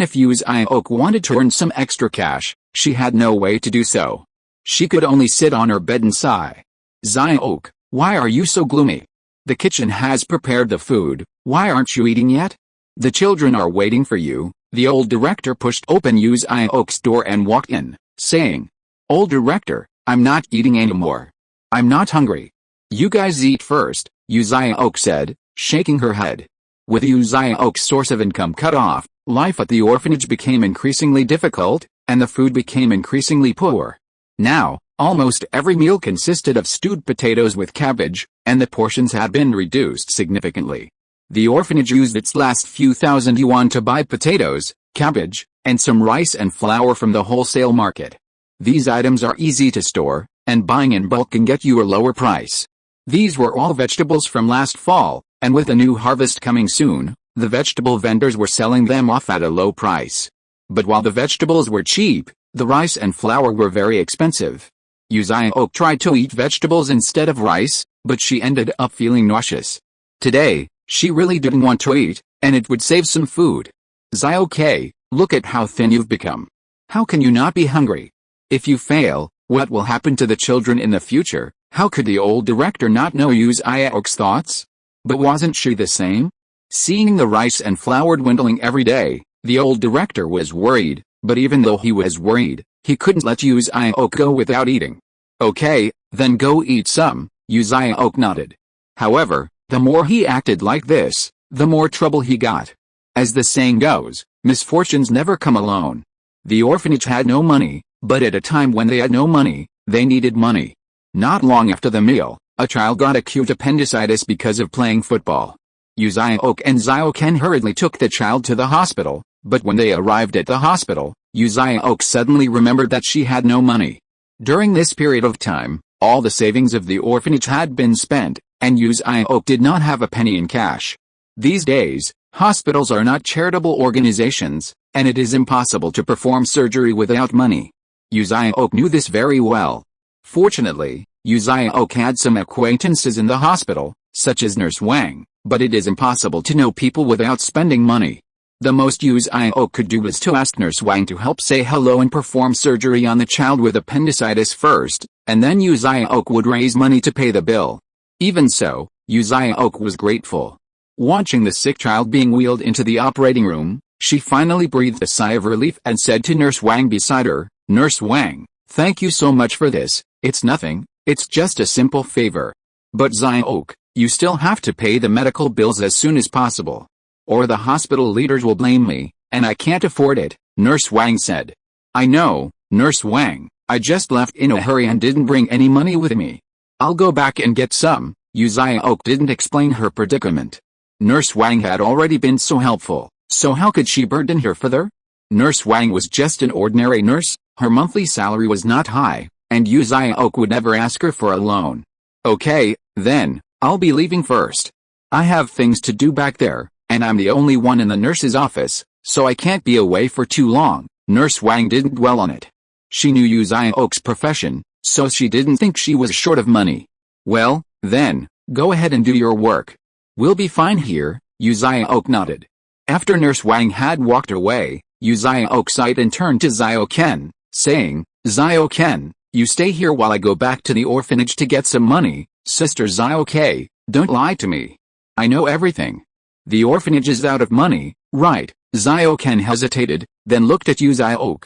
if Yu Xiaok wanted to earn some extra cash, she had no way to do so. She could only sit on her bed and sigh. Xiaok, why are you so gloomy? The kitchen has prepared the food, why aren't you eating yet? The children are waiting for you. The old director pushed open Yu Xiaok's door and walked in, saying, Old director, I'm not eating anymore. I'm not hungry. You guys eat first, Yu Xiaok said, shaking her head. With Yu Xiaok's source of income cut off, life at the orphanage became increasingly difficult, and the food became increasingly poor. Now, almost every meal consisted of stewed potatoes with cabbage, and the portions had been reduced significantly. The orphanage used its last few thousand yuan to buy potatoes, cabbage, and some rice and flour from the wholesale market. These items are easy to store, and buying in bulk can get you a lower price. These were all vegetables from last fall, and with a new harvest coming soon, the vegetable vendors were selling them off at a low price. But while the vegetables were cheap, the rice and flour were very expensive. Yu Xiaok tried to eat vegetables instead of rice, but she ended up feeling nauseous. Today, she really didn't want to eat, and it would save some food. Xiaok, look at how thin you've become. How can you not be hungry? If you fail, what will happen to the children in the future? How could the old director not know Yu Xiaok's thoughts? But wasn't she the same? Seeing the rice and flour dwindling every day, the old director was worried, but even though he was worried, he couldn't let Yu Xiaok go without eating. Okay, then go eat some, Yu Xiaok nodded. However, the more he acted like this, the more trouble he got. As the saying goes, misfortunes never come alone. The orphanage had no money, but at a time when they had no money, they needed money. Not long after the meal, a child got acute appendicitis because of playing football. Yu Xiaok and Xiao Ken hurriedly took the child to the hospital, but when they arrived at the hospital, Yu Xiaok suddenly remembered that she had no money. During this period of time, all the savings of the orphanage had been spent, and Yu Xiaok did not have a penny in cash. These days, hospitals are not charitable organizations, and it is impossible to perform surgery without money. Yu Xiaok knew this very well. Fortunately, Yu Xiaok had some acquaintances in the hospital, such as Nurse Wang, but it is impossible to know people without spending money. The most Yu Xiao could do was to ask Nurse Wang to help say hello and perform surgery on the child with appendicitis first, and then Yu Xiao would raise money to pay the bill. Even so, Yu Xiao was grateful. Watching the sick child being wheeled into the operating room, she finally breathed a sigh of relief and said to Nurse Wang beside her, "Nurse Wang, thank you so much for this. It's nothing, it's just a simple favor. But Xiao, you still have to pay the medical bills as soon as possible. Or the hospital leaders will blame me, and I can't afford it," Nurse Wang said. "I know, Nurse Wang, I just left in a hurry and didn't bring any money with me. I'll go back and get some." Yu Xiao didn't explain her predicament. Nurse Wang had already been so helpful, so how could she burden her further? Nurse Wang was just an ordinary nurse, her monthly salary was not high, and Yu Xiao would never ask her for a loan. "Okay, then, I'll be leaving first. I have things to do back there, and I'm the only one in the nurse's office, so I can't be away for too long." Nurse Wang didn't dwell on it. She knew Yu Xiao's profession, so she didn't think she was short of money. "Well, then, go ahead and do your work. We'll be fine here," Yu Xiao nodded. After Nurse Wang had walked away, Yu Xiao sighed and turned to Xiao Ken, saying, "Xiao Ken, you stay here while I go back to the orphanage to get some money. Sister Xiao K, don't lie to me. I know everything. The orphanage is out of money, right?" Xiao Ken hesitated, then looked at Yu Xiao.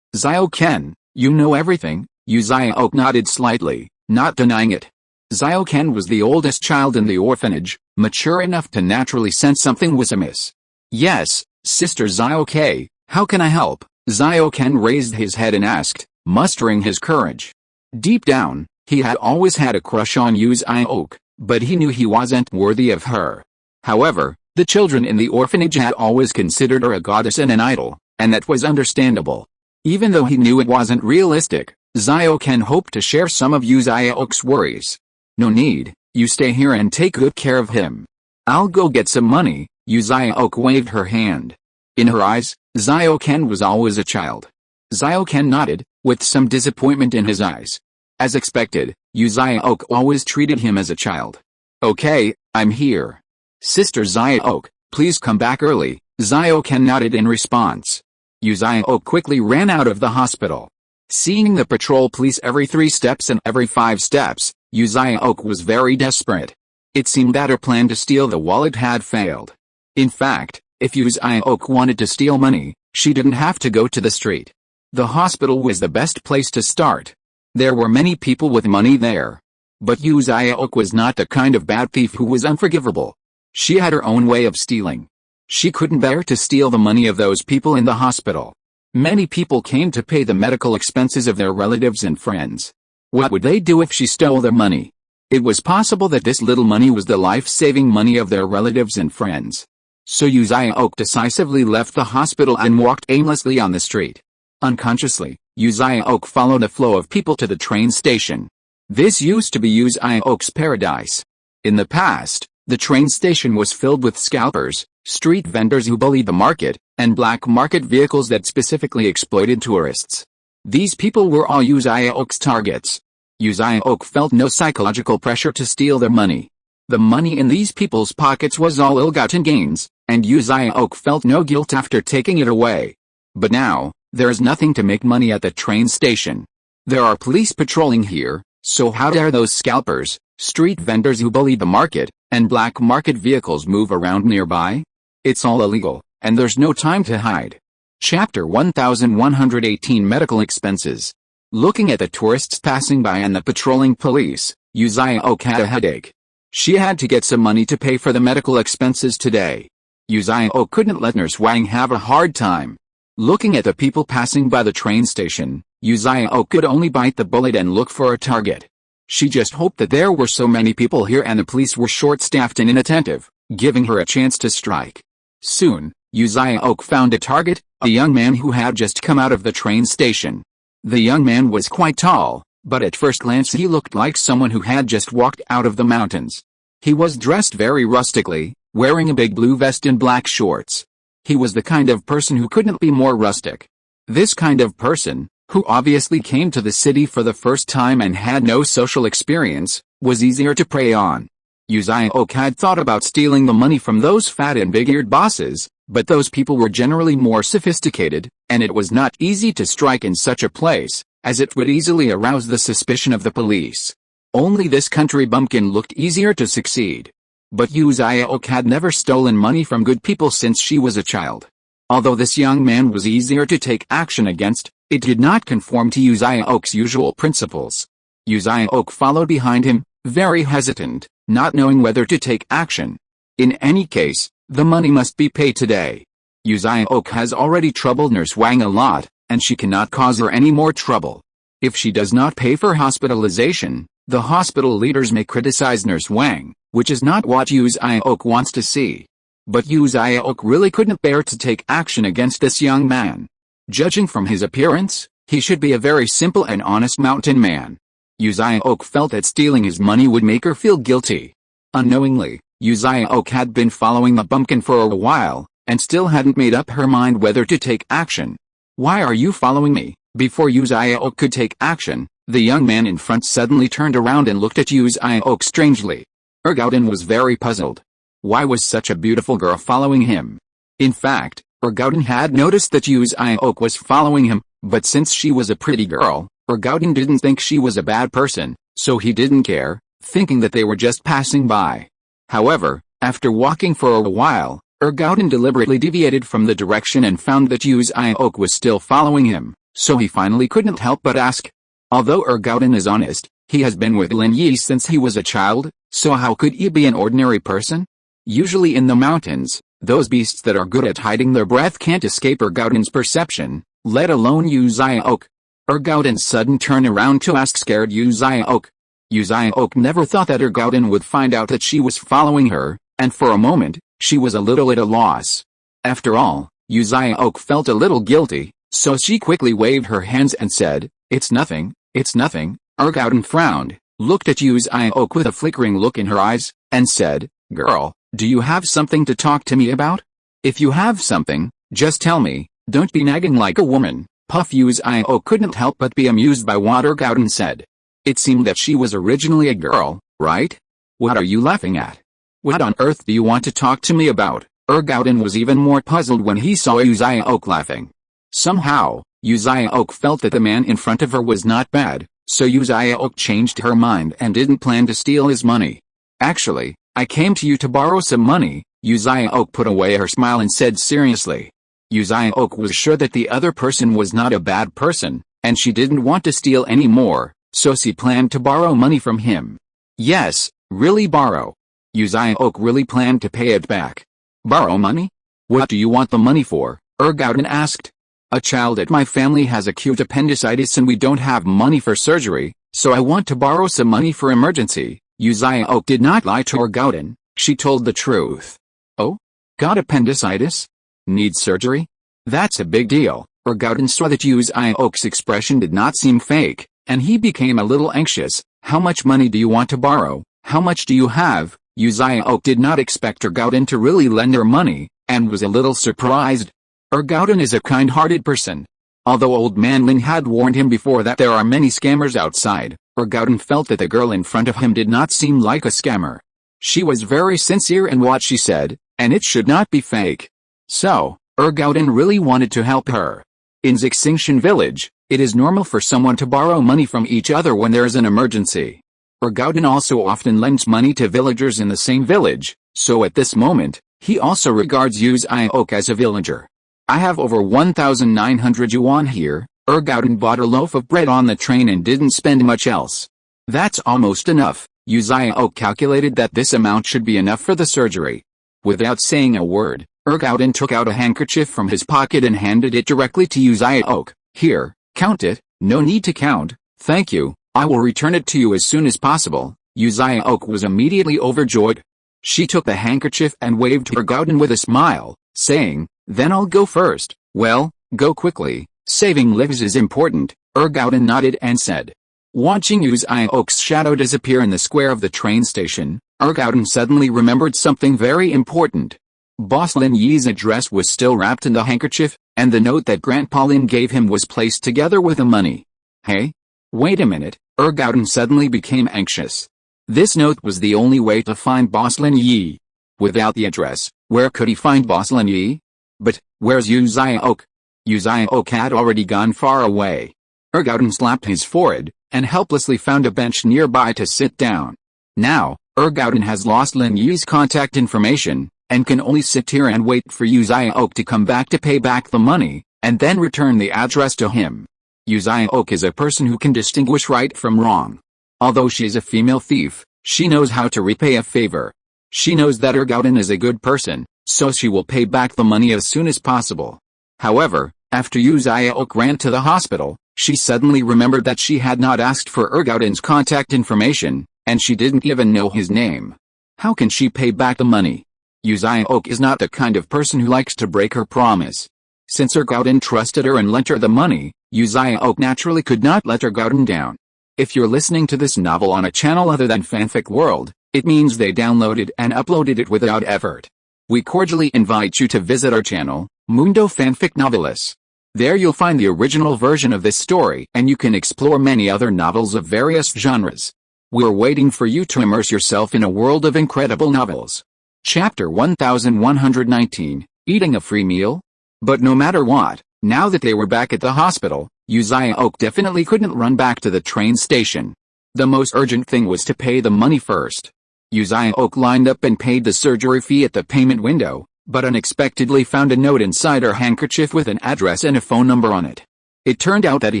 "Xiao Ken, you know everything?" Yu Xiao nodded slightly, not denying it. Xiao Ken was the oldest child in the orphanage, mature enough to naturally sense something was amiss. "Yes, Sister Xiao K, how can I help?" Xiao Ken raised his head and asked, mustering his courage. Deep down, he had always had a crush on Yu Xiao, but he knew he wasn't worthy of her. However, the children in the orphanage had always considered her a goddess and an idol, and that was understandable. Even though he knew it wasn't realistic, Xiao Ken hoped to share some of Yu Xiao's worries. "No need, you stay here and take good care of him. I'll go get some money." Yu Xiao waved her hand. In her eyes, Xiao Ken was always a child. Xiao Ken nodded, with some disappointment in his eyes. As expected, Yu Xiao always treated him as a child. "Okay, I'm here. Sister Xiao, please come back early." Xiao Ken nodded in response. Yu Xiao quickly ran out of the hospital. Seeing the patrol police every 3 steps and every 5 steps, Yu Xiao was very desperate. It seemed that her plan to steal the wallet had failed. In fact, if Yu Xiao wanted to steal money, she didn't have to go to the street. The hospital was the best place to start. There were many people with money there. But Yu Xiao was not the kind of bad thief who was unforgivable. She had her own way of stealing. She couldn't bear to steal the money of those people in the hospital. Many people came to pay the medical expenses of their relatives and friends. What would they do if she stole their money? It was possible that this little money was the life-saving money of their relatives and friends. So Yu Xiao decisively left the hospital and walked aimlessly on the street. Unconsciously, Yu Xiao followed the flow of people to the train station. This used to be Yu Xiao's paradise. In the past, the train station was filled with scalpers, street vendors who bullied the market, and black market vehicles that specifically exploited tourists. These people were all Yu Xiao's targets. Yu Xiao felt no psychological pressure to steal their money. The money in these people's pockets was all ill-gotten gains, and Yu Xiao felt no guilt after taking it away. But now, there is nothing to make money at the train station. There are police patrolling here, so how dare those scalpers, street vendors who bully the market, and black market vehicles move around nearby? It's all illegal, and there's no time to hide. Chapter 1118 Medical Expenses. Looking at the tourists passing by and the patrolling police, Yu Xiao had a headache. She had to get some money to pay for the medical expenses today. Yu Xiao couldn't let Nurse Wang have a hard time. Looking at the people passing by the train station, Yu Xiao could only bite the bullet and look for a target. She just hoped that there were so many people here and the police were short-staffed and inattentive, giving her a chance to strike. Soon, Yu Xiao found a target, a young man who had just come out of the train station. The young man was quite tall, but at first glance he looked like someone who had just walked out of the mountains. He was dressed very rustically, wearing a big blue vest and black shorts. He was the kind of person who couldn't be more rustic. This kind of person, who obviously came to the city for the first time and had no social experience, was easier to prey on. Yu Xiao had thought about stealing the money from those fat and big-eared bosses, But those people were generally more sophisticated, and it was not easy to strike in such a place, as it would easily arouse the suspicion of the police. Only this country bumpkin looked easier to succeed. But Yu Xiaok had never stolen money from good people since she was a child. Although this young man was easier to take action against, it did not conform to Yu Xiaok's usual principles. Yu Xiaok followed behind him, very hesitant, not knowing whether to take action. In any case, the money must be paid today. Yu Xiaok has already troubled Nurse Wang a lot, and she cannot cause her any more trouble. If she does not pay for hospitalization, the hospital leaders may criticize Nurse Wang, which is not what Yu Xiaok wants to see. But Yu Xiaok really couldn't bear to take action against this young man. Judging from his appearance, he should be a very simple and honest mountain man. Yu Xiaok felt that stealing his money would make her feel guilty. Unknowingly, Yu Xiaok had been following the bumpkin for a while, and still hadn't made up her mind whether to take action. "Why are you following me?" Before Yu Xiaok could take action, the young man in front suddenly turned around and looked at Yu Xiaok strangely. Ergaudin was very puzzled. Why was such a beautiful girl following him? In fact, Ergaudin had noticed that Yu Xiaok was following him, but since she was a pretty girl, Ergaudin didn't think she was a bad person, so he didn't care, thinking that they were just passing by. However, after walking for a while, Ergaudin deliberately deviated from the direction and found that Yu Xiaok was still following him, so he finally couldn't help but ask. Although Ergaudin is honest, he has been with Lin Yi since he was a child, so how could he be an ordinary person? Usually in the mountains, those beasts that are good at hiding their breath can't escape Ergaudin's perception, let alone Yu Xiaok. Ergaudin's sudden turn around to ask scared Yu Xiaok. Yu Xiaok never thought that Ergaudin would find out that she was following her, and for a moment, she was a little at a loss. After all, Yu Xiaok felt a little guilty, so she quickly waved her hands and said, "It's nothing, it's nothing." Ergaudin frowned, looked at Yu Xiaok with a flickering look in her eyes, and said, "Girl, do you have something to talk to me about? If you have something, just tell me, don't be nagging like a woman." Puff Yu Xiaok couldn't help but be amused by what Ergaudin said. It seemed that she was originally a girl, right? "What are you laughing at? What on earth do you want to talk to me about?" Ergaudin was even more puzzled when he saw Yu Xiaok laughing. Somehow, Yu Xiaok felt that the man in front of her was not bad, so Yu Xiaok changed her mind and didn't plan to steal his money. "Actually, I came to you to borrow some money." Yu Xiaok put away her smile and said seriously. Yu Xiaok was sure that the other person was not a bad person, and she didn't want to steal any more, so she planned to borrow money from him. Yes, really borrow. Yu Xiaok really planned to pay it back. "Borrow money? What do you want the money for?" Ergaudin asked. "A child at my family has acute appendicitis and we don't have money for surgery, so I want to borrow some money for emergency." Yu Xiaok did not lie to Ergaudin, she told the truth. "Oh? Got appendicitis? Need surgery? That's a big deal." Ergaudin saw that Yu Xiaok's expression did not seem fake, and he became a little anxious. "How much money do you want to borrow? How much do you have?" Yu Xiaok did not expect Ergaudin to really lend her money, and was a little surprised. Ergaudin is a kind-hearted person. Although old man Lin had warned him before that there are many scammers outside, Ergaudin felt that the girl in front of him did not seem like a scammer. She was very sincere in what she said, and it should not be fake. So, Ergaudin really wanted to help her. In Xixing village, it is normal for someone to borrow money from each other when there is an emergency. Ergaudin also often lends money to villagers in the same village, so at this moment, he also regards Yu Xiaok as a villager. "I have over 1,900 yuan here." Ergaudin bought a loaf of bread on the train and didn't spend much else. "That's almost enough." Yu Xiaok calculated that this amount should be enough for the surgery. Without saying a word, Ergaudin took out a handkerchief from his pocket and handed it directly to Yu Xiaok. "Here, count it." "No need to count, thank you. I will return it to you as soon as possible." Yu Xiaok was immediately overjoyed. She took the handkerchief and waved to Ergaudin with a smile, saying, "Then I'll go first." "Well, go quickly. Saving lives is important." Ergaudin nodded and said. Watching Yu Xiaok's shadow disappear in the square of the train station, Ergaudin suddenly remembered something very important. Boss Lin Yi's address was still wrapped in the handkerchief, and the note that Grandpa Lin gave him was placed together with the money. Hey? Wait a minute, Ergaudin suddenly became anxious. This note was the only way to find Boss Lin Yi. Without the address, where could he find Boss Lin Yi? But, where's Yu Xiaok? Yu Xiaok had already gone far away. Ergauden slapped his forehead, and helplessly found a bench nearby to sit down. Now, Ergauden has lost Lin Yi's contact information, and can only sit here and wait for Yu Xiaok to come back to pay back the money, and then return the address to him. Yu Xiaok is a person who can distinguish right from wrong. Although she is a female thief, she knows how to repay a favor. She knows that Ergauden is a good person, so she will pay back the money as soon as possible. However, after Yu Xiaok ran to the hospital, she suddenly remembered that she had not asked for Ergauden's contact information, and she didn't even know his name. How can she pay back the money? Yu Xiaok is not the kind of person who likes to break her promise. Since Ergauden trusted her and lent her the money, Yu Xiaok naturally could not let Ergauden down. If you're listening to this novel on a channel other than Fanfic World, it means they downloaded and uploaded it without effort. We cordially invite you to visit our channel, Mundo Fanfic Novelis. There you'll find the original version of this story and you can explore many other novels of various genres. We're waiting for you to immerse yourself in a world of incredible novels. Chapter 1119, Eating a Free Meal? But no matter what, now that they were back at the hospital, Yu Xiaok definitely couldn't run back to the train station. The most urgent thing was to pay the money first. Yu Xiaok lined up and paid the surgery fee at the payment window, but unexpectedly found a note inside her handkerchief with an address and a phone number on it. It turned out that he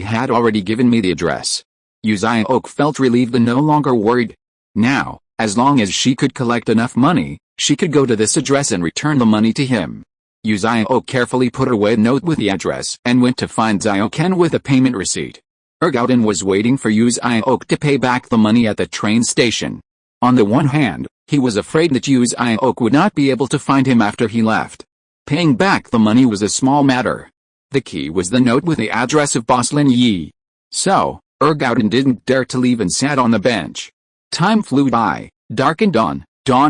had already given me the address. Yu Xiaok felt relieved and no longer worried. Now, as long as she could collect enough money, she could go to this address and return the money to him. Yu Xiaok carefully put away a note with the address and went to find Xiaoken with a payment receipt. Ergauden was waiting for Yu Xiaok to pay back the money at the train station. On the one hand, he was afraid that Yu Xiaok would not be able to find him after he left. Paying back the money was a small matter. The key was the note with the address of boss Lin Yi. So, Ergauden didn't dare to leave and sat on the bench. Time flew by, dark and dawn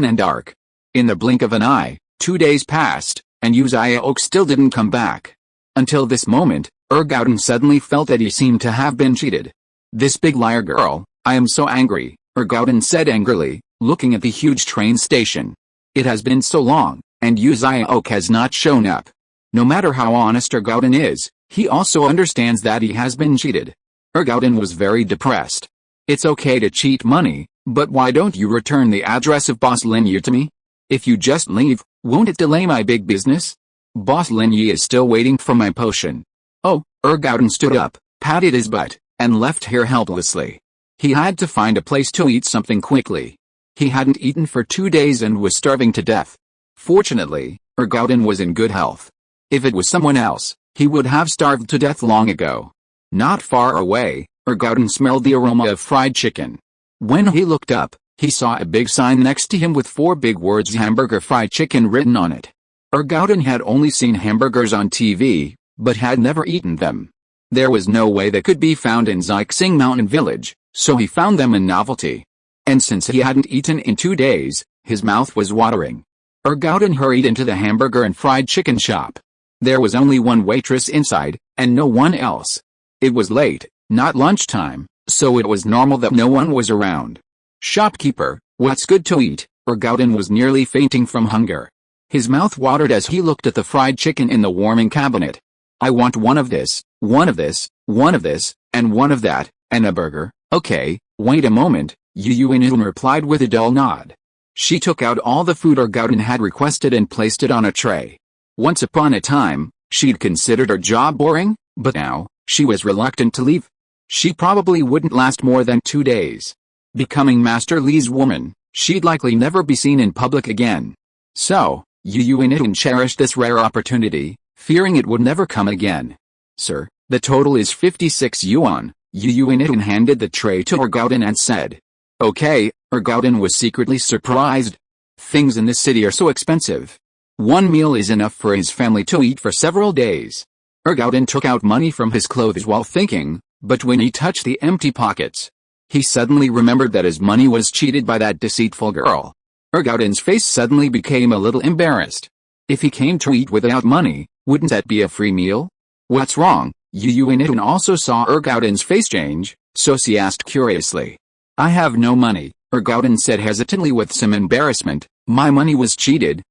and dark. In the blink of an eye, 2 days passed, and Yu Xiaok still didn't come back. Until this moment, Ergauden suddenly felt that he seemed to have been cheated. This big liar girl, I am so angry, Ergauden said angrily, looking at the huge train station. It has been so long, and Yu Xiaok has not shown up. No matter how honest Ergauden is, he also understands that he has been cheated. Ergauden was very depressed. It's okay to cheat money, but why don't you return the address of boss Lin Yi to me? If you just leave, won't it delay my big business? Boss Lin Yi is still waiting for my potion. Oh, Ergauden stood up, patted his butt, and left here helplessly. He had to find a place to eat something quickly. He hadn't eaten for 2 days and was starving to death. Fortunately, Ergauden was in good health. If it was someone else, he would have starved to death long ago. Not far away, Ergauden smelled the aroma of fried chicken. When he looked up, he saw a big sign next to him with 4 big words hamburger fried chicken written on it. Ergauden had only seen hamburgers on TV, but had never eaten them. There was no way they could be found in Xixing Mountain Village, so he found them a novelty. And since he hadn't eaten in 2 days, his mouth was watering. Ergauden hurried into the hamburger and fried chicken shop. There was only one waitress inside, and no one else. It was late, not lunchtime, so it was normal that no one was around. Shopkeeper, what's good to eat? Ergauden was nearly fainting from hunger. His mouth watered as he looked at the fried chicken in the warming cabinet. I want one of this, one of this, one of this, and one of that, and a burger. Okay, wait a moment, Yu Yuan replied with a dull nod. She took out all the food Ergauden had requested and placed it on a tray. Once upon a time, she'd considered her job boring, but now, she was reluctant to leave. She probably wouldn't last more than 2 days. Becoming Master Li's woman, she'd likely never be seen in public again. So, Yu Yuan cherished this rare opportunity, fearing it would never come again. Sir, the total is 56 yuan, Yu Yuan handed the tray to Ergauden and said. Okay, Ergauden was secretly surprised. Things in this city are so expensive. 1 meal is enough for his family to eat for several days. Ergauden took out money from his clothes while thinking, but when he touched the empty pockets, he suddenly remembered that his money was cheated by that deceitful girl. Ergauden's face suddenly became a little embarrassed. If he came to eat without money, wouldn't that be a free meal? What's wrong? Yu Yuan also saw Ergauden's face change, so she asked curiously. I have no money, Ergauden said hesitantly with some embarrassment. My money was cheated,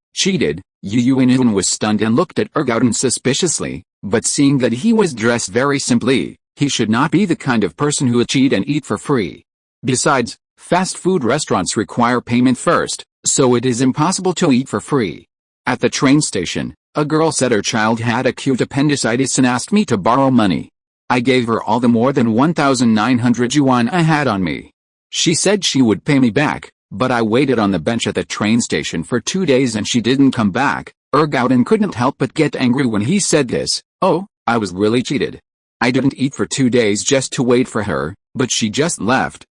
Yu Yuan was stunned and looked at Ergauden suspiciously, but seeing that he was dressed very simply, he should not be the kind of person who would cheat and eat for free. Besides, fast food restaurants require payment first, so it is impossible to eat for free. At the train station, a girl said her child had acute appendicitis and asked me to borrow money. I gave her all the more than 1,900 yuan I had on me. She said she would pay me back, but I waited on the bench at the train station for 2 days and she didn't come back. Ergauden couldn't help but get angry when he said this. Oh, I was really cheated. I didn't eat for 2 days just to wait for her, but she just left.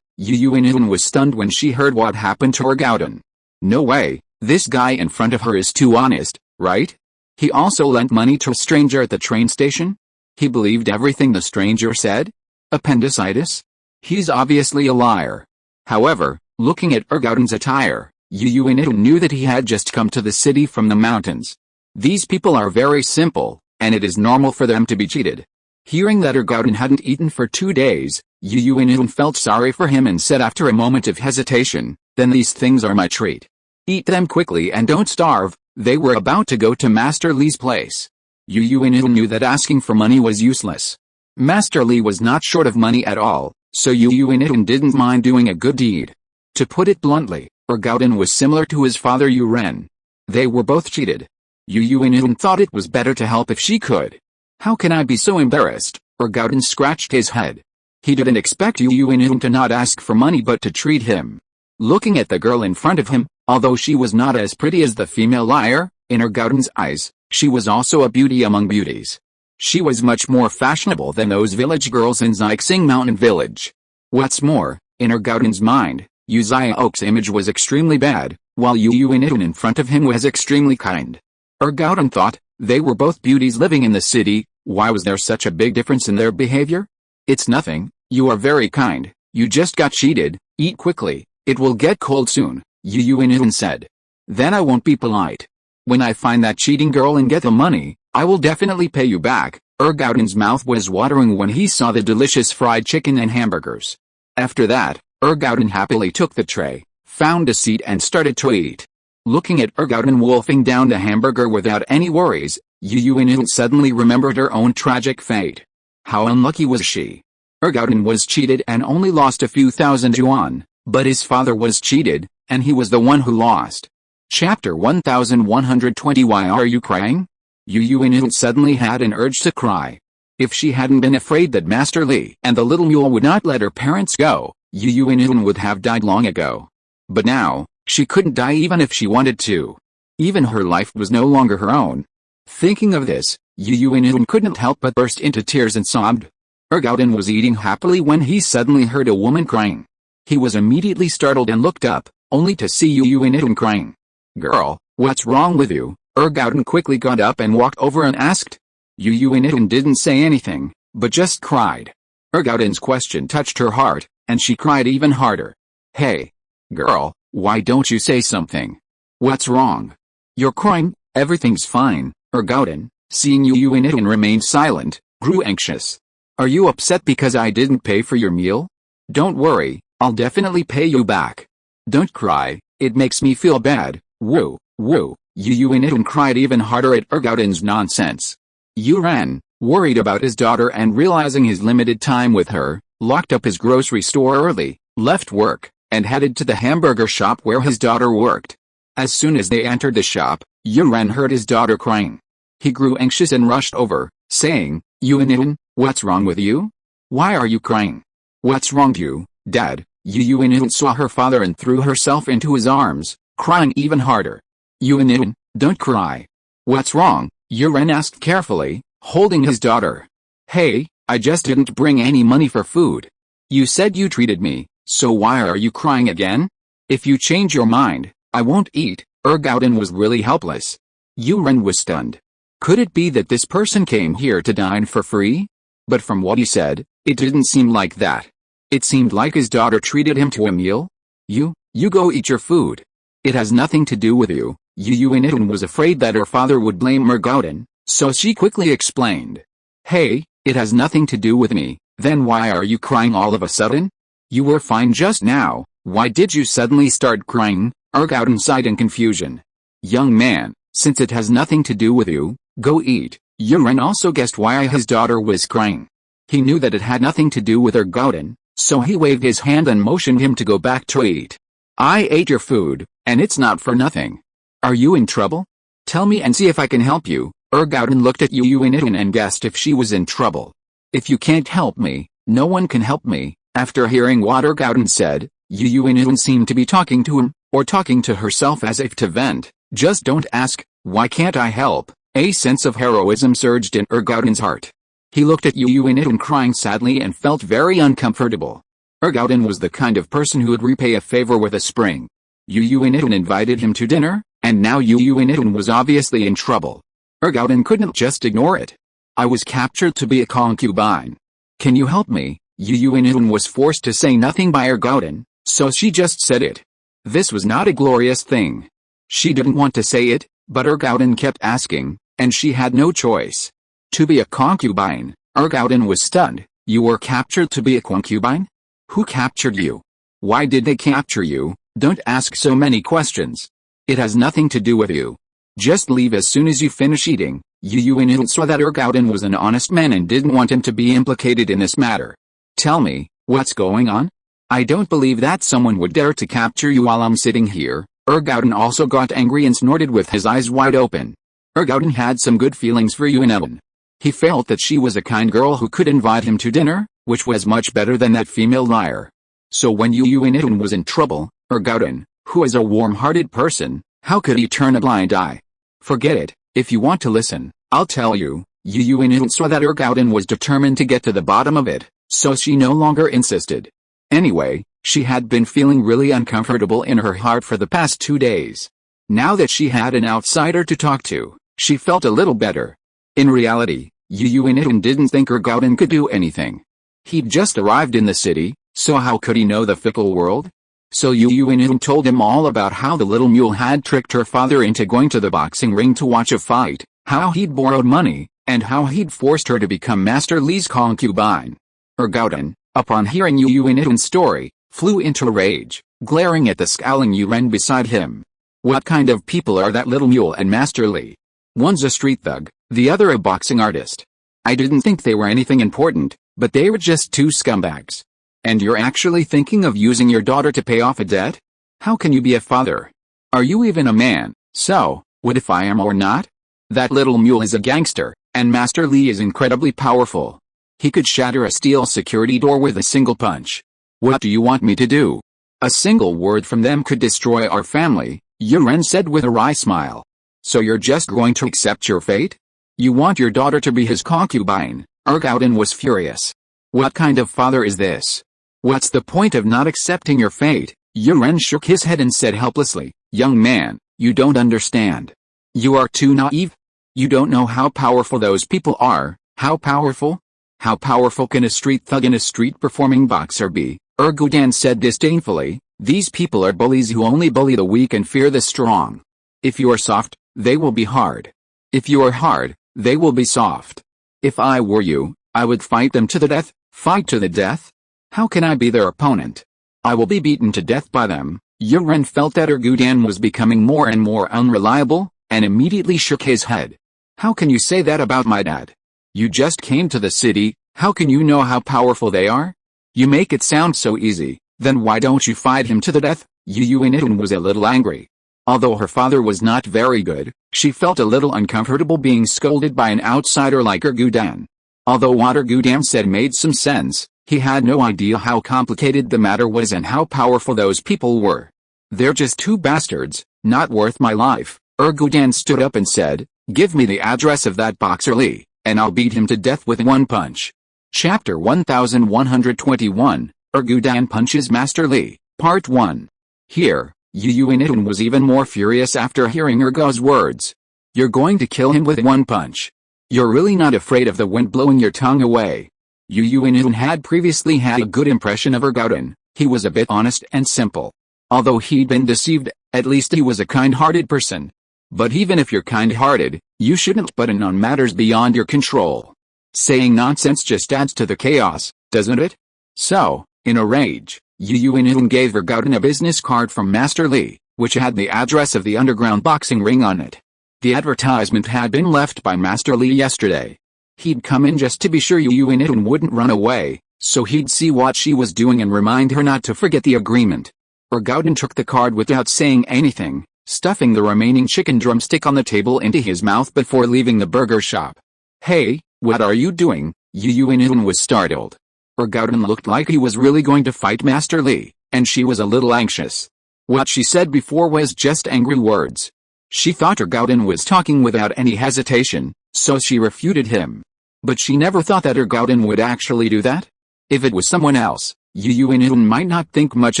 Yu Yuan was stunned when she heard what happened to Ergauden. No way, this guy in front of her is too honest, right? He also lent money to a stranger at the train station? He believed everything the stranger said? Appendicitis? He's obviously a liar. However, looking at Ergauden's attire, Yu Yuan knew that he had just come to the city from the mountains. These people are very simple, and it is normal for them to be cheated. Hearing that Ergauden hadn't eaten for 2 days, Yu Yuan felt sorry for him and said after a moment of hesitation, "Then these things are my treat. Eat them quickly and don't starve." They were about to go to Master Li's place. Yu Yuan knew that asking for money was useless. Master Li was not short of money at all, so Yu Yuan didn't mind doing a good deed. To put it bluntly, Ergauden was similar to his father Yu Ren. They were both cheated. Yu Yuan thought it was better to help if she could. How can I be so embarrassed? Ergauden scratched his head. He didn't expect Yu Yuan to not ask for money but to treat him. Looking at the girl in front of him, although she was not as pretty as the female liar, in Ergauden's eyes, she was also a beauty among beauties. She was much more fashionable than those village girls in Xixing Mountain Village. What's more, in Ergauden's mind, Yu Xiao's image was extremely bad, while Yu Yuan in front of him was extremely kind. Ergauden thought, they were both beauties living in the city. Why was there such a big difference in their behavior? It's nothing, you are very kind, you just got cheated, eat quickly, it will get cold soon, Yu Yuan said. Then I won't be polite. When I find that cheating girl and get the money, I will definitely pay you back. Ergauden's mouth was watering when he saw the delicious fried chicken and hamburgers. After that, Ergauden happily took the tray, found a seat and started to eat. Looking at Ergauden wolfing down the hamburger without any worries, Yu Yuan suddenly remembered her own tragic fate. How unlucky was she? Ergauden was cheated and only lost a few thousand yuan, but his father was cheated, and he was the one who lost. Chapter 1120. Why are you crying? Yu Yuan suddenly had an urge to cry. If she hadn't been afraid that Master Li and the little mule would not let her parents go, Yu Yuan would have died long ago. But now, she couldn't die even if she wanted to. Even her life was no longer her own. Thinking of this, Yu Yuan couldn't help but burst into tears and sobbed. Ergauden was eating happily when he suddenly heard a woman crying. He was immediately startled and looked up, only to see Yu Yuan crying. "Girl, what's wrong with you?" Ergauden quickly got up and walked over and asked. Yu Yuan didn't say anything, but just cried. Ergauden's question touched her heart, and she cried even harder. "Hey, girl, why don't you say something? What's wrong? You're crying." "Everything's fine." Ergauden, seeing Yu Yuan remain silent, grew anxious. "Are you upset because I didn't pay for your meal? Don't worry, I'll definitely pay you back. Don't cry, it makes me feel bad." Woo, woo. Yu Yuan cried even harder at Ergauden's nonsense. Yu Ren, worried about his daughter and realizing his limited time with her, locked up his grocery store early, left work, and headed to the hamburger shop where his daughter worked. As soon as they entered the shop, Yu Ren heard his daughter crying. He grew anxious and rushed over, saying, "Yuan, what's wrong with you? Why are you crying? What's wrong with you, Dad?" Yu Yuan saw her father and threw herself into his arms, crying even harder. "Yuan, don't cry. What's wrong?" Yu Ren asked carefully, holding his daughter. "Hey, I just didn't bring any money for food. You said you treated me, so why are you crying again? If you change your mind, I won't eat." Ergauden was really helpless. Yu Ren was stunned. Could it be that this person came here to dine for free? But from what he said, it didn't seem like that. It seemed like his daughter treated him to a meal. You go eat your food. It has nothing to do with you." Yu Yuan was afraid that her father would blame Ergauden, so she quickly explained. "Hey, it has nothing to do with me, then why are you crying all of a sudden? You were fine just now, why did you suddenly start crying?" Ergauden sighed in confusion. "Young man, Since it has nothing to do with you, go eat. Yuren also guessed why his daughter was crying. He knew that it had nothing to do with Ergoden, so he waved his hand and motioned him to go back to eat. I ate your food, and it's not for nothing. Are you in trouble? Tell me and see if I can help you. Ergoden looked at Yuren and guessed if she was in trouble. If you can't help me, no one can help me. After hearing what Ergoden said, Yuren seemed to be talking to him, or talking to herself as if to vent. Just don't ask, why can't I help? A sense of heroism surged in Ergoden's heart. He looked at Yuren crying sadly and felt very uncomfortable. Ergoden was the kind of person who would repay a favor with a spring. Yuren invited him to dinner, and now Yuren was obviously in trouble. Ergoden couldn't just ignore it. I was captured to be a concubine. Can you help me? Yuren was forced to say nothing by Ergoden, so she just said it. This was not a glorious thing. She didn't want to say it, but Ergoden kept asking, and she had no choice. To be a concubine, Ergoden was stunned. You were captured to be a concubine? Who captured you? Why did they capture you? Don't ask so many questions. It has nothing to do with you. Just leave as soon as you finish eating. Yuren saw that Ergoden was an honest man and didn't want him to be implicated in this matter. Tell me, what's going on? I don't believe that someone would dare to capture you while I'm sitting here. Ergoden also got angry and snorted with his eyes wide open. Ergoden had some good feelings for Yuren. He felt that she was a kind girl who could invite him to dinner, which was much better than that female liar. So when Yuren was in trouble, Ergoden, who is a warm-hearted person, how could he turn a blind eye? Forget it. If you want to listen, I'll tell you. Yuren saw that Ergoden was determined to get to the bottom of it, so she no longer insisted. Anyway, she had been feeling really uncomfortable in her heart for the past 2 days. Now that she had an outsider to talk to, she felt a little better. In reality, Yuren didn't think Ergoden could do anything. He'd just arrived in the city, so how could he know the fickle world? So Yuren told him all about how the little mule had tricked her father into going to the boxing ring to watch a fight, how he'd borrowed money, and how he'd forced her to become Master Li's concubine. Ergoden, upon hearing Yuren's story, flew into a rage, glaring at the scowling Yuren beside him. What kind of people are that little mule and Master Li? One's a street thug, the other a boxing artist. I didn't think they were anything important, but they were just two scumbags. And you're actually thinking of using your daughter to pay off a debt? How can you be a father? Are you even a man? So, what if I am or not? That little mule is a gangster, and Master Li is incredibly powerful. He could shatter a steel security door with a single punch. What do you want me to do? A single word from them could destroy our family, Yuren said with a wry smile. So you're just going to accept your fate? You want your daughter to be his concubine? Ergoden was furious. What kind of father is this? What's the point of not accepting your fate? Yuren shook his head and said helplessly, young man, you don't understand. You are too naive. You don't know how powerful those people are. How powerful? How powerful can a street thug and a street performing boxer be? Ergoden said disdainfully, these people are bullies who only bully the weak and fear the strong. If you are soft, they will be hard. If you are hard, they will be soft. If I were you, I would fight them to the death. Fight to the death? How can I be their opponent? I will be beaten to death by them. Yuren felt that Ergoden was becoming more and more unreliable, and immediately shook his head. How can you say that about my dad? You just came to the city, how can you know how powerful they are? You make it sound so easy, then why don't you fight him to the death? Yuren was a little angry. Although her father was not very good, she felt a little uncomfortable being scolded by an outsider like Ergoden. Although what Ergoden said made some sense, he had no idea how complicated the matter was and how powerful those people were. They're just two bastards, not worth my life. Ergoden stood up and said, give me the address of that boxer Li, and I'll beat him to death with one punch. Chapter 1121, Ergoden punches Master Li, Part 1. Here, Yuren was even more furious after hearing Ergo's words. You're going to kill him with one punch. You're really not afraid of the wind blowing your tongue away. Yuren had previously had a good impression of Ergoden. He was a bit honest and simple. Although he'd been deceived, at least he was a kind-hearted person. But even if you're kind-hearted, you shouldn't button on matters beyond your control. Saying nonsense just adds to the chaos, doesn't it? So, in a rage, Yuren gave Ergoden a business card from Master Li, which had the address of the underground boxing ring on it. The advertisement had been left by Master Li yesterday. He'd come in just to be sure Yu Yun wouldn't run away, so he'd see what she was doing and remind her not to forget the agreement. Gauden took the card without saying anything, stuffing the remaining chicken drumstick on the table into his mouth before leaving the burger shop. "Hey, what are you doing?" Yu Yun was startled. Gauden looked like he was really going to fight Master Li, and she was a little anxious. What she said before was just angry words. She thought Gauden was talking without any hesitation, so she refuted him. But she never thought that Gauden would actually do that. If it was someone else, Yu Yun might not think much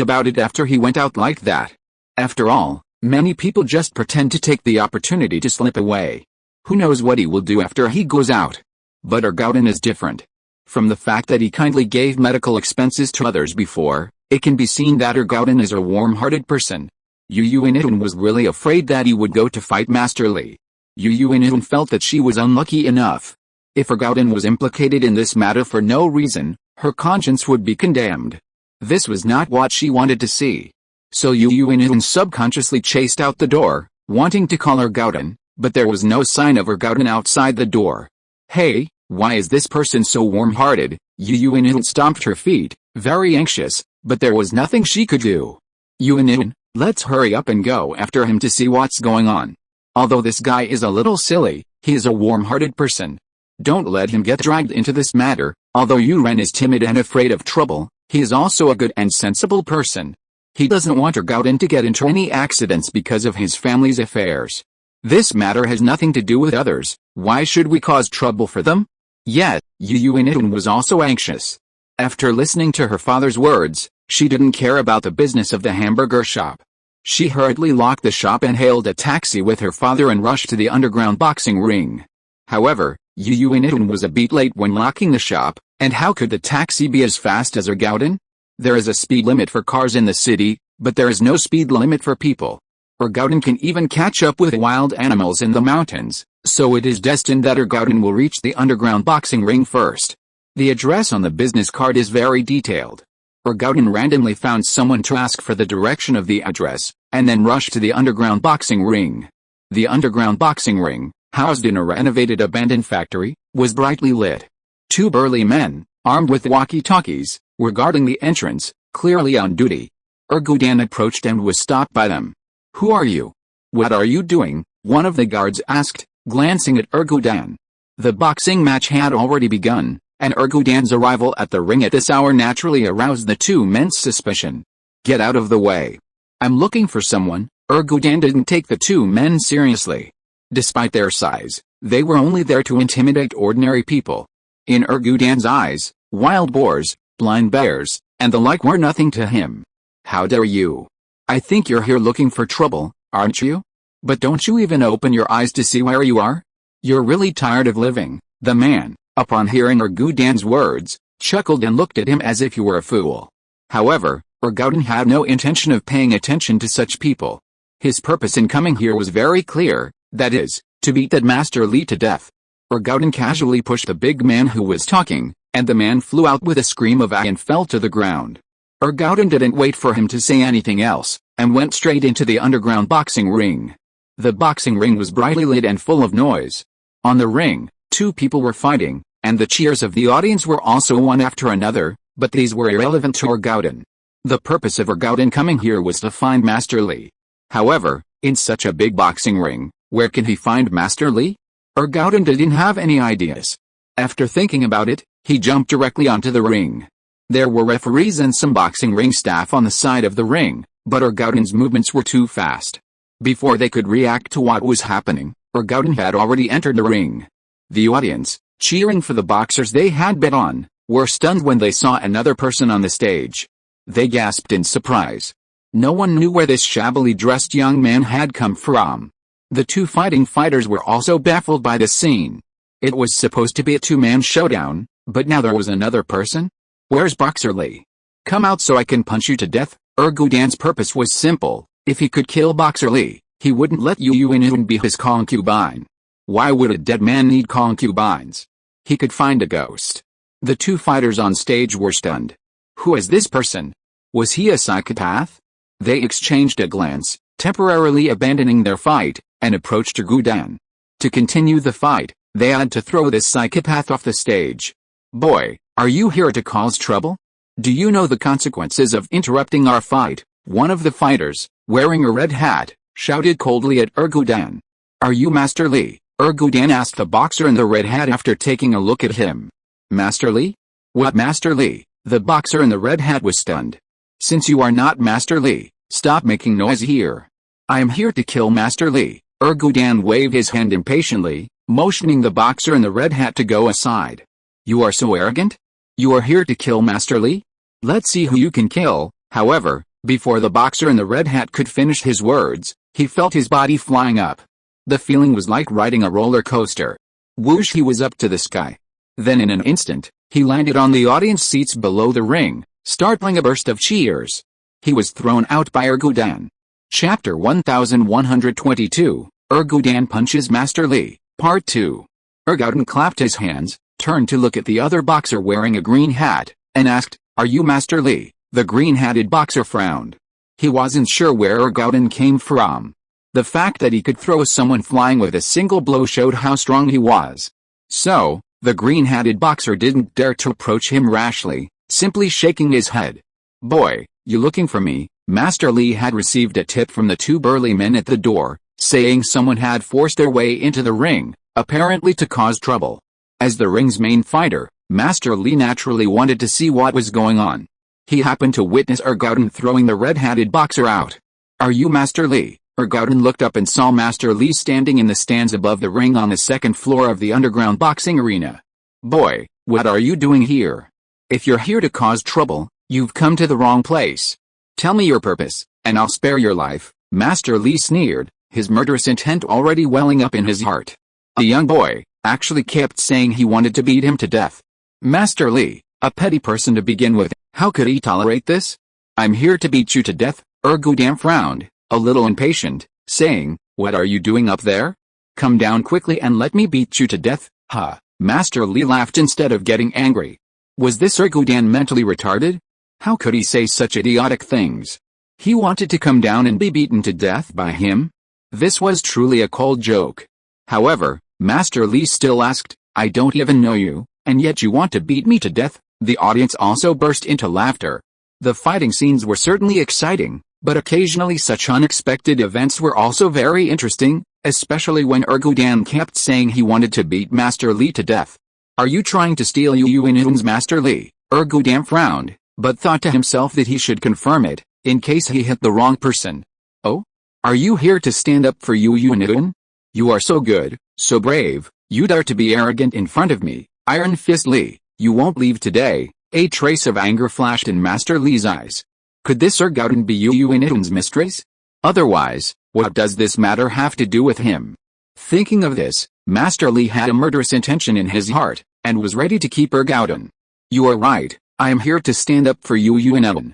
about it after he went out like that. After all, many people just pretend to take the opportunity to slip away. Who knows what he will do after he goes out? But Gauden is different. From the fact that he kindly gave medical expenses to others before, it can be seen that Gauden is a warm-hearted person. Yu Yun was really afraid that he would go to fight Master Li. Yu Yun felt that she was unlucky enough. If Gauden was implicated in this matter for no reason, her conscience would be condemned. This was not what she wanted to see. So Yu Yun subconsciously chased out the door, wanting to call Gauden, but there was no sign of Gauden outside the door. "Hey, why is this person so warm-hearted?" Yu Yun stomped her feet, very anxious, but there was nothing she could do. "Yun, let's hurry up and go after him to see what's going on. Although this guy is a little silly, he is a warm-hearted person. Don't let him get dragged into this matter. Although Yuren is timid and afraid of trouble, he is also a good and sensible person. He doesn't want Gauden to get into any accidents because of his family's affairs. This matter has nothing to do with others. Why should we cause trouble for them?" Yet, Yu Yun was also anxious. After listening to her father's words, she didn't care about the business of the hamburger shop. She hurriedly locked the shop and hailed a taxi with her father and rushed to the underground boxing ring. However, Yu Yun was a bit late when locking the shop, and how could the taxi be as fast as Gauden? There is a speed limit for cars in the city, but there is no speed limit for people. Gauden can even catch up with wild animals in the mountains, so it is destined that Gauden will reach the underground boxing ring first. The address on the business card is very detailed. Gauden randomly found someone to ask for the direction of the address, and then rushed to the underground boxing ring. The underground boxing ring, housed in a renovated abandoned factory, was brightly lit. Two burly men, armed with walkie-talkies, were guarding the entrance, clearly on duty. Gauden approached and was stopped by them. "Who are you? What are you doing?" one of the guards asked, glancing at Gauden. The boxing match had already begun, and Gauden's arrival at the ring at this hour naturally aroused the two men's suspicion. "Get out of the way. I'm looking for someone." Gauden didn't take the two men seriously. Despite their size, they were only there to intimidate ordinary people. In Gauden's eyes, wild boars, blind bears, and the like were nothing to him. "How dare you? I think you're here looking for trouble, aren't you? But don't you even open your eyes to see where you are? You're really tired of living." The man, upon hearing Gauden's words, chuckled and looked at him as if he were a fool. However, Gauden had no intention of paying attention to such people. His purpose in coming here was very clear, that is, to beat that Master Li to death. Gauden casually pushed the big man who was talking, and the man flew out with a scream of "ah" and fell to the ground. Gauden didn't wait for him to say anything else, and went straight into the underground boxing ring. The boxing ring was brightly lit and full of noise. On the ring, two people were fighting, and the cheers of the audience were also one after another, but these were irrelevant to Gauden. The purpose of Gauden coming here was to find Master Li. However, in such a big boxing ring, where can he find Master Li? Gauden didn't have any ideas. After thinking about it, he jumped directly onto the ring. There were referees and some boxing ring staff on the side of the ring, but Gauden's movements were too fast. Before they could react to what was happening, Gauden had already entered the ring. The audience, cheering for the boxers they had bet on, were stunned when they saw another person on the stage. They gasped in surprise. No one knew where this shabbily dressed young man had come from. The two fighting fighters were also baffled by the scene. It was supposed to be a two-man showdown, but now there was another person? "Where's Boxer Li? Come out so I can punch you to death." Gauden's purpose was simple. If he could kill Boxer Li, he wouldn't let Yu Yun be his concubine. Why would a dead man need concubines? He could find a ghost. The two fighters on stage were stunned. Who is this person? Was he a psychopath? They exchanged a glance, temporarily abandoning their fight, and approached Ergu Dan. To continue the fight, they had to throw this psychopath off the stage. "Boy, are you here to cause trouble? Do you know the consequences of interrupting our fight?" One of the fighters, wearing a red hat, shouted coldly at Ergu Dan. "Are you Master Li?" Ergu Dan asked the boxer in the red hat after taking a look at him. "Master Li? What Master Li?" The boxer in the red hat was stunned. "Since you are not Master Li, stop making noise here. I am here to kill Master Li." Ergu Dan waved his hand impatiently, motioning the boxer in the red hat to go aside. "You are so arrogant? You are here to kill Master Li? Let's see who you can kill." However, before the boxer in the red hat could finish his words, he felt his body flying up. The feeling was like riding a roller coaster. Whoosh, he was up to the sky. Then in an instant, he landed on the audience seats below the ring, startling a burst of cheers. He was thrown out by Ergu Dan. Chapter 1122, Ergu Dan punches Master Li, Part 2. Ergu Dan clapped his hands, turned to look at the other boxer wearing a green hat, and asked, "Are you Master Li?" The green-hatted boxer frowned. He wasn't sure where Ergu Dan came from. The fact that he could throw someone flying with a single blow showed how strong he was. So, the green-hatted boxer didn't dare to approach him rashly, simply shaking his head. "Boy, you looking for me?" Master Li had received a tip from the two burly men at the door, saying someone had forced their way into the ring, apparently to cause trouble. As the ring's main fighter, Master Li naturally wanted to see what was going on. He happened to witness Ergu Dan throwing the red-hatted boxer out. "Are you Master Li?" Ergu Dan looked up and saw Master Li standing in the stands above the ring on the second floor of the underground boxing arena. "Boy, what are you doing here? If you're here to cause trouble, you've come to the wrong place. Tell me your purpose, and I'll spare your life." Master Li sneered, his murderous intent already welling up in his heart. The young boy actually kept saying he wanted to beat him to death. Master Li, a petty person to begin with, how could he tolerate this? "I'm here to beat you to death," Ergu Dan frowned, a little impatient, saying, "What are you doing up there? Come down quickly and let me beat you to death." "Ha!" Master Li laughed instead of getting angry. Was this Ergu Dan mentally retarded? How could he say such idiotic things? He wanted to come down and be beaten to death by him? This was truly a cold joke. However, Master Li still asked, "I don't even know you, and yet you want to beat me to death?" The audience also burst into laughter. The fighting scenes were certainly exciting, but occasionally such unexpected events were also very interesting, especially when Ergu Dan kept saying he wanted to beat Master Li to death. "Are you trying to steal Xuanyuan's Master Li?" Ergu Dan frowned, but thought to himself that he should confirm it, in case he hit the wrong person. "Oh? Are you here to stand up for Xuanyuan? You are so good, so brave, you dare to be arrogant in front of me, Iron Fist Li. You won't leave today." A trace of anger flashed in Master Li's eyes. Could this Ergu Dan be Xuanyuan's mistress? Otherwise, what does this matter have to do with him? Thinking of this, Master Li had a murderous intention in his heart, and was ready to keep Ergu Dan. "You are right, I am here to stand up for Xuanyuan.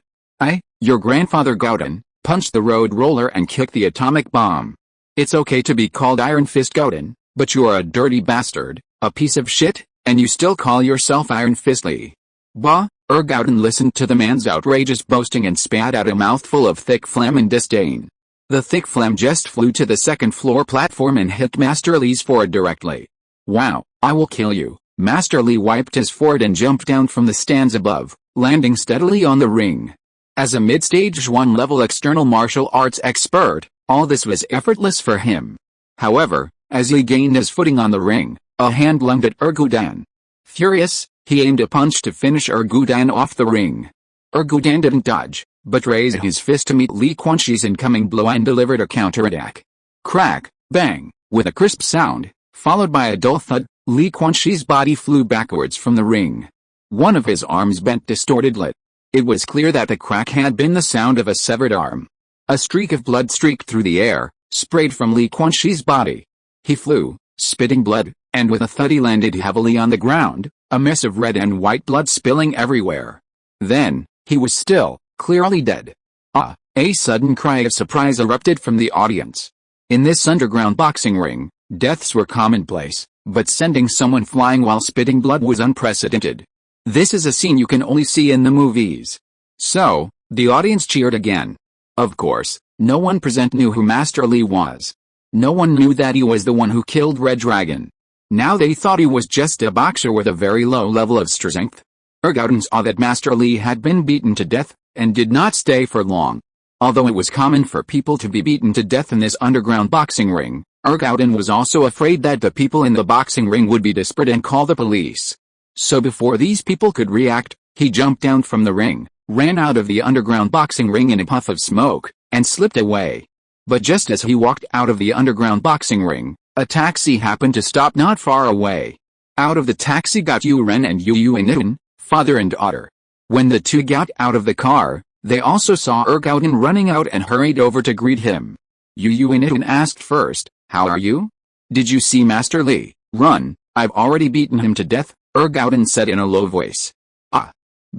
Your grandfather Ergu Dan punched the road roller and kicked the atomic bomb. It's okay to be called Iron Fist Ergu Dan, but you are a dirty bastard, a piece of shit, and you still call yourself Iron Fist Li." Bah! Ergu Dan listened to the man's outrageous boasting and spat out a mouthful of thick phlegm in disdain. The thick phlegm just flew to the second floor platform and hit Master Li's forehead directly. "Wow, I will kill you." Master Li wiped his forehead and jumped down from the stands above, landing steadily on the ring. As a mid-stage one-level external martial arts expert, all this was effortless for him. However, as he gained his footing on the ring, a hand lunged at Ergu Dan. Furious, he aimed a punch to finish Ergu Dan off the ring. Ergu Dan didn't dodge, but raised his fist to meet Li Quanxi's incoming blow and delivered a counterattack. Crack, bang, with a crisp sound, followed by a dull thud, Li Quanxi's body flew backwards from the ring. One of his arms bent distortedly. It was clear that the crack had been the sound of a severed arm. A streak of blood streaked through the air, sprayed from Li Quanxi's body. He flew, spitting blood, and with a thud he landed heavily on the ground, a mess of red and white blood spilling everywhere. Then, he was still, clearly dead. Ah! A sudden cry of surprise erupted from the audience. In this underground boxing ring, deaths were commonplace, but sending someone flying while spitting blood was unprecedented. This is a scene you can only see in the movies. So, the audience cheered again. Of course, No one present knew who Master Li was. No one knew that he was the one who killed Red Dragon. Now they thought he was just a boxer with a very low level of strength. Ergouden saw that Master Li had been beaten to death, and did not stay for long. Although it was common for people to be beaten to death in this underground boxing ring, Ergouden was also afraid that the people in the boxing ring would be desperate and call the police. So before these people could react, he jumped down from the ring, ran out of the underground boxing ring in a puff of smoke, and slipped away. But just as he walked out of the underground boxing ring, a taxi happened to stop not far away. Out of the taxi got Yu Ren and Yu Yuan, father and daughter. When the two got out of the car, they also saw Ergouden running out and hurried over to greet him. Yu Yuan asked first, "How are you? Did you see Master Li run? I've already beaten him to death," Ergouden said in a low voice. "Ah,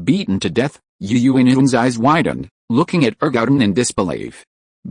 beaten to death?" Yu Yuan's eyes widened, looking at Ergouden in disbelief.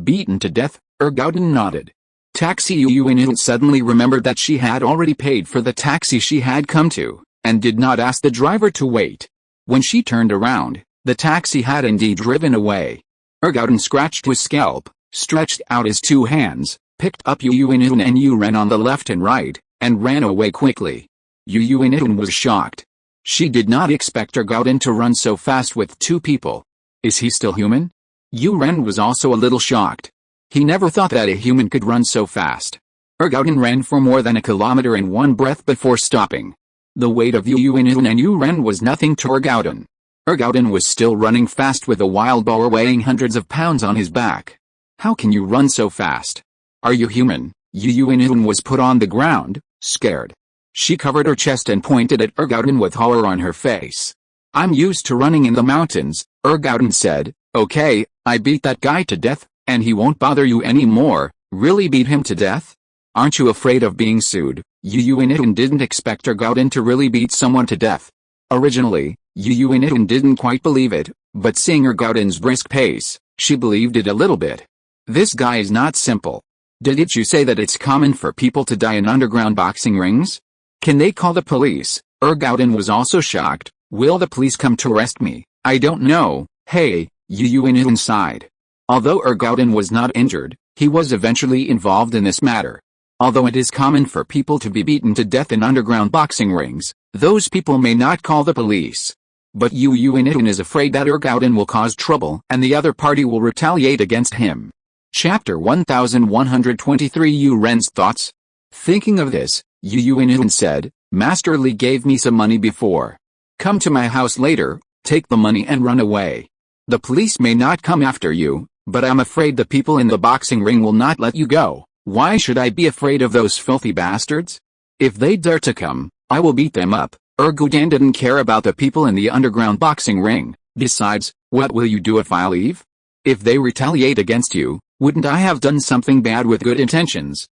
"Beaten to death?" Ergouden nodded. Taxi Yu Yuan suddenly remembered that she had already paid for the taxi she had come to, and did not ask the driver to wait. When she turned around, the taxi had indeed driven away. Ergouden scratched his scalp, stretched out his two hands, picked up Yu Yuan and Yu Ren on the left and right, and ran away quickly. Yu Yuan was shocked. She did not expect Ergouden to run so fast with two people. Is he still human? Yu Ren was also a little shocked. He never thought that a human could run so fast. Ergouden ran for more than a kilometer in one breath before stopping. The weight of Yu Yuan and Yu Ren was nothing to Ergouden. Ergouden was still running fast with a wild boar weighing hundreds of pounds on his back. How can you run so fast? Are you human? Yu Yuan was put on the ground, scared. She covered her chest and pointed at Ergouden with horror on her face. "I'm used to running in the mountains," Ergouden said. "Okay, I beat that guy to death, and he won't bother you anymore." "Really beat him to death? Aren't you afraid of being sued?" Yu Yuan didn't expect Ergouden to really beat someone to death. Originally, Yu Yuan didn't quite believe it, but seeing Ergouden's brisk pace, she believed it a little bit. This guy is not simple. Didn't you say that it's common for people to die in underground boxing rings? Can they call the police? Ergouden was also shocked. Will the police come to arrest me? I don't know. Hey, Yu Yuan sighed. Although Ergouden was not injured, he was eventually involved in this matter. Although it is common for people to be beaten to death in underground boxing rings, those people may not call the police. But Yu Yuan is afraid that Ergouden will cause trouble and the other party will retaliate against him. Chapter 1123 Yu Ren's thoughts. Thinking of this, Yu Yuan said, "Master Li gave me some money before. Come to my house later, take the money and run away. The police may not come after you, but I'm afraid the people in the boxing ring will not let you go. Why should I be afraid of those filthy bastards? If they dare to come, I will beat them up." Ergouden didn't care about the people in the underground boxing ring. Besides, what will you do if I leave? If they retaliate against you, wouldn't I have done something bad with good intentions?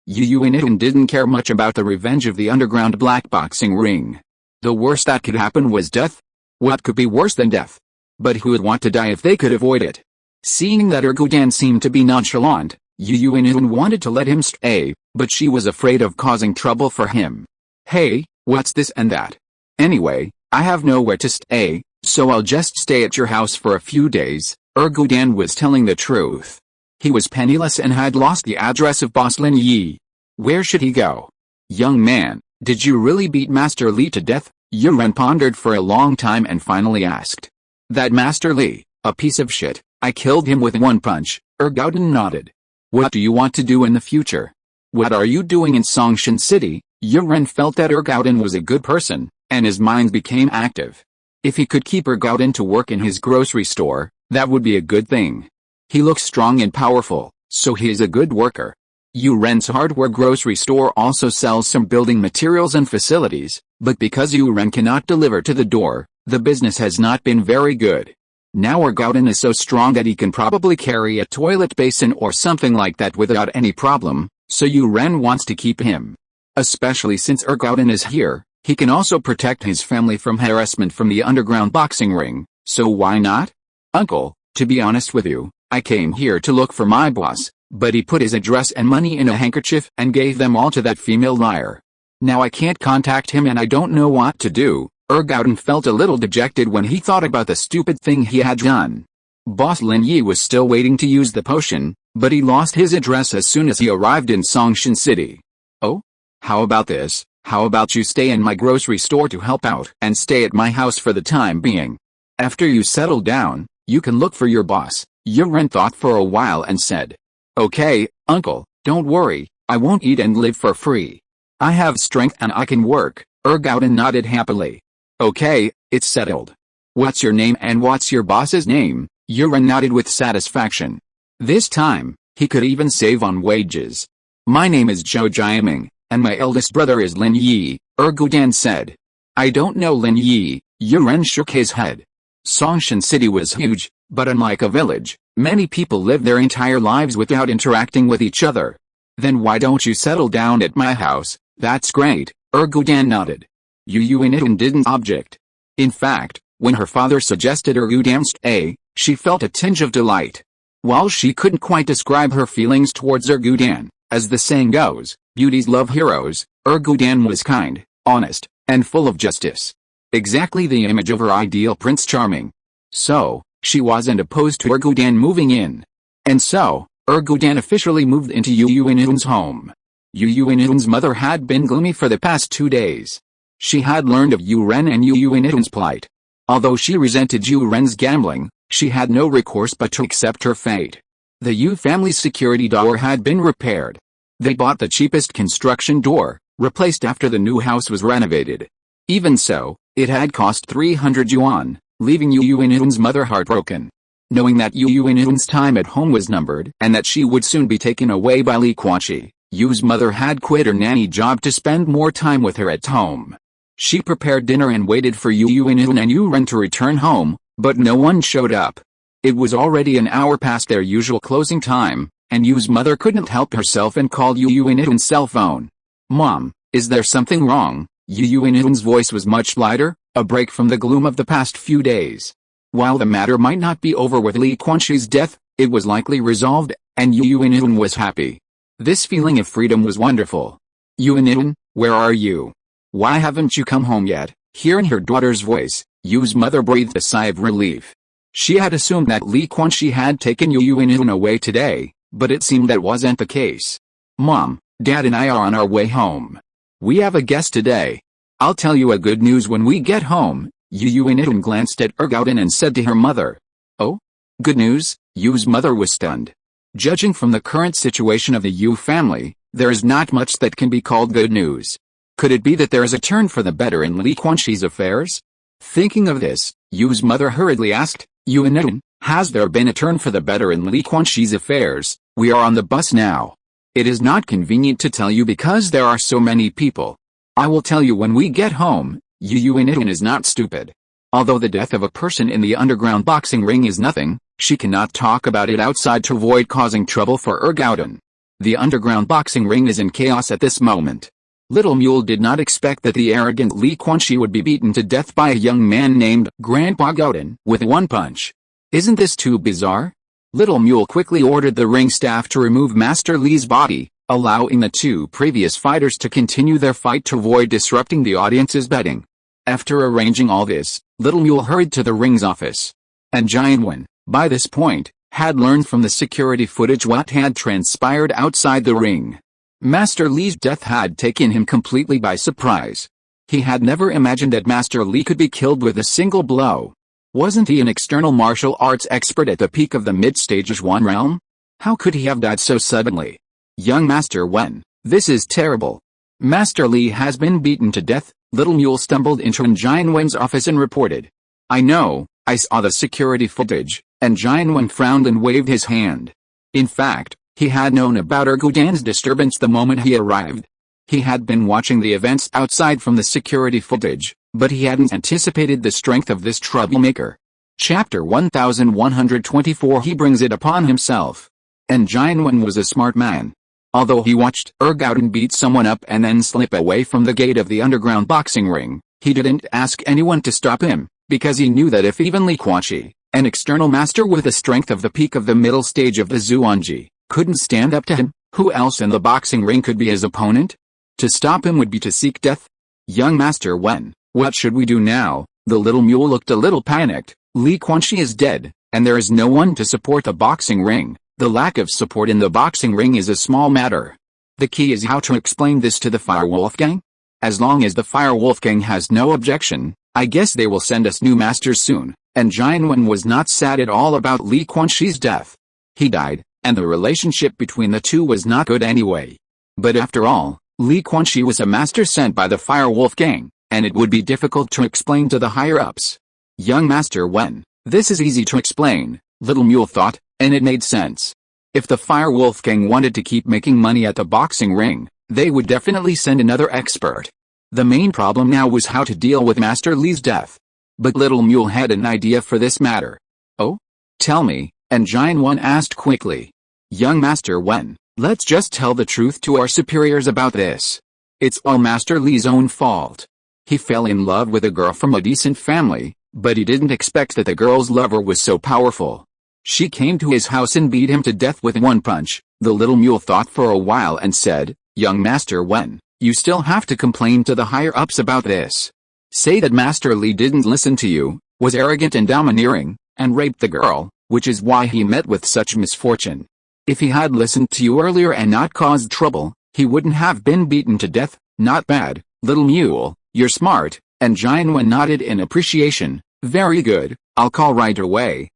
Yu Yuan didn't care much about the revenge of the underground black boxing ring. The worst that could happen was death. What could be worse than death? But who would want to die if they could avoid it? Seeing that Ergouden seemed to be nonchalant, Yu Yuan wanted to let him stay, but she was afraid of causing trouble for him. "Hey, what's this and that? Anyway, I have nowhere to stay, so I'll just stay at your house for a few days." Ergouden was telling the truth. He was penniless and had lost the address of boss Lin Yi. Where should he go? "Young man, did you really beat Master Li to death?" Yu Ren pondered for a long time and finally asked. "That Master Li, a piece of shit, I killed him with one punch." Ergouden nodded. "What do you want to do in the future? What are you doing in Songshan City?" Yu Ren felt that Ergouden was a good person, and his mind became active. If he could keep Ergouden to work in his grocery store, that would be a good thing. He looks strong and powerful, so he is a good worker. Yu Ren's hardware grocery store also sells some building materials and facilities, but because Yu Ren cannot deliver to the door, the business has not been very good. Now Ergouden is so strong that he can probably carry a toilet basin or something like that without any problem, so Yu Ren wants to keep him. Especially since Ergouden is here, he can also protect his family from harassment from the underground boxing ring, so why not? "Uncle, to be honest with you, I came here to look for my boss, but he put his address and money in a handkerchief and gave them all to that female liar. Now I can't contact him and I don't know what to do." Ergouden felt a little dejected when he thought about the stupid thing he had done. Boss Lin Yi was still waiting to use the potion, but he lost his address as soon as he arrived in Songshan City. Oh? How about this? How about you stay in my grocery store to help out and stay at my house for the time being? After you settle down, you can look for your boss. Yuren thought for a while and said, Okay, uncle, don't worry, I won't eat and live for free. I have strength and I can work. Ergauden nodded happily. Okay, it's settled. What's your name and what's your boss's name? Yuren nodded with satisfaction. This time, he could even save on wages. My name is Zhou Jiaming, and my eldest brother is Lin Yi, Ergauden said. I don't know Lin Yi, Yuren shook his head. Songshan City was huge, but unlike a village, many people live their entire lives without interacting with each other. Then why don't you settle down at my house? That's great, Ergauden nodded. Yuan didn't object. In fact, when her father suggested Ergauden's stay, she felt a tinge of delight. While she couldn't quite describe her feelings towards Ergauden, as the saying goes, beauties love heroes, Ergauden was kind, honest, and full of justice. Exactly the image of her ideal Prince Charming. So, she wasn't opposed to Ergauden moving in. And so, Ergauden officially moved into Yuan's home. Yuan's mother had been gloomy for the past 2 days. She had learned of Yuren and Yuan's plight. Although she resented Yuren's gambling, she had no recourse but to accept her fate. The Yu family's security door had been repaired. They bought the cheapest construction door, replaced after the new house was renovated. Even so, it had cost 300 yuan, leaving Yuan's mother heartbroken. Knowing that Yuan's time at home was numbered and that she would soon be taken away by Li Quanxi, Yu's mother had quit her nanny job to spend more time with her at home. She prepared dinner and waited for Yuan and Yuren to return home, but no one showed up. It was already an hour past their usual closing time, and Yu's mother couldn't help herself and called Yuan's cell phone. Mom, is there something wrong? Yuan's voice was much lighter, a break from the gloom of the past few days. While the matter might not be over with Li Quanxi's death, it was likely resolved, and Yuan was happy. This feeling of freedom was wonderful. Yuan, where are you? Why haven't you come home yet? Hearing her daughter's voice, Yu's mother breathed a sigh of relief. She had assumed that Li Quanxi had taken Yuan away today, but it seemed that wasn't the case. Mom, Dad and I are on our way home. We have a guest today. I'll tell you a good news when we get home. Yuan glanced at Ergauden and said to her mother. Oh? Good news? Yu's mother was stunned. Judging from the current situation of the Yu family, there is not much that can be called good news. Could it be that there is a turn for the better in Li Quanxi's affairs? Thinking of this, Yu's mother hurriedly asked, Yuan, has there been a turn for the better in Li Quanxi's affairs? We are on the bus now. It is not convenient to tell you because there are so many people. I will tell you when we get home. Yuan is not stupid. Although the death of a person in the underground boxing ring is nothing, she cannot talk about it outside to avoid causing trouble for Ergauden. The underground boxing ring is in chaos at this moment. Little Mule did not expect that the arrogant Li Quanxi would be beaten to death by a young man named Grandpa Gauden with one punch. Isn't this too bizarre? Little Mule quickly ordered the ring staff to remove Master Li's body, allowing the two previous fighters to continue their fight to avoid disrupting the audience's betting. After arranging all this, Little Mule hurried to the ring's office. And Xuanyuan, by this point, had learned from the security footage what had transpired outside the ring. Master Li's death had taken him completely by surprise. He had never imagined that Master Li could be killed with a single blow. Wasn't he an external martial arts expert at the peak of the mid-stage Zhuan realm? How could he have died so suddenly? Young Master Wen, this is terrible. Master Li has been beaten to death. Little Mule stumbled into Xuanyuan's office and reported. I know, I saw the security footage, and Xuanyuan frowned and waved his hand. In fact, he had known about Ergauden's disturbance the moment he arrived. He had been watching the events outside from the security footage, but he hadn't anticipated the strength of this troublemaker. Chapter 1124 He brings it upon himself. And Xuanyuan was a smart man. Although he watched Ergauden beat someone up and then slip away from the gate of the underground boxing ring, he didn't ask anyone to stop him, because he knew that if even Li Quanxi, an external master with the strength of the peak of the middle stage of the Zhuangji, couldn't stand up to him, who else in the boxing ring could be his opponent? To stop him would be to seek death. Young Master Wen, what should we do now? The little mule looked a little panicked. Li Quanxi is dead, And there is no one to support the boxing ring. The lack of support in the boxing ring is a small matter. The key is how to explain this to the Fire Wolf Gang. As long as the Fire Wolf Gang has no objection, I guess they will send us new masters soon. And Jianwen was not sad at all about Li Quanxi's death. He died, and the relationship between the two was not good anyway. But after all, Li Quanxi was a master sent by the Fire Wolf Gang, and it would be difficult to explain to the higher-ups. Young Master Wen, this is easy to explain, Little Mule thought, and it made sense. If the Fire Wolf Gang wanted to keep making money at the boxing ring, they would definitely send another expert. The main problem now was how to deal with Master Li's death. But Little Mule had an idea for this matter. Oh? Tell me, and Jianwen asked quickly. Young Master Wen, let's just tell the truth to our superiors about this. It's all Master Li's own fault. He fell in love with a girl from a decent family, but he didn't expect that the girl's lover was so powerful. She came to his house and beat him to death with one punch. The Little Mule thought for a while and said, Young Master Wen, you still have to complain to the higher-ups about this. Say that Master Li didn't listen to you, was arrogant and domineering, and raped the girl, which is why he met with such misfortune. If he had listened to you earlier and not caused trouble, he wouldn't have been beaten to death. Not bad, Little Mule, you're smart. And Jianwen nodded in appreciation. Very good, I'll call right away.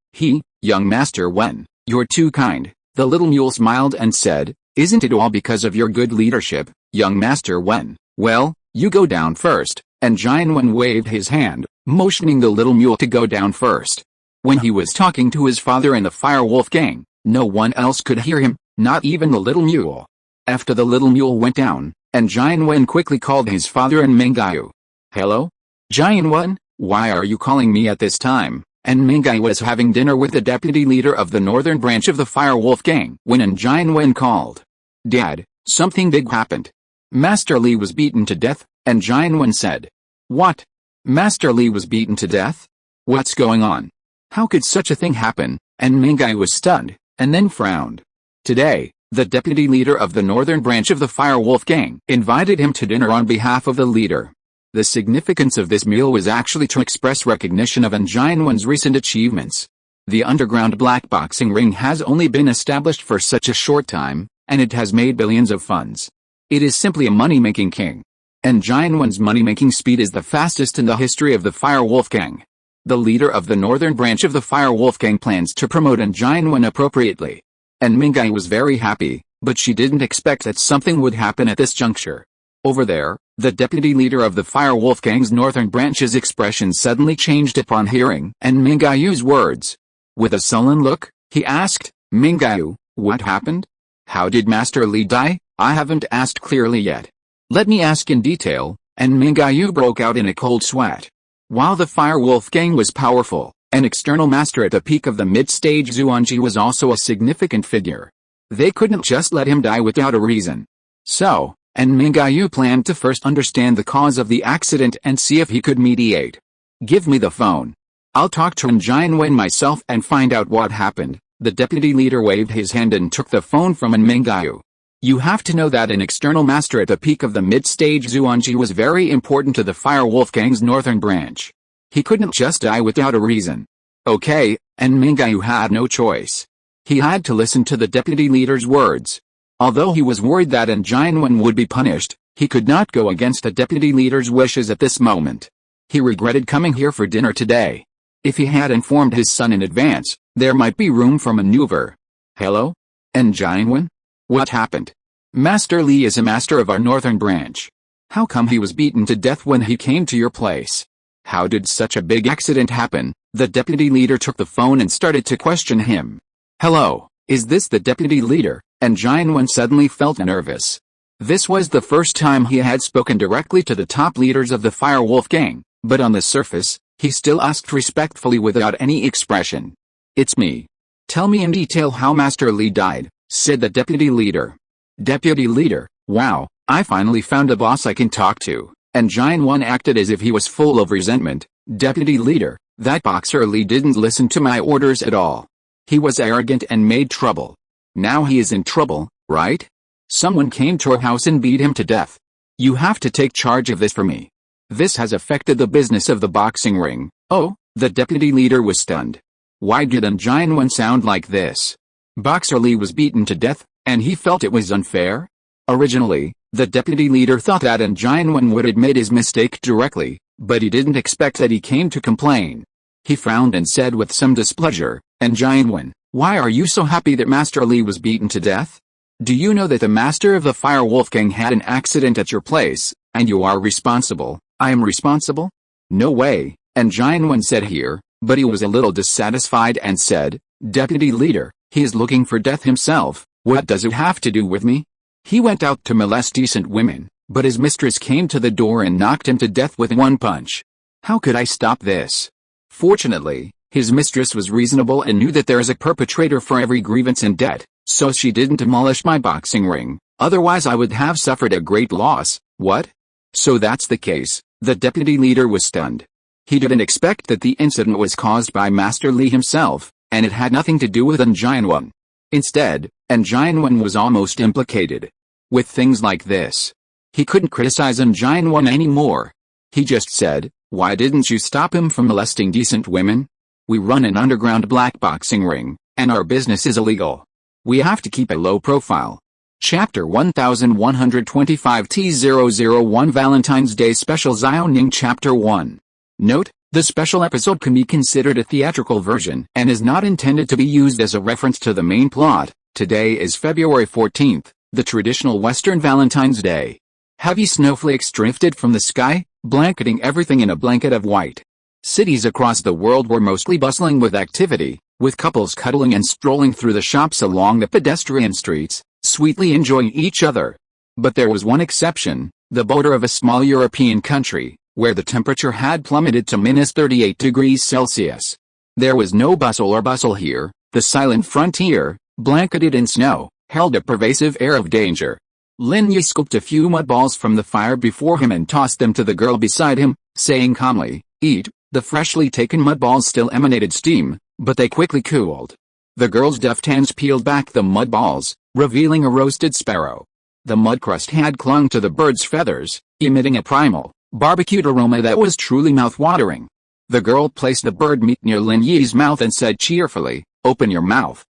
Young Master Wen, you're too kind. The Little Mule smiled and said, isn't it all because of your good leadership, Young Master Wen? Well, you go down first. And Jianwen waved his hand, motioning the Little Mule to go down first. When he was talking to his father in the Fire Wolf Gang, no one else could hear him, not even the Little Mule. After the Little Mule went down, and Jianwen quickly called his father and Mengyao. Hello? Jianwen, why are you calling me at this time? And Mengyao was having dinner with the deputy leader of the northern branch of the Fire Wolf Gang when Jianwen called. Dad, something big happened. Master Li was beaten to death, and Jianwen said. What? Master Li was beaten to death? What's going on? How could such a thing happen? And Mengyao was stunned, and then frowned. Today, the deputy leader of the northern branch of the Fire Wolf Gang invited him to dinner on behalf of the leader. The significance of this meal was actually to express recognition of Jianwen's recent achievements. The underground black boxing ring has only been established for such a short time, and it has made billions of funds. It is simply a money-making king. And Jianwen's money-making speed is the fastest in the history of the Fire Wolf Gang. The leader of the northern branch of the Fire Wolf Gang plans to promote Jianwen appropriately. And Mengyao was very happy, but she didn't expect that something would happen at this juncture. Over there, the deputy leader of the Fire Wolf Gang's northern branch's expression suddenly changed upon hearing Mengyao's words. With a sullen look, he asked, Mengyao, what happened? How did Master Li die? I haven't asked clearly yet. Let me ask in detail, and Mengyao broke out in a cold sweat. While the Fire Wolf Gang was powerful, an external master at the peak of the mid-stage Xuanyuan was also a significant figure. They couldn't just let him die without a reason. So, Mengyao planned to first understand the cause of the accident and see if he could mediate. Give me the phone. I'll talk to Jianwen myself and find out what happened. The deputy leader waved his hand and took the phone from Mengyao. You have to know that an external master at the peak of the mid-stage Xuanyuan was very important to the Fire Wolf Gang's northern branch. He couldn't just die without a reason. Okay, and Mengyao had no choice. He had to listen to the deputy leader's words. Although he was worried that Jianwen would be punished, he could not go against the deputy leader's wishes at this moment. He regretted coming here for dinner today. If he had informed his son in advance, there might be room for maneuver. Hello? Jianwen? What happened? Master Li is a master of our northern branch. How come he was beaten to death when he came to your place? How did such a big accident happen? The deputy leader took the phone and started to question him. Hello, is this the deputy leader? Jianwen suddenly felt nervous. This was the first time he had spoken directly to the top leaders of the Fire Wolf Gang, but on the surface, he still asked respectfully without any expression. It's me. Tell me in detail how Master Li died, said the deputy leader. Deputy leader, wow, I finally found a boss I can talk to. Jianwen acted as if he was full of resentment. Deputy leader, that boxer Li didn't listen to my orders at all. He was arrogant and made trouble. Now he is in trouble, right? Someone came to our house and beat him to death. You have to take charge of this for me. This has affected the business of the boxing ring. Oh, the deputy leader was stunned. Why did Xuanyuan sound like this? Boxer Li was beaten to death, and he felt it was unfair? Originally, the deputy leader thought that Xuanyuan would admit his mistake directly, but he didn't expect that he came to complain. He frowned and said with some displeasure, "Xuanyuan, why are you so happy that Master Li was beaten to death? Do you know that the master of the Fire Wolfgang had an accident at your place, and you are responsible?" "I am responsible? No way," Xuanyuan said here, but he was a little dissatisfied and said, "Deputy leader, he is looking for death himself, what does it have to do with me? He went out to molest decent women, but his mistress came to the door and knocked him to death with one punch. How could I stop this?" Fortunately, his mistress was reasonable and knew that there is a perpetrator for every grievance and debt, so she didn't demolish my boxing ring, otherwise I would have suffered a great loss. What? So that's the case. The deputy leader was stunned. He didn't expect that the incident was caused by Master Li himself, and it had nothing to do with Xuanyuan. Instead, Xuanyuan was almost implicated. With things like this, he couldn't criticize Xuanyuan anymore. He just said, "Why didn't you stop him from molesting decent women? We run an underground black boxing ring, and our business is illegal. We have to keep a low profile." Chapter 1125 T001 Valentine's Day Special Xiaoning Chapter 1. Note, the special episode can be considered a theatrical version and is not intended to be used as a reference to the main plot. Today is February 14th, the traditional Western Valentine's Day. Heavy snowflakes drifted from the sky, blanketing everything in a blanket of white. Cities across the world were mostly bustling with activity, with couples cuddling and strolling through the shops along the pedestrian streets, sweetly enjoying each other. But there was one exception, the border of a small European country, where the temperature had plummeted to -38 degrees Celsius. There was no bustle here. The silent frontier, blanketed in snow, held a pervasive air of danger. Lin Yi scooped a few mud balls from the fire before him and tossed them to the girl beside him, saying calmly, "Eat." The freshly taken mud balls still emanated steam, but they quickly cooled. The girl's deft hands peeled back the mud balls, revealing a roasted sparrow. The mud crust had clung to the bird's feathers, emitting a primal, barbecued aroma that was truly mouth-watering. The girl placed the bird meat near Lin Yi's mouth and said cheerfully, "Open your mouth."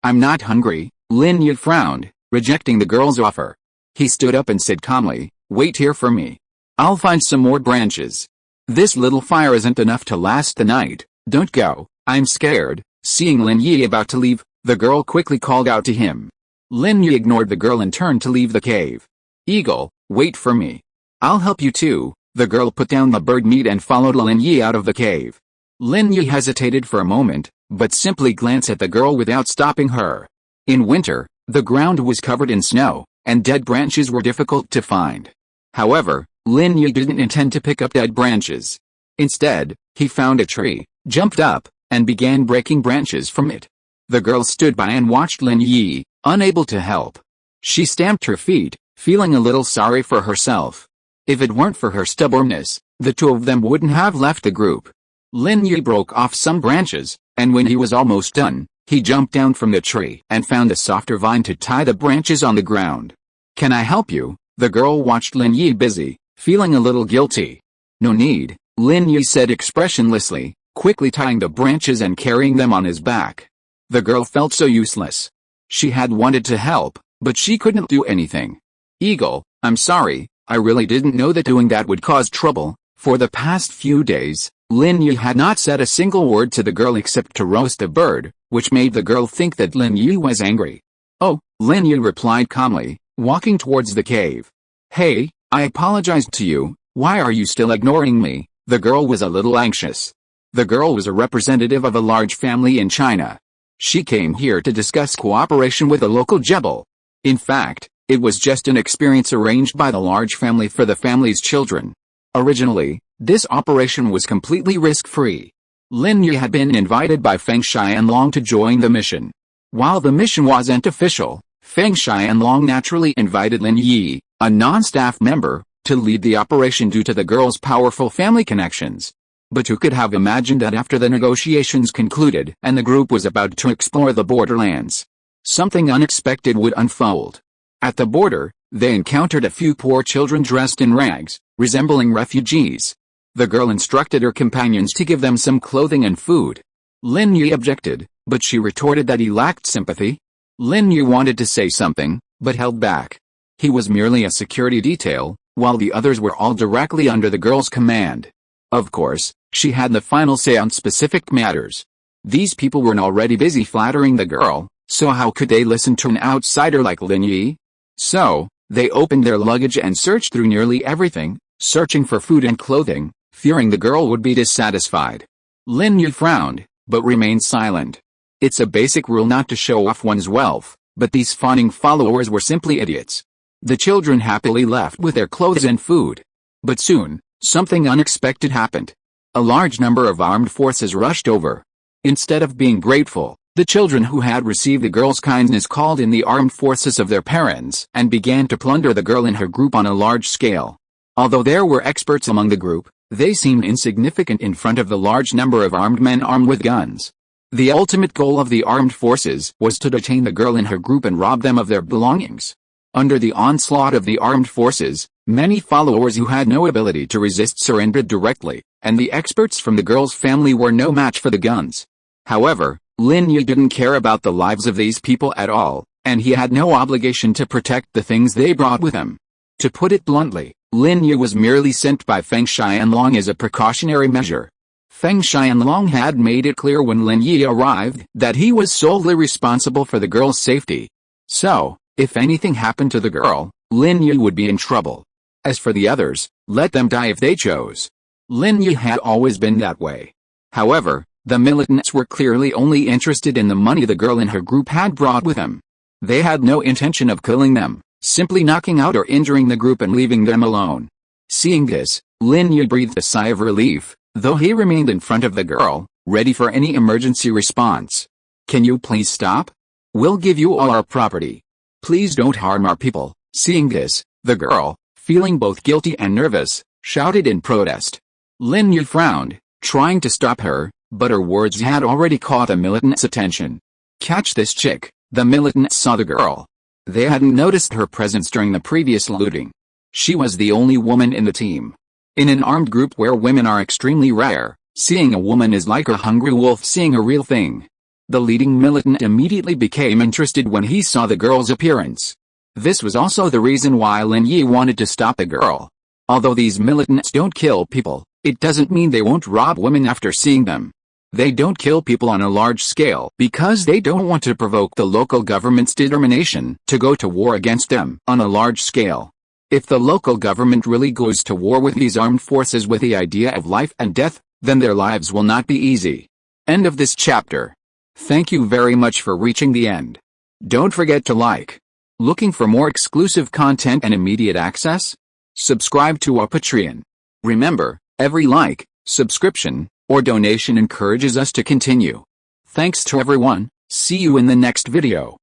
I'm not hungry." Lin Yi frowned, rejecting the girl's offer. He stood up and said calmly, "Wait here for me. I'll find some more branches. This little fire isn't enough to last the night. Don't go, I'm scared." Seeing Lin Yi about to leave, the girl quickly called out to him. Lin Yi ignored the girl and turned to leave the cave. "Eagle, wait for me. I'll help you too." The girl put down the bird meat and followed Lin Yi out of the cave. Lin Yi hesitated for a moment, but simply glanced at the girl without stopping her. In winter, the ground was covered in snow, and dead branches were difficult to find. However, Lin Yi didn't intend to pick up dead branches. Instead, he found a tree, jumped up, and began breaking branches from it. The girl stood by and watched Lin Yi, unable to help. She stamped her feet, feeling a little sorry for herself. If it weren't for her stubbornness, the two of them wouldn't have left the group. Lin Yi broke off some branches, and when he was almost done, he jumped down from the tree and found a softer vine to tie the branches on the ground. "Can I help you?" The girl watched Lin Yi busy, feeling a little guilty. "No need," Lin Yi said expressionlessly, quickly tying the branches and carrying them on his back. The girl felt so useless. She had wanted to help, but she couldn't do anything. "Eagle, I'm sorry, I really didn't know that doing that would cause trouble." For the past few days, Lin Yi had not said a single word to the girl except to roast the bird, which made the girl think that Lin Yi was angry. "Oh," Lin Yi replied calmly, walking towards the cave. "Hey, I apologized to you, why are you still ignoring me?" The girl was a little anxious. The girl was a representative of a large family in China. She came here to discuss cooperation with a local jebel. In fact, it was just an experience arranged by the large family for the family's children. Originally, this operation was completely risk-free. Lin Yi had been invited by Feng Xianlong to join the mission. While the mission wasn't official, Feng Xianlong naturally invited Lin Yi, a non-staff member, to lead the operation due to the girl's powerful family connections. But who could have imagined that after the negotiations concluded and the group was about to explore the borderlands, something unexpected would unfold. At the border, they encountered a few poor children dressed in rags, resembling refugees. The girl instructed her companions to give them some clothing and food. Lin Yi objected, but she retorted that he lacked sympathy. Lin Yi wanted to say something, but held back. He was merely a security detail, while the others were all directly under the girl's command. Of course, she had the final say on specific matters. These people were already busy flattering the girl, so how could they listen to an outsider like Lin Yi? So, they opened their luggage and searched through nearly everything, searching for food and clothing, fearing the girl would be dissatisfied. Lin Yi frowned, but remained silent. It's a basic rule not to show off one's wealth, but these fawning followers were simply idiots. The children happily left with their clothes and food. But soon, something unexpected happened. A large number of armed forces rushed over. Instead of being grateful, the children who had received the girl's kindness called in the armed forces of their parents and began to plunder the girl and her group on a large scale. Although there were experts among the group, they seemed insignificant in front of the large number of armed men armed with guns. The ultimate goal of the armed forces was to detain the girl and her group and rob them of their belongings. Under the onslaught of the armed forces, many followers who had no ability to resist surrendered directly, and the experts from the girl's family were no match for the guns. However, Lin Yi didn't care about the lives of these people at all, and he had no obligation to protect the things they brought with him. To put it bluntly, Lin Yi was merely sent by Feng Xianlong as a precautionary measure. Feng Xianlong had made it clear when Lin Yi arrived that he was solely responsible for the girl's safety. So, if anything happened to the girl, Lin Yi would be in trouble. As for the others, let them die if they chose. Lin Yi had always been that way. However, the militants were clearly only interested in the money the girl and her group had brought with them. They had no intention of killing them, simply knocking out or injuring the group and leaving them alone. Seeing this, Lin Yi breathed a sigh of relief, though he remained in front of the girl, ready for any emergency response. Can you please stop? We'll give you all our property. Please don't harm our people. Seeing this, the girl, feeling both guilty and nervous, shouted in protest. Lin Yi frowned, trying to stop her, but her words had already caught the militants' attention. Catch this chick, the militants saw the girl. They hadn't noticed her presence during the previous looting. She was the only woman in the team. In an armed group where women are extremely rare, seeing a woman is like a hungry wolf seeing a real thing. The leading militant immediately became interested when he saw the girl's appearance. This was also the reason why Lin Yi wanted to stop the girl. Although these militants don't kill people, it doesn't mean they won't rob women after seeing them. They don't kill people on a large scale because they don't want to provoke the local government's determination to go to war against them on a large scale. If the local government really goes to war with these armed forces with the idea of life and death, then their lives will not be easy. End of this chapter. Thank you very much for reaching the end. Don't forget to like. Looking for more exclusive content and immediate access? Subscribe to our Patreon. Remember, every like, subscription, or donation encourages us to continue. Thanks to everyone, see you in the next video.